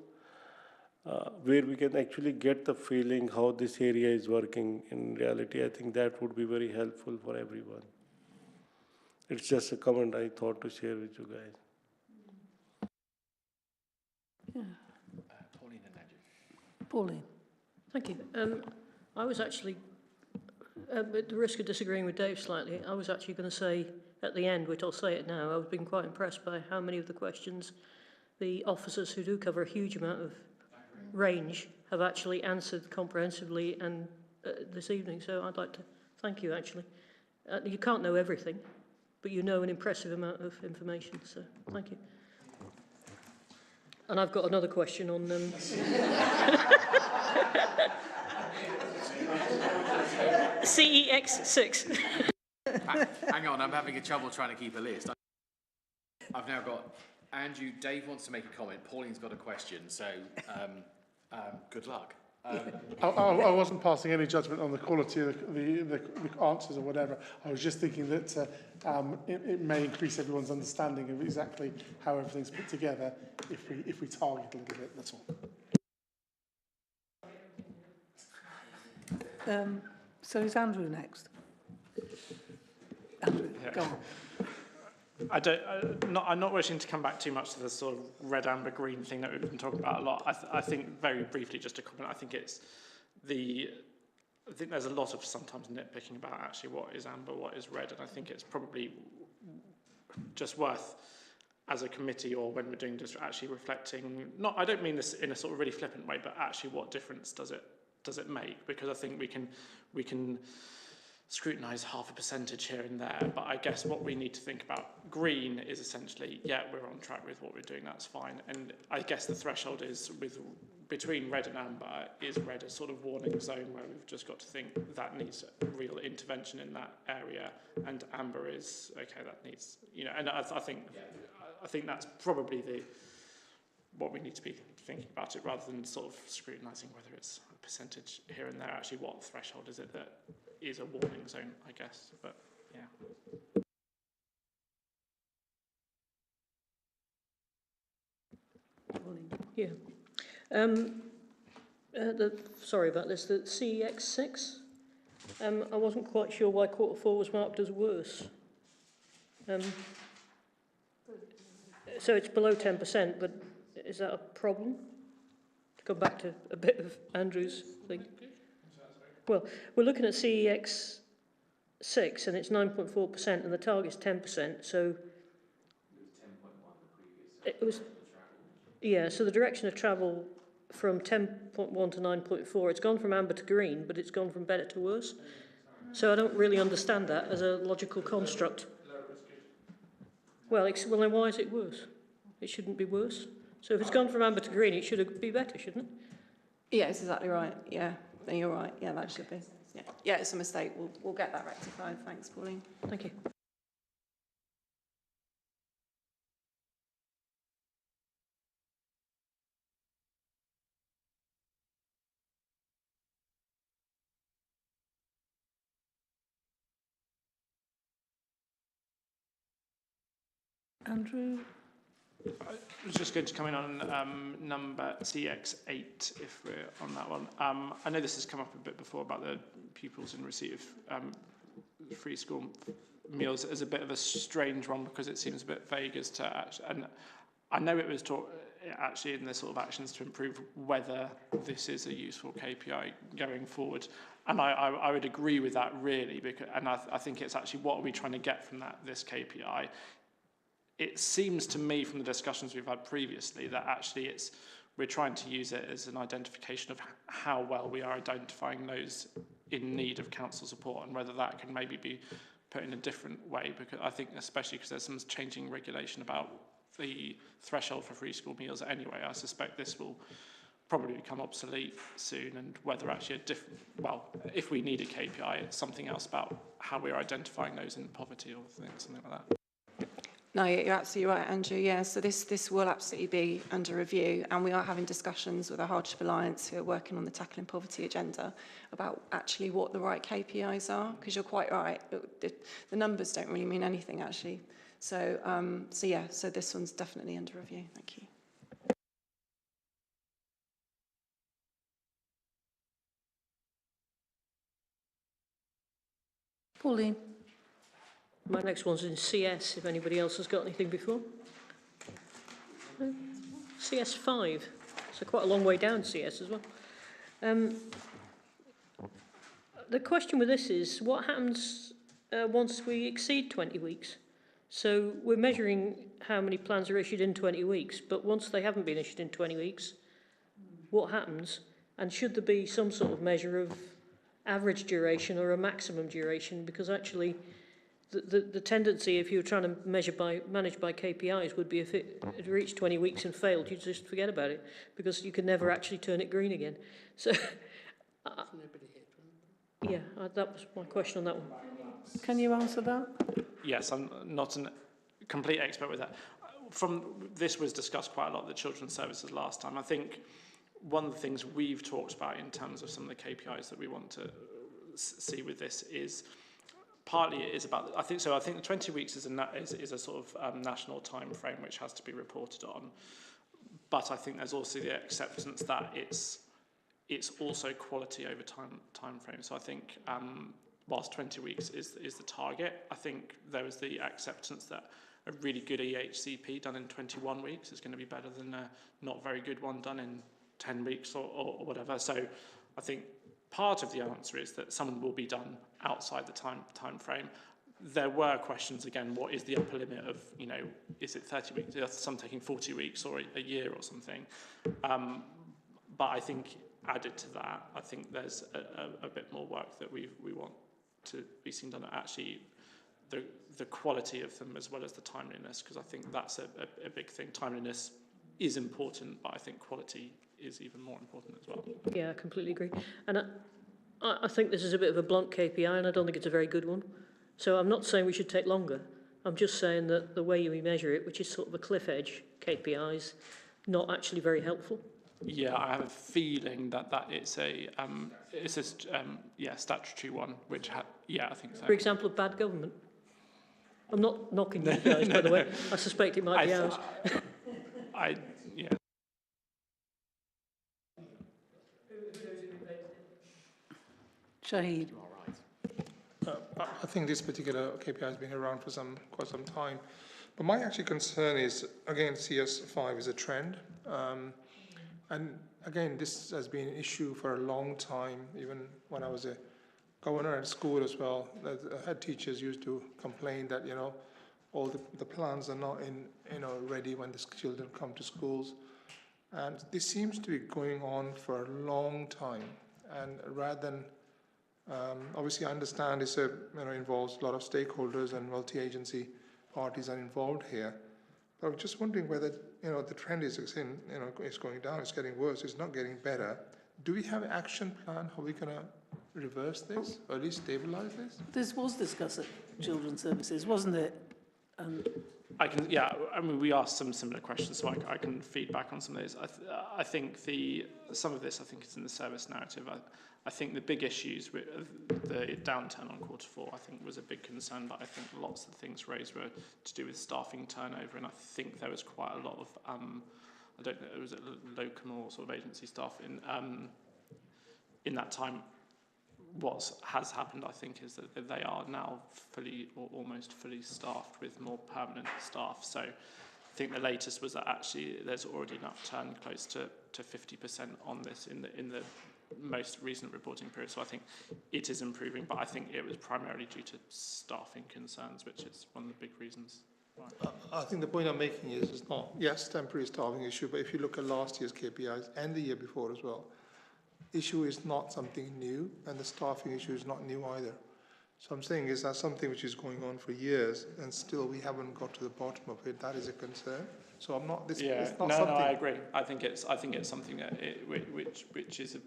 where we can actually get the feeling how this area is working in reality, I think that would be very helpful for everyone. It's just a comment I thought to share with you guys. Yeah. Pauline and Andrew. Pauline. Thank you. I was actually, at the risk of disagreeing with Dave slightly, I was actually going to say at the end, which I'll say it now, I've been quite impressed by how many of the questions the officers who do cover a huge amount of range have actually answered comprehensively and this evening. So I'd like to thank you, actually. You can't know everything, but you know an impressive amount of information, so thank you. And I've got another question on CEX6. Hang on, I'm having trouble trying to keep a list. I've now got Andrew, Dave wants to make a comment, Pauline's got a question, so good luck. I wasn't passing any judgment on the quality of the answers or whatever. I was just thinking that it may increase everyone's understanding of exactly how everything's put together if we target a little bit, that's all. So is Andrew next? Andrew, go on. I'm not wishing to come back too much to the sort of red, amber, green thing that we've been talking about a lot. I think very briefly, just to comment, I think there's a lot of sometimes nitpicking about actually what is amber, what is red, and I think it's probably just worth, as a committee or when we're doing just actually reflecting, I don't mean this in a sort of really flippant way, but actually what difference does it make? Because I think we can scrutinise half a percentage here and there, but I guess what we need to think about, green is essentially, yeah, we're on track with what we're doing, that's fine, and I guess the threshold is between red and amber, is red a sort of warning zone where we've just got to think that needs real intervention in that area, and amber is, okay, that needs, and I think that's probably what we need to be thinking about it, rather than sort of scrutinising whether it's a percentage here and there. Actually, what threshold is it that is a warning zone, I guess, but yeah. Yeah. Sorry about this, the CEX6, I wasn't quite sure why Q4 was marked as worse. So it's below 10%, but is that a problem? To go back to a bit of Andrew's thing. Well, we're looking at CEX6 and it's 9.4% and the target's 10%, so it was, yeah, so the direction of travel from 10.1 to 9.4, it's gone from amber to green, but it's gone from better to worse. So I don't really understand that as a logical construct. Well, then why is it worse? It shouldn't be worse. So if it's gone from amber to green, it should be better, shouldn't it? Yeah, it's exactly right. Yeah, then you're right. Yeah, that should be. Yeah, it's a mistake. We'll get that rectified. Thanks, Pauline. Thank you. Andrew? I was just going to come in on number CX8, if we're on that one. I know this has come up a bit before about the pupils in receipt of free school meals as a bit of a strange one because it seems a bit vague as to actually, and I know it was taught actually in the sort of actions to improve whether this is a useful KPI going forward. And I would agree with that really, because, and I think it's actually what are we trying to get from this KPI. It seems to me from the discussions we've had previously that actually we're trying to use it as an identification of how well we are identifying those in need of council support and whether that can maybe be put in a different way, because I think especially because there's some changing regulation about the threshold for free school meals anyway, I suspect this will probably become obsolete soon, and whether actually if we need a KPI, it's something else about how we're identifying those in poverty or something like that. No, you're absolutely right, Andrew. Yeah, so this will absolutely be under review, and we are having discussions with the Hardship Alliance, who are working on the Tackling Poverty agenda, about actually what the right KPIs are, because you're quite right, the numbers don't really mean anything, actually. So, so this one's definitely under review. Thank you. Pauline. My next one's in CS, if anybody else has got anything before. No? CS5, so quite a long way down CS as well. The question with this is, what happens once we exceed 20 weeks? So we're measuring how many plans are issued in 20 weeks, but once they haven't been issued in 20 weeks, what happens? And should there be some sort of measure of average duration or a maximum duration? Because actually, the tendency, if you were trying to manage by KPIs, would be if it had reached 20 weeks and failed, you'd just forget about it, because you could never actually turn it green again. So, yeah, that was my question on that one. Can you answer that? Yes, I'm not a complete expert with that. This was discussed quite a lot at the Children's Services last time. I think one of the things we've talked about in terms of some of the KPIs that we want to see with this is partly it is about, I think the 20 weeks is a sort of national time frame which has to be reported on. But I think there's also the acceptance that it's also quality over time frame. So I think whilst 20 weeks is the target, I think there is the acceptance that a really good EHCP done in 21 weeks is going to be better than a not very good one done in 10 weeks or whatever. So I think part of the answer is that some will be done outside the time frame. There were questions again, what is the upper limit of, is it 30 weeks, are some taking 40 weeks or a year or something? But I think added to that, I think there's a bit more work that we want to be seen done at actually the quality of them as well as the timeliness, because I think that's a big thing. Timeliness is important, but I think quality is even more important as well. Yeah, I completely agree. And I think this is a bit of a blunt KPI, and I don't think it's a very good one. So I'm not saying we should take longer. I'm just saying that the way we measure it, which is sort of a cliff edge KPIs, not actually very helpful. Yeah, I have a feeling that it's a statutory one, which I think so. For example, of bad government. I'm not knocking you guys, by the way. I suspect it might be ours. Yeah. Shahid. I think this particular KPI has been around for quite some time. But my actual concern is, again, CS5 is a trend. And again, this has been an issue for a long time, even when I was a governor at school as well. The head teachers used to complain that, all the plans are not ready when the children come to schools. And this seems to be going on for a long time. And rather than, obviously I understand this involves a lot of stakeholders and multi-agency parties are involved here. But I'm just wondering whether, the trend is going down, it's getting worse, it's not getting better. Do we have an action plan how we're going to reverse this, or at least stabilise this? This was discussed at Children's Services, wasn't it? We asked some similar questions, so I can feed back on some of those. I think some of this is in the service narrative. I think the big issues with the downturn on Q4, I think, was a big concern, but I think lots of the things raised were to do with staffing turnover, and I think there was quite a lot of, I don't know, it was locum or sort of agency staff in that time. What has happened, I think, is that they are now fully or almost fully staffed with more permanent staff. So I think the latest was that actually there's already an upturn close to 50% on this in the most recent reporting period. So I think it is improving, but I think it was primarily due to staffing concerns, which is one of the big reasons. I think the point I'm making is it's not, yes, temporary staffing issue, but if you look at last year's KPIs and the year before as well, issue is not something new, and the staffing issue is not new either. So I'm saying is that something which is going on for years, and still we haven't got to the bottom of it. That is a concern. So I'm not. It's not something. No, I agree. I think it's something that which is a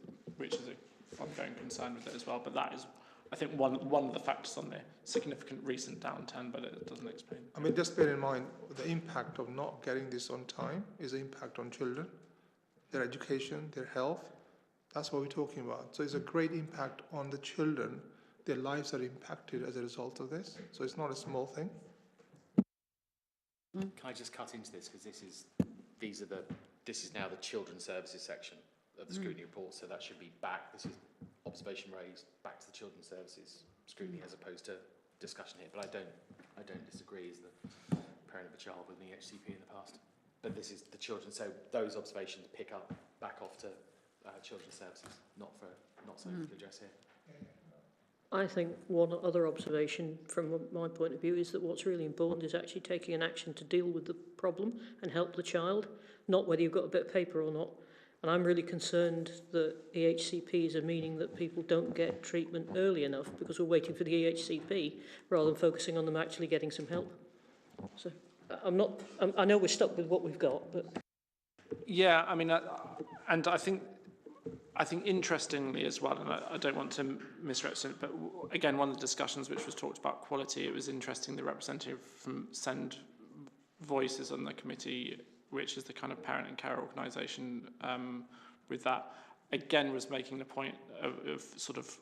ongoing concern with it as well. But that is, I think one of the factors on the significant recent downturn, but it doesn't explain. I mean, just bear in mind, the impact of not getting this on time is the impact on children, their education, their health. That's what we're talking about. So it's a great impact on the children. Their lives are impacted as a result of this. So it's not a small thing. Can I just cut into this, because this is now the children's services section of the scrutiny report, so that should be back. This is observation raised back to the children's services scrutiny as opposed to discussion here. But I don't disagree as the parent of a child with an EHCP in the past. But this is the children, so those observations pick up back off to children's services, not something to address here. I think one other observation from my point of view is that what's really important is actually taking an action to deal with the problem and help the child, not whether you've got a bit of paper or not. And I'm really concerned that EHCPs are meaning that people don't get treatment early enough because we're waiting for the EHCP rather than focusing on them actually getting some help. So I know we're stuck with what we've got, but... Yeah, I mean, and I think interestingly as well, and I don't want to misrepresent, but again, one of the discussions which was talked about quality, it was interesting the representative from Send Voices on the committee, which is the kind of parent and care organisation with that, again was making the point of sort of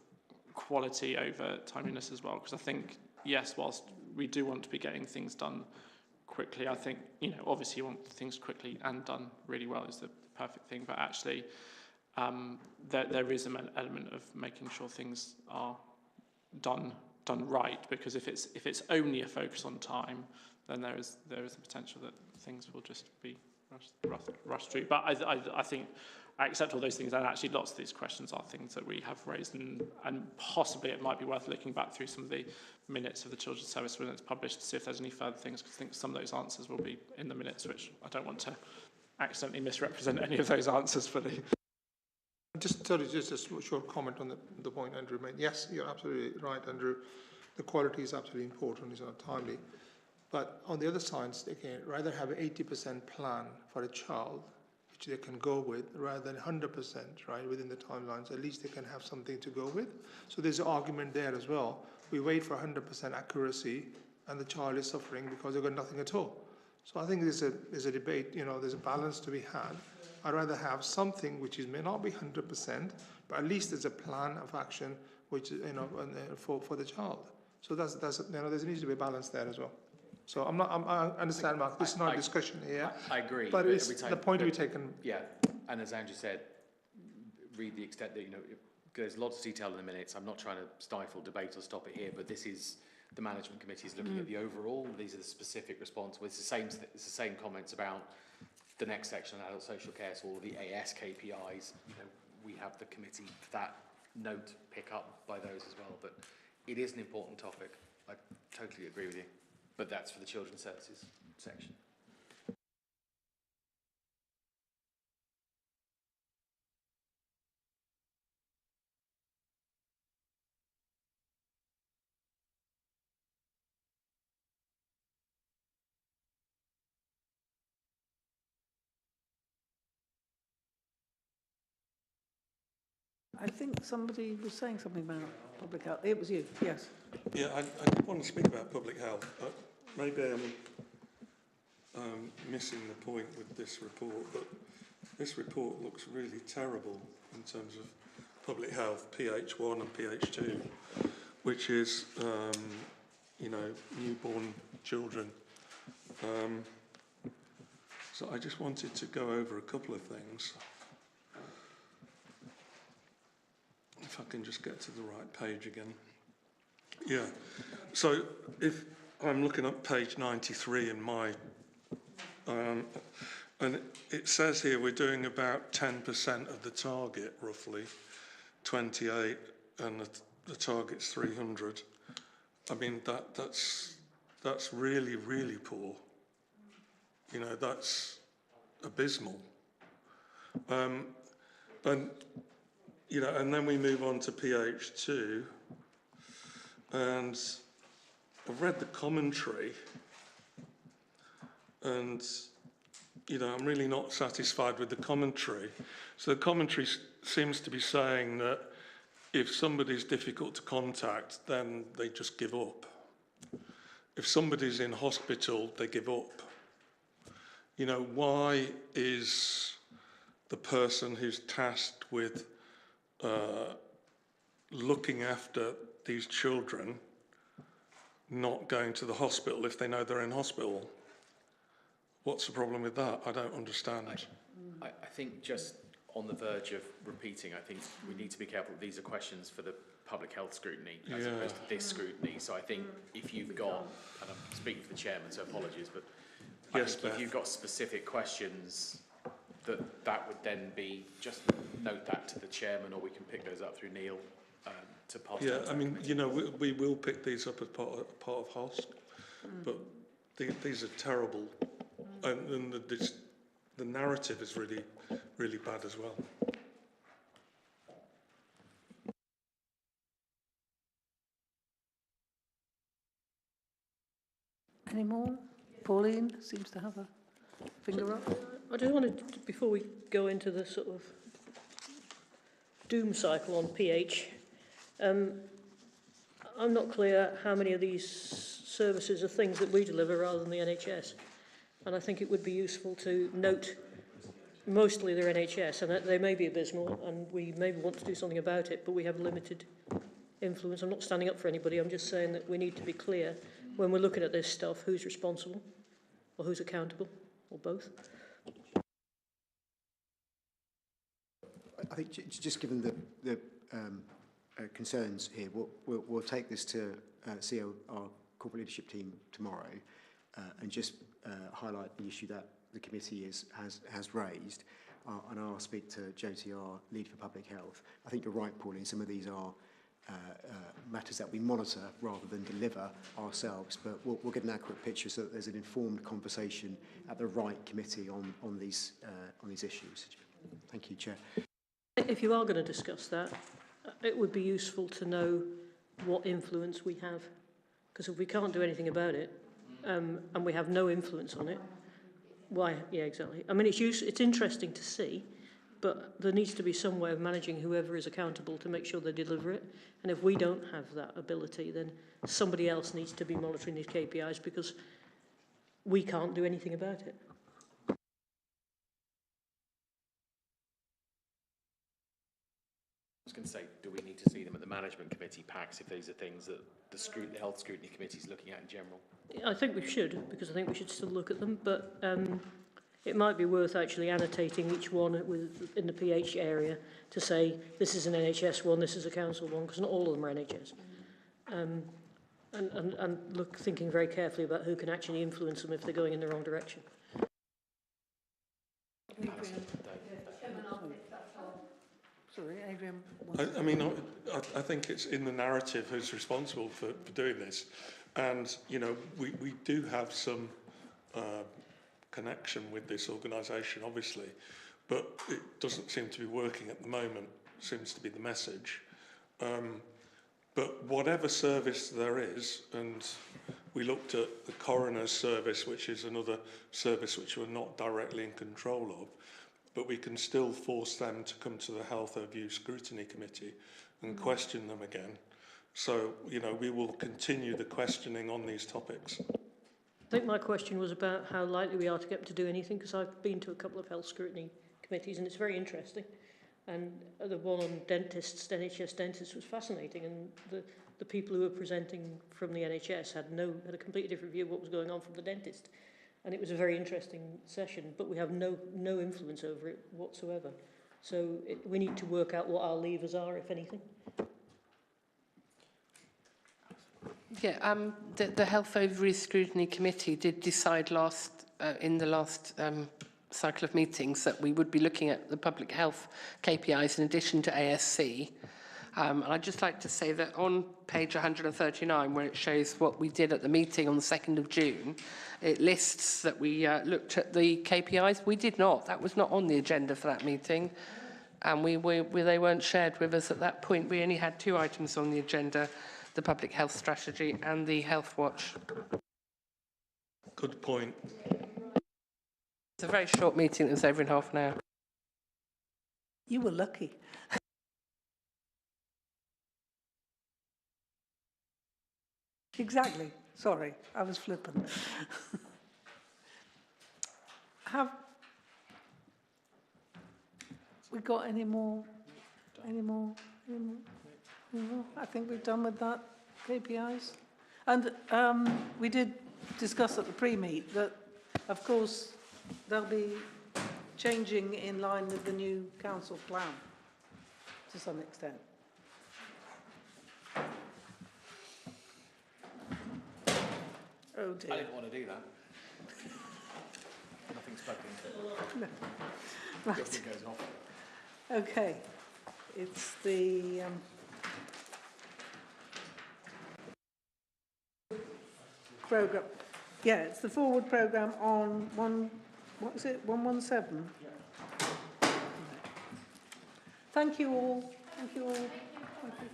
quality over timeliness as well, because I think, yes, whilst we do want to be getting things done quickly, I think, obviously you want things quickly and done really well is the perfect thing, but actually there is an element of making sure things are done right, because if it's only a focus on time, then there is the potential that things will just be rushed through. But I think I accept all those things, and actually lots of these questions are things that we have raised, and possibly it might be worth looking back through some of the minutes of the Children's Service when it's published to see if there's any further things, because I think some of those answers will be in the minutes, which I don't want to accidentally misrepresent any of those answers fully. Just a short comment on the point Andrew made. Yes, you're absolutely right, Andrew. The quality is absolutely important, it's not timely. But on the other side, they can rather have an 80% plan for a child, which they can go with, rather than 100%, right, within the timelines. At least they can have something to go with. So there's an argument there as well. We wait for 100% accuracy, and the child is suffering because they've got nothing at all. So I think there's a debate, there's a balance to be had. I'd rather have something which may not be 100%, but at least there's a plan of action which for the child. So that's there needs to be a balance there as well. So I understand, Mark. This is not a discussion here. I agree. But it's the point to be taken. Yeah, and as Andrew said, read the extent that there's lots of detail in the minutes. I'm not trying to stifle debate or stop it here, but this is the management committee is looking at the overall. These are the specific responses. It's the same comments about the next section on adult social care, so all the AS KPIs. We have the committee that note pick up by those as well. But it is an important topic. I totally agree with you. But that's for the children's services section. I think somebody was saying something about public health. It was you, yes. Yeah, I did want to speak about public health, but maybe I'm missing the point with this report, but this report looks really terrible in terms of public health, PH1 and PH2, which is, newborn children. So I just wanted to go over a couple of things. If I can just get to the right page again. Yeah, so if I'm looking at page 93 in my, and it says here we're doing about 10% of the target, roughly, 28, and the target's 300. I mean, that's really, really poor. That's abysmal. And then we move on to PH2, and I've read the commentary, and, I'm really not satisfied with the commentary. So the commentary seems to be saying that if somebody's difficult to contact, then they just give up. If somebody's in hospital, they give up. You know, why is the person who's tasked with looking after these children not going to the hospital if they know they're in hospital? What's the problem with that? I don't understand. I think just on the verge of repeating, I think we need to be careful. These are questions for the public health scrutiny as opposed to this scrutiny. So I think if you've got, and I'm speaking for the chairman, so apologies, but I think if you've got specific questions, that would then be, just note that to the chairman, or we can pick those up through Neil to pass. Yeah, I mean, you know, we will pick these up as part of HOSC, but these are terrible, and the narrative is really, really bad as well. Any more? Pauline seems to have a finger up. I just wanted to, before we go into the sort of doom cycle on PH, I'm not clear how many of these services are things that we deliver rather than the NHS. And I think it would be useful to note mostly they're NHS, and that they may be abysmal, and we may want to do something about it, but we have limited influence. I'm not standing up for anybody, I'm just saying that we need to be clear when we're looking at this stuff, who's responsible, or who's accountable, or both. I think just given the concerns here, we'll take this to see our corporate leadership team tomorrow and just highlight the issue that the committee has raised. And I'll speak to Jyoti, our lead for public health. I think you're right, Pauline, some of these are matters that we monitor rather than deliver ourselves, but we'll get an accurate picture so that there's an informed conversation at the right committee on these issues. Thank you, Chair. If you are going to discuss that, it would be useful to know what influence we have, because if we can't do anything about it, and we have no influence on it, why? Yeah, exactly. I mean, it's interesting to see, but there needs to be some way of managing whoever is accountable to make sure they deliver it. And if we don't have that ability, then somebody else needs to be monitoring these KPIs, because we can't do anything about it. I was going to say, do we need to see them at the management committee packs if these are things that the health scrutiny committee is looking at in general? I think we should, because I think we should still look at them, but it might be worth actually annotating each one in the PH area to say this is an NHS one, this is a council one, because not all of them are NHS. And thinking very carefully about who can actually influence them if they're going in the wrong direction. Sorry, Adrian. I mean, I think it's in the narrative who's responsible for doing this. And, you know, we do have some connection with this organisation, obviously, but it doesn't seem to be working at the moment, seems to be the message. But whatever service there is, and we looked at the coroner's service, which is another service which we're not directly in control of, but we can still force them to come to the Health Overview Scrutiny Committee and question them again. So, you know, we will continue the questioning on these topics. I think my question was about how likely we are to get them to do anything, because I've been to a couple of health scrutiny committees and it's very interesting. And the one on dentists, NHS dentists, was fascinating, and the people who were presenting from the NHS had a completely different view of what was going on from the dentist. And it was a very interesting session, but we have no influence over it whatsoever. So we need to work out what our levers are, if anything. Yeah, the Health Overview Scrutiny Committee did decide in the last cycle of meetings that we would be looking at the public health KPIs in addition to ASC. I'd just like to say that on page 139, where it shows what we did at the meeting on the 2nd of June, it lists that we looked at the KPIs. We did not. That was not on the agenda for that meeting. And they weren't shared with us at that point. We only had 2 items on the agenda, the public health strategy and the health watch. Good point. It's a very short meeting. It was over in half an hour. You were lucky. Exactly. Sorry, I was flippant. Have we got any more? Any more? I think we've done with that, KPIs. And we did discuss at the pre-meet that, of course, they'll be changing in line with the new council plan to some extent. Oh dear. I didn't want to do that. Nothing's plugged in. No. Right. Nothing goes off. Okay. It's the programme. Yeah, it's the forward programme on what is it, 117? Yeah. Thank you all. Thank you all. Thank you.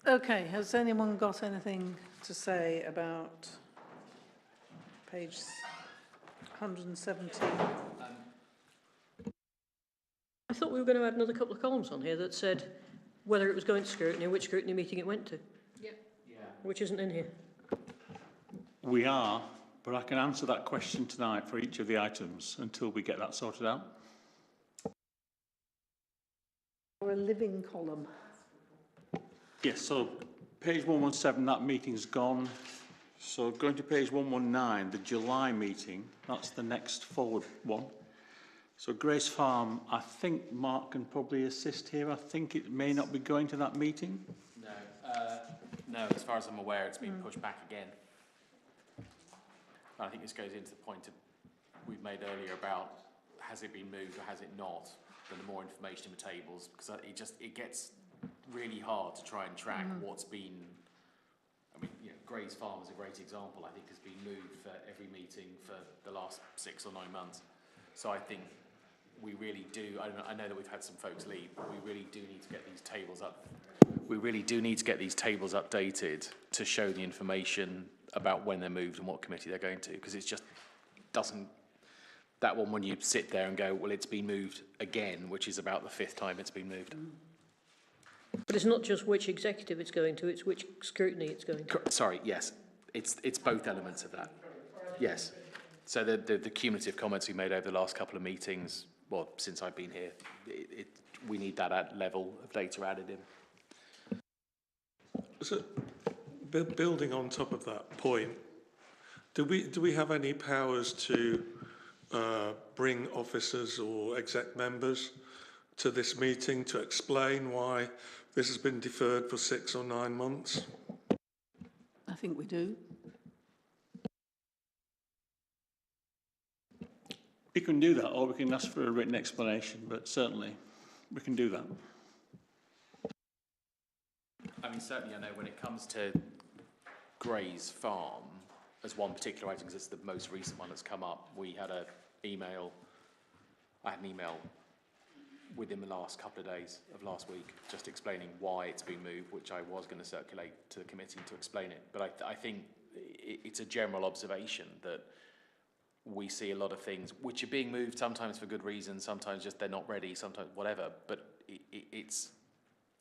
Okay, has anyone got anything to say about page 117? I thought we were going to add another couple of columns on here that said whether it was going to scrutiny and which scrutiny meeting it went to. Yeah. Which isn't in here. We are, but I can answer that question tonight for each of the items until we get that sorted out. Or a living column. Yes, so page 117, that meeting's gone. So going to page 119, the July meeting, that's the next forward one. So Grace Farm, I think Mark can probably assist here. I think it may not be going to that meeting. No, as far as I'm aware, it's been pushed back again. I think this goes into the point we've made earlier about has it been moved or has it not, and the more information in the tables, because it gets really hard to try and track what's been. I mean, you know, Grace Farm is a great example. I think has been moved for every meeting for the last 6 or 9 months. So I think we really do. I know that we've had some folks leave, but we really do need to get these tables up. We really do need to get these tables updated to show the information about when they're moved and what committee they're going to, because it just doesn't. That one, when you sit there and go, well, it's been moved again, which is about the 5th time it's been moved. But it's not just which executive it's going to, it's which scrutiny it's going to. Sorry, yes. It's both elements of that. Yes. So the cumulative comments we made over the last couple of meetings, well, since I've been here, we need that level of data added in. So, building on top of that point, do we have any powers to bring officers or exec members to this meeting to explain why this has been deferred for 6 or 9 months? I think we do. We can do that, or we can ask for a written explanation, but certainly we can do that. I mean, certainly I know when it comes to Gray's Farm, as one particular item, because it's the most recent one that's come up, I had an email within the last couple of days of last week, just explaining why it's been moved, which I was going to circulate to the committee to explain it. But I think it's a general observation that we see a lot of things which are being moved, sometimes for good reasons, sometimes just they're not ready, sometimes whatever. But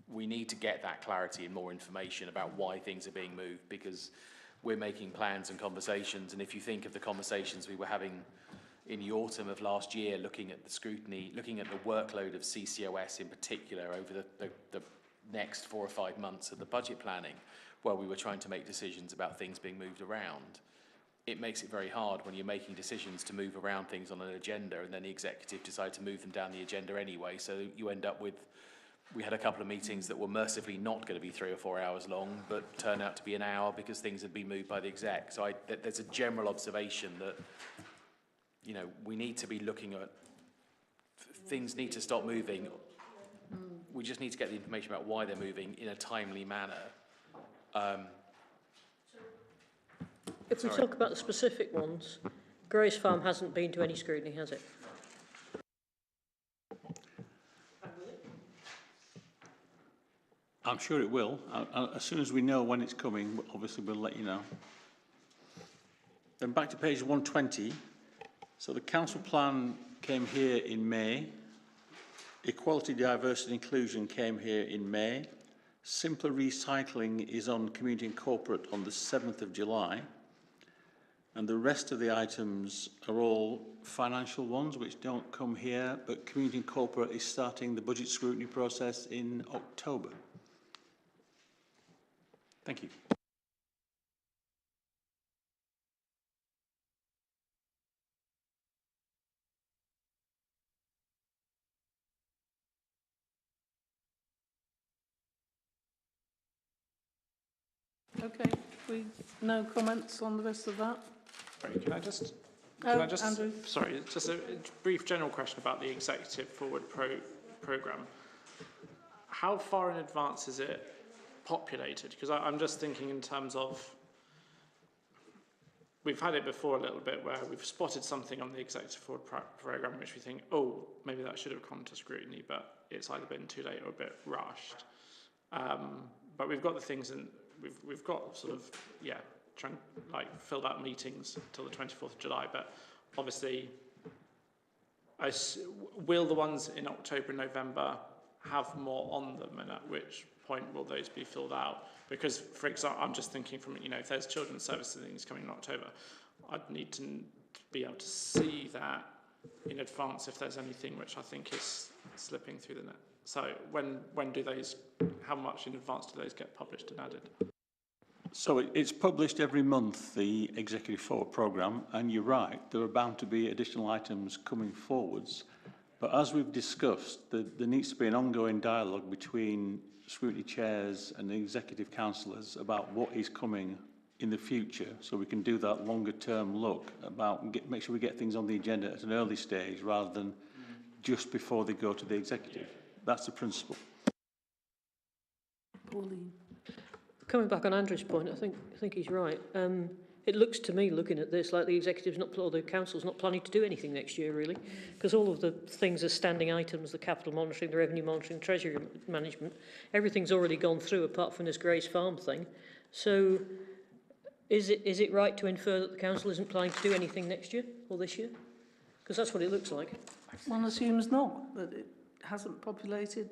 we need to get that clarity and more information about why things are being moved, because we're making plans and conversations. And if you think of the conversations we were having in the autumn of last year, looking at the scrutiny, looking at the workload of CCOS in particular over the next 4 or 5 months of the budget planning, where we were trying to make decisions about things being moved around, it makes it very hard when you're making decisions to move around things on an agenda and then the executive decide to move them down the agenda anyway. So you end up with, we had a couple of meetings that were mercifully not going to be 3 or 4 hours long, but turned out to be an hour because things had been moved by the exec. So there's a general observation that, you know, we need to be looking at, things need to stop moving. We just need to get the information about why they're moving in a timely manner. If we talk about the specific ones, Grace Farm hasn't been to any scrutiny, has it? I'm sure it will. As soon as we know when it's coming, obviously we'll let you know. Then back to page 120. So the council plan came here in May. Equality, Diversity and Inclusion came here in May. Simpler Recycling is on Community and Corporate on the 7th of July. And the rest of the items are all financial ones, which don't come here, but Community and Corporate is starting the budget scrutiny process in October. Thank you. Okay, no comments on the rest of that? Sorry, can I just, Andrew? sorry, just a brief general question about the Executive Forward programme. How far in advance is it populated? Because I'm just thinking in terms of, we've had it before a little bit where we've spotted something on the Executive Forward programme which we think, oh, maybe that should have come to scrutiny, but it's either been too late or a bit rushed. But we've got the things in, we've got sort of, yeah, trying like filled out meetings till the 24th of July, but obviously will the ones in October and November have more on them, and at which point will those be filled out? Because, for example, I'm just thinking from, you know, if there's children's services things coming in October, I'd need to be able to see that in advance if there's anything which I think is slipping through the net. So when do those, how much in advance do those get published and added? So it's published every month, the Executive Forward programme, and you're right, there are bound to be additional items coming forwards. But as we've discussed, there needs to be an ongoing dialogue between scrutiny chairs and the executive councillors about what is coming in the future, so we can do that longer term look about make sure we get things on the agenda at an early stage rather than just before they go to the executive. That's the principle. Pauline. Coming back on Andrew's point, I think he's right. It looks to me, looking at this, like the executive's not, or the council's not planning to do anything next year, really, because all of the things are standing items: the capital monitoring, the revenue monitoring, treasury management. Everything's already gone through, apart from this Grace Farm thing. So, is it right to infer that the council isn't planning to do anything next year or this year? Because that's what it looks like. One assumes not, that it hasn't populated.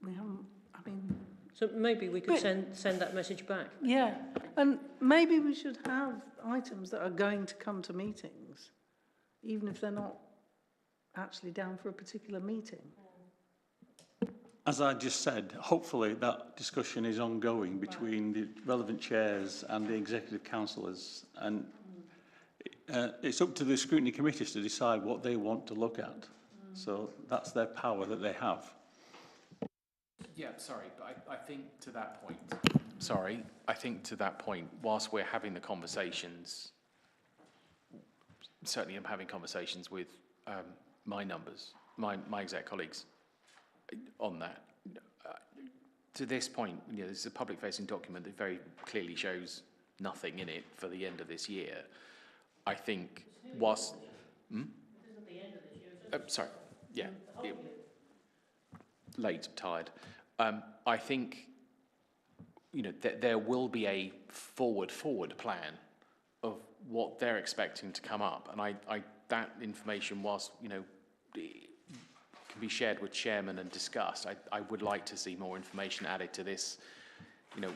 We haven't. I mean. So maybe we could send that message back. Yeah, and maybe we should have items that are going to come to meetings, even if they're not actually down for a particular meeting. As I just said, hopefully that discussion is ongoing between the relevant chairs and the executive councillors, and it's up to the scrutiny committees to decide what they want to look at. So that's their power that they have. Yeah, sorry, but I think to that point, whilst we're having the conversations, certainly I'm having conversations with my exec colleagues on that. To this point, you know, this is a public-facing document that very clearly shows nothing in it for the end of this year. I think whilst... sorry, yeah. Late, tired. I think, you know, there will be a forward plan of what they're expecting to come up, and that information, whilst, you know, can be shared with chairman and discussed, I would like to see more information added to this. You know,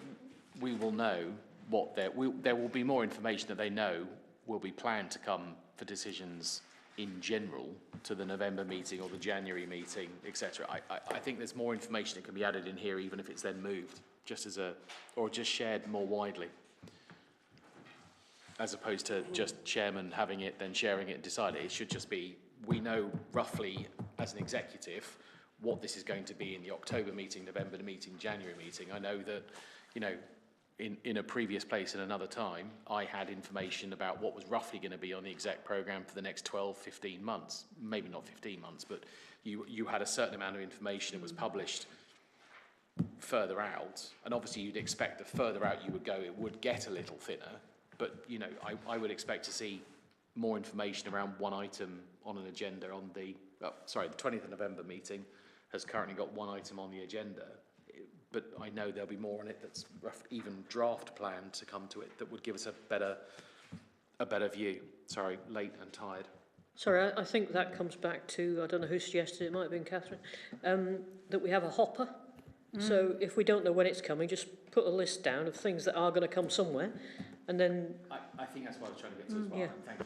we will know what there will be more information that they know will be planned to come for decisions in general to the November meeting or the January meeting, etc. I think there's more information that can be added in here, even if it's then moved, just as or just shared more widely, as opposed to just chairman having it, then sharing it and deciding. It should just be, we know roughly as an executive what this is going to be in the October meeting, November meeting, January meeting. I know that, you know, in a previous place in another time, I had information about what was roughly going to be on the exec programme for the next 12, 15 months. Maybe not 15 months, but you had a certain amount of information that was published further out. And obviously you'd expect the further out you would go, it would get a little thinner. But, you know, I would expect to see more information around one item on an agenda on the 20th of November meeting has currently got one item on the agenda. But I know there'll be more on it that's rough, even draft plan to come to it that would give us a better view. Sorry, late and tired. Sorry, I think that comes back to, I don't know who suggested it, might have been Catherine, that we have a hopper. So if we don't know when it's coming, just put a list down of things that are going to come somewhere, and then... I think that's what I was trying to get to as well, yeah. and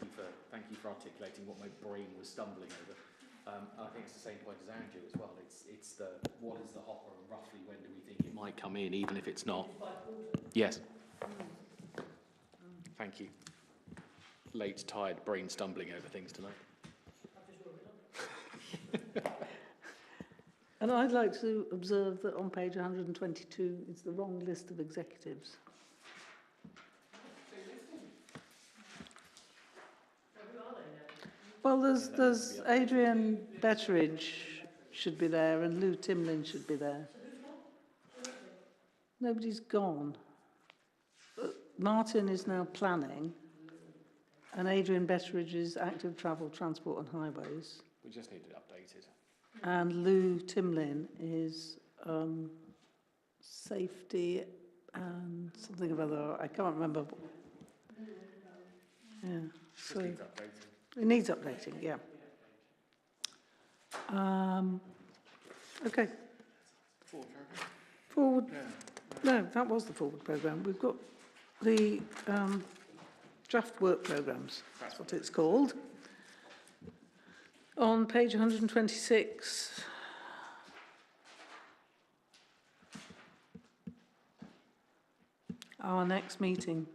thank you for articulating what my brain was stumbling over. I think it's the same point as Andrew as well. It's the, what is the hopper and roughly when do we think it might come in, even if it's not? Yes. Thank you. Late, tired, brain stumbling over things tonight. And I'd like to observe that on page 122, it's the wrong list of executives. Well, there's Adrian Betteridge should be there, and Lou Timlin should be there. Nobody's gone. Martin is now planning, and Adrian Betteridge is active travel, transport and highways. We just need it updated. And Lou Timlin is safety and something or other. I can't remember. Yeah. So Needs updating. it needs updating, yeah. Okay. Forward. No, that was the forward programme. We've got the draft work programmes. That's what it's called. On page 126, our next meeting.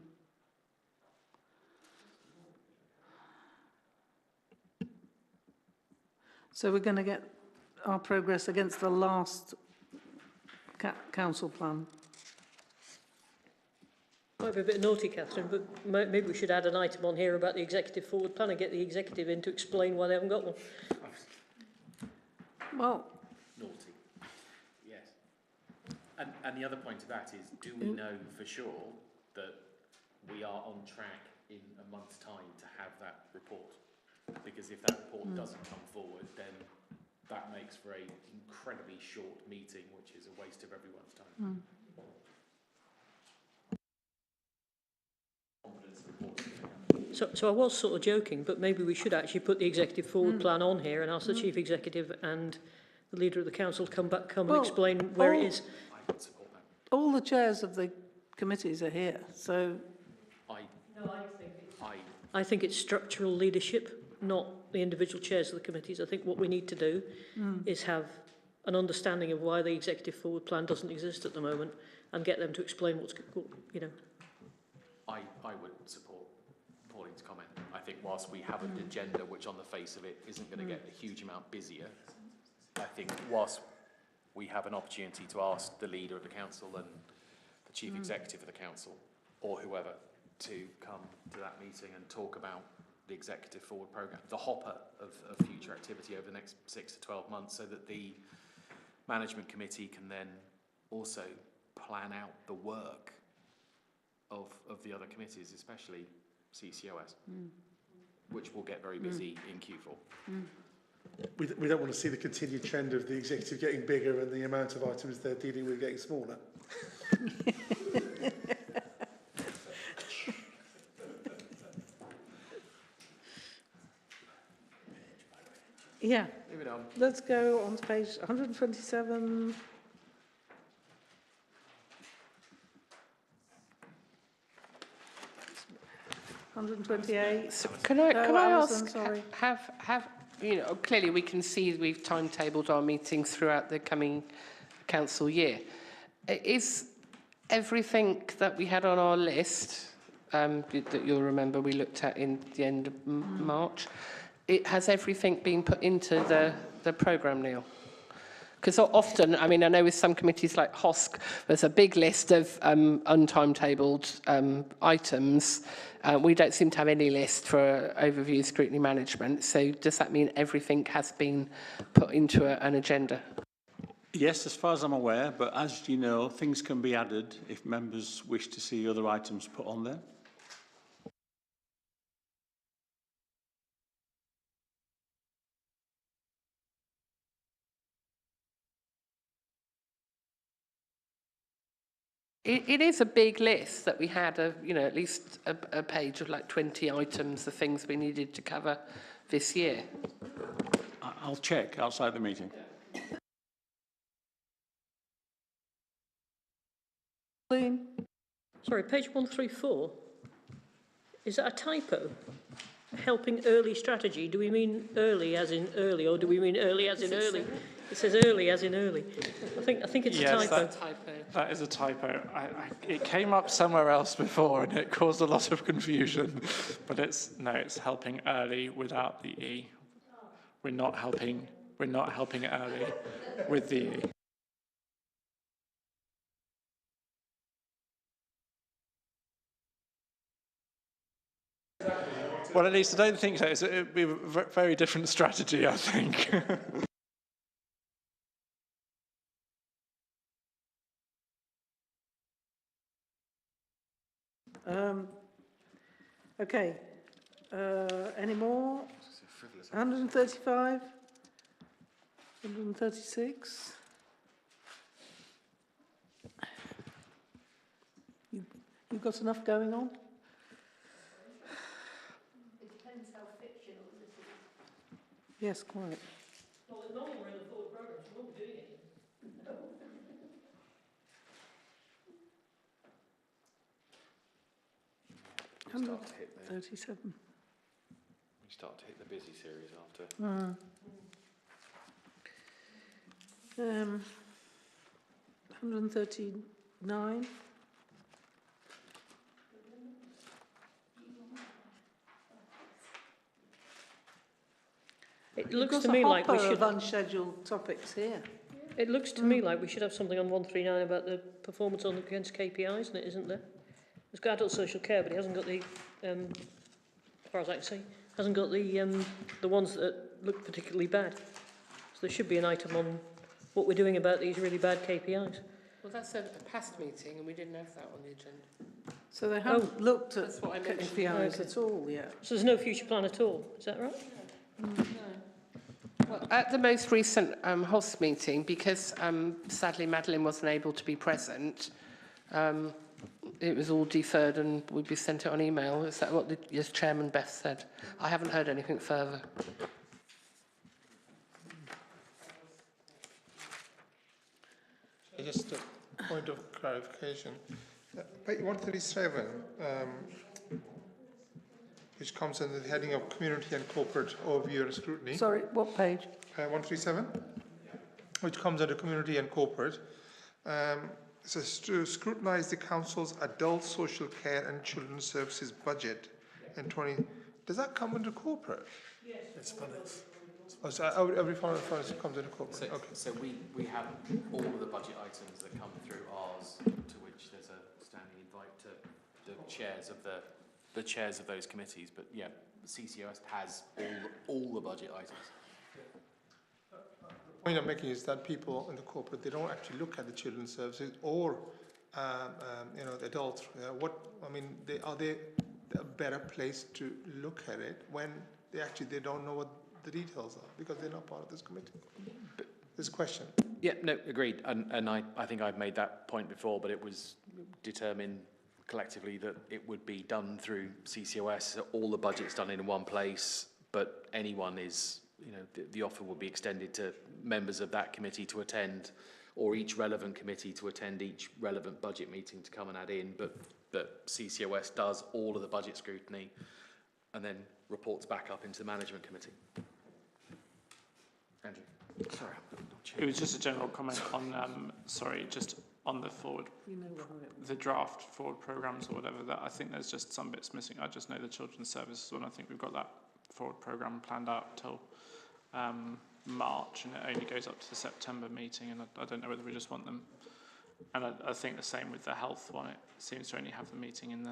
So we're going to get our progress against the last council plan. Might be a bit naughty, Catherine, but maybe we should add an item on here about the executive forward plan and get the executive in to explain why they haven't got one. Well, Naughty. Yes. And the other point of that is, do we know for sure that we are on track in a month's time to have that report? Because if that report doesn't come forward, then that makes for an incredibly short meeting, which is a waste of everyone's time. So I was sort of joking, but maybe we should actually put the executive forward plan on here and ask the chief executive and the leader of the council to come and explain where it is. I would support that. all the chairs of the committees are here, so... I think it's structural leadership, not the individual chairs of the committees. I think what we need to do is have an understanding of why the executive forward plan doesn't exist at the moment and get them to explain what's, you know. I would support Pauline's comment. I think whilst we have an agenda which on the face of it isn't going to get a huge amount busier, I think whilst we have an opportunity to ask the leader of the council and the chief executive of the council or whoever to come to that meeting and talk about the executive forward programme, the hopper of future activity over the next 6 to 12 months, so that the management committee can then also plan out the work of the other committees, especially CCOS, which will get very busy in Q4. We don't want to see the continued trend of the executive getting bigger and the amount of items they're dealing with getting smaller. Yeah, Move it on. let's go on to page 127. So can I Alison, ask, sorry. have you know, clearly we can see we've timetabled our meetings throughout the coming council year. Is everything that we had on our list, that you'll remember we looked at in the end of March, has everything been put into the programme, Neil? Because often, I mean, I know with some committees like HOSC, there's a big list of untimetabled items. We don't seem to have any list for overview scrutiny management. So does that mean everything has been put into an agenda? Yes, as far as I'm aware, but as you know, things can be added if members wish to see other items put on there. It is a big list that we had of, you know, at least a page of like 20 items, the things we needed to cover this year? I'll check outside the meeting. Clean. Sorry, page 134. Is that a typo? Helping early strategy. Do we mean early as in early, or do we mean early as in early? It says early as in early. I think it's Yes, a typo. that is a typo. It came up somewhere else before and it caused a lot of confusion. But it's helping early without the E. We're not helping early with the E. Well, at least I don't think so. It would be a very different strategy, I think. Okay. Any more? 135? 136? You've got enough going on? It depends how fictional this is. Yes, quite. Well, normally we're in the forward programme, so we won't be doing it. 137. We start to hit the busy series after. 139. It looks to me like we should. Unscheduled topics here. It looks to me like we should have something on 139 about the performance on against KPIs, and it isn't there. It's got adult social care, but it hasn't got the, as far as I can see, hasn't got the ones that look particularly bad. So there should be an item on what we're doing about these really bad KPIs. Well, that's a past meeting, and we didn't have that on the agenda. So they haven't looked at KPIs Okay. at all yet. So there's no future plan at all, is that right? No. Well, at the most recent HOS meeting, because sadly Madeline wasn't able to be present, it was all deferred and would be sent out on email. Is that what yes, Chairman Beth said? I haven't heard anything further. Just a point of clarification. Page 137, which comes under the heading of Community and Corporate Overview and Scrutiny. Sorry, what page? 137, which comes under Community and Corporate. It says to scrutinise the Council's adult social care and children's services budget in 20. Does that come under corporate? Yes. It's oh, so every finance comes under corporate. So, okay. so we have all of the budget items that come through ours, to which there's a standing invite to the chairs of those committees. But yeah, CCOS has all the budget items. The point I'm making is that people in the corporate, they don't actually look at the children's services or the adults. Are they a better place to look at it when they don't know what the details are because they're not part of this committee? This question. Yeah, no, agreed. And I think I've made that point before, but it was determined collectively that it would be done through CCOS, so all the budget's done in one place, but anyone is, the offer will be extended to members of that committee to attend, or each relevant committee to attend each relevant budget meeting to come and add in, but that CCOS does all of the budget scrutiny and then reports back up into the management committee. Andrew. Sorry. It was just a general comment on, just on the forward, the draft forward programmes or whatever, that I think there's just some bits missing. I just know the children's services one, I think we've got that forward programme planned out till March, and it only goes up to the September meeting, and I don't know whether we just want them. And I think the same with the health one. It seems to only have the meeting in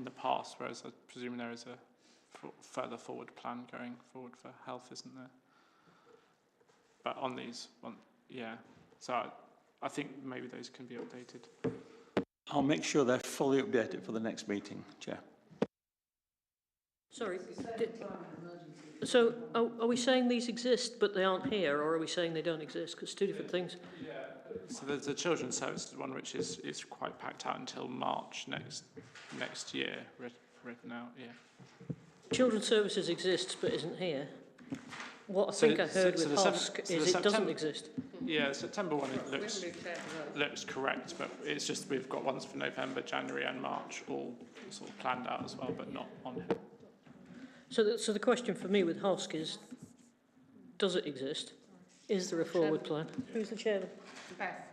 the past, whereas I presume there is a further forward plan going forward for health, isn't there? But on these, so I think maybe those can be updated. I'll make sure they're fully updated for the next meeting, Chair. Sorry. So are we saying these exist but they aren't here, or are we saying they don't exist? Because it's two different things. Yeah. So there's the children's services one, which is quite packed out until March next year, written out. Yeah. Children's Services exists but isn't here. What I So- think I heard so with the HOSC so is the it doesn't September- exist. Yeah, September one looks correct, but it's just we've got ones for November, January and March all sort of planned out as well, but not on here. So the question for me with HOSC is, does it exist? Is there a forward plan? Who's the chairman? Beth.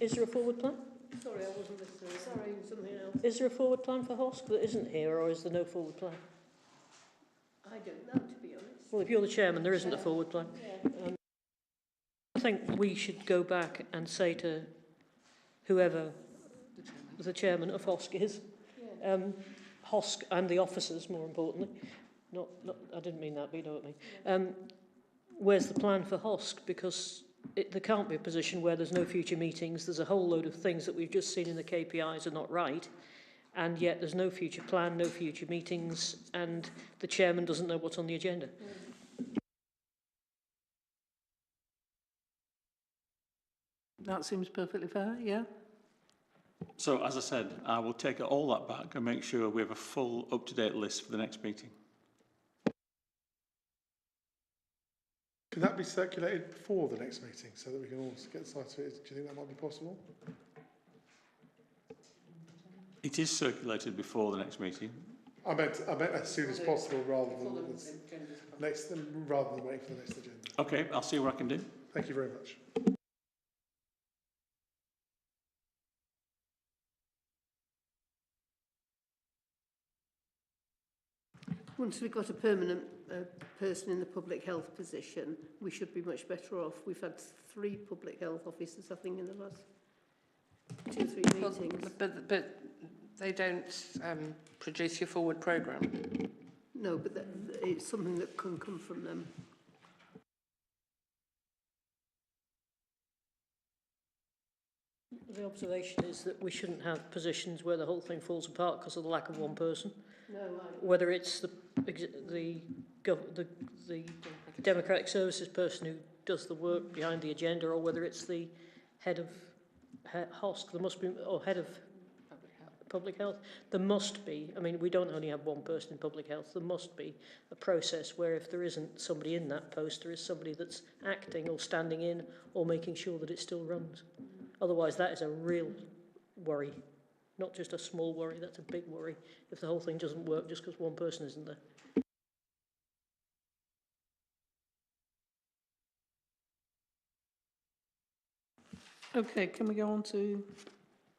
Is there a forward plan? Sorry, I wasn't listening. Sorry, something else. Is there a forward plan for HOSC that isn't here, or is there no forward plan? I don't know, to be honest. Well, if you're the chairman, there isn't a forward plan. I think we should go back and say to whoever the chairman of HOSC is, HOSC and the officers, more importantly, not I didn't mean that, but you know what I mean. Where's the plan for HOSC? Because there can't be a position where there's no future meetings, there's a whole load of things that we've just seen in the KPIs are not right, and yet there's no future plan, no future meetings, and the chairman doesn't know what's on the agenda. That seems perfectly fair, yeah? So, as I said, I will take all that back and make sure we have a full, up-to-date list for the next meeting. Can that be circulated before the next meeting so that we can all get sight of it? Do you think that might be possible? It is circulated before the next meeting. I meant as soon as possible rather than waiting for the next agenda. Okay, I'll see what I can do. Thank you very much. Once we've got a permanent person in the public health position, we should be much better off. We've had 3 public health officers, I think, in the last 2 or 3 meetings. But they don't produce your forward programme. No, but it's something that can come from them. The observation is that we shouldn't have positions where the whole thing falls apart because of the lack of one person. No, whether it's the Democratic Services person who does the work behind the agenda, or whether it's the head of HOSC, there must be, or head of public health. There must be, I mean, we don't only have one person in public health, there must be a process where if there isn't somebody in that post, there is somebody that's acting or standing in or making sure that it still runs. Otherwise, that is a real worry. Not just a small worry, that's a big worry if the whole thing doesn't work just because one person isn't there. Okay, can we go on to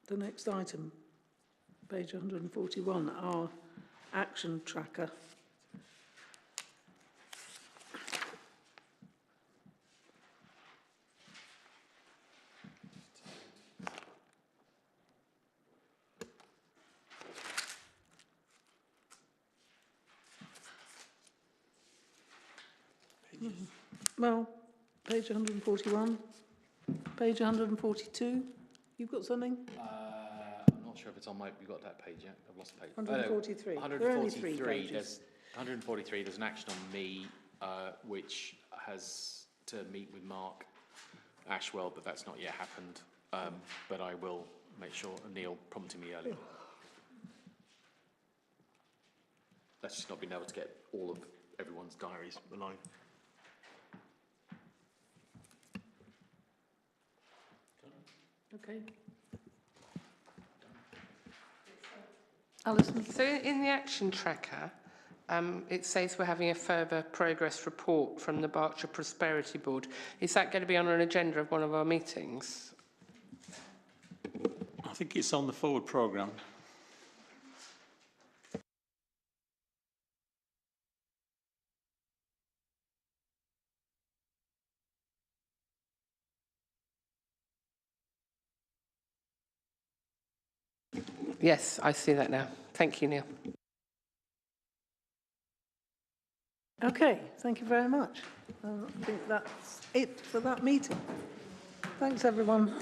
the next item? Page 141, our action tracker. Well, page 141, page 142, you've got something? I'm not sure if it's on my... We've got that page yet. I've lost the page. 143. 143. There are only 3 pages. There's 143. There's an action on me, which has to meet with Mark Ashwell, but that's not yet happened. But I will make sure. Neil prompted me earlier. That's just not been able to get all of everyone's diaries aligned. Okay. Alison? So in the action tracker, it says we're having a further progress report from the Berkshire Prosperity Board. Is that going to be on an agenda of one of our meetings? I think it's on the forward programme. Yes, I see that now. Thank you, Neil. Okay, thank you very much. I think that's it for that meeting. Thanks, everyone.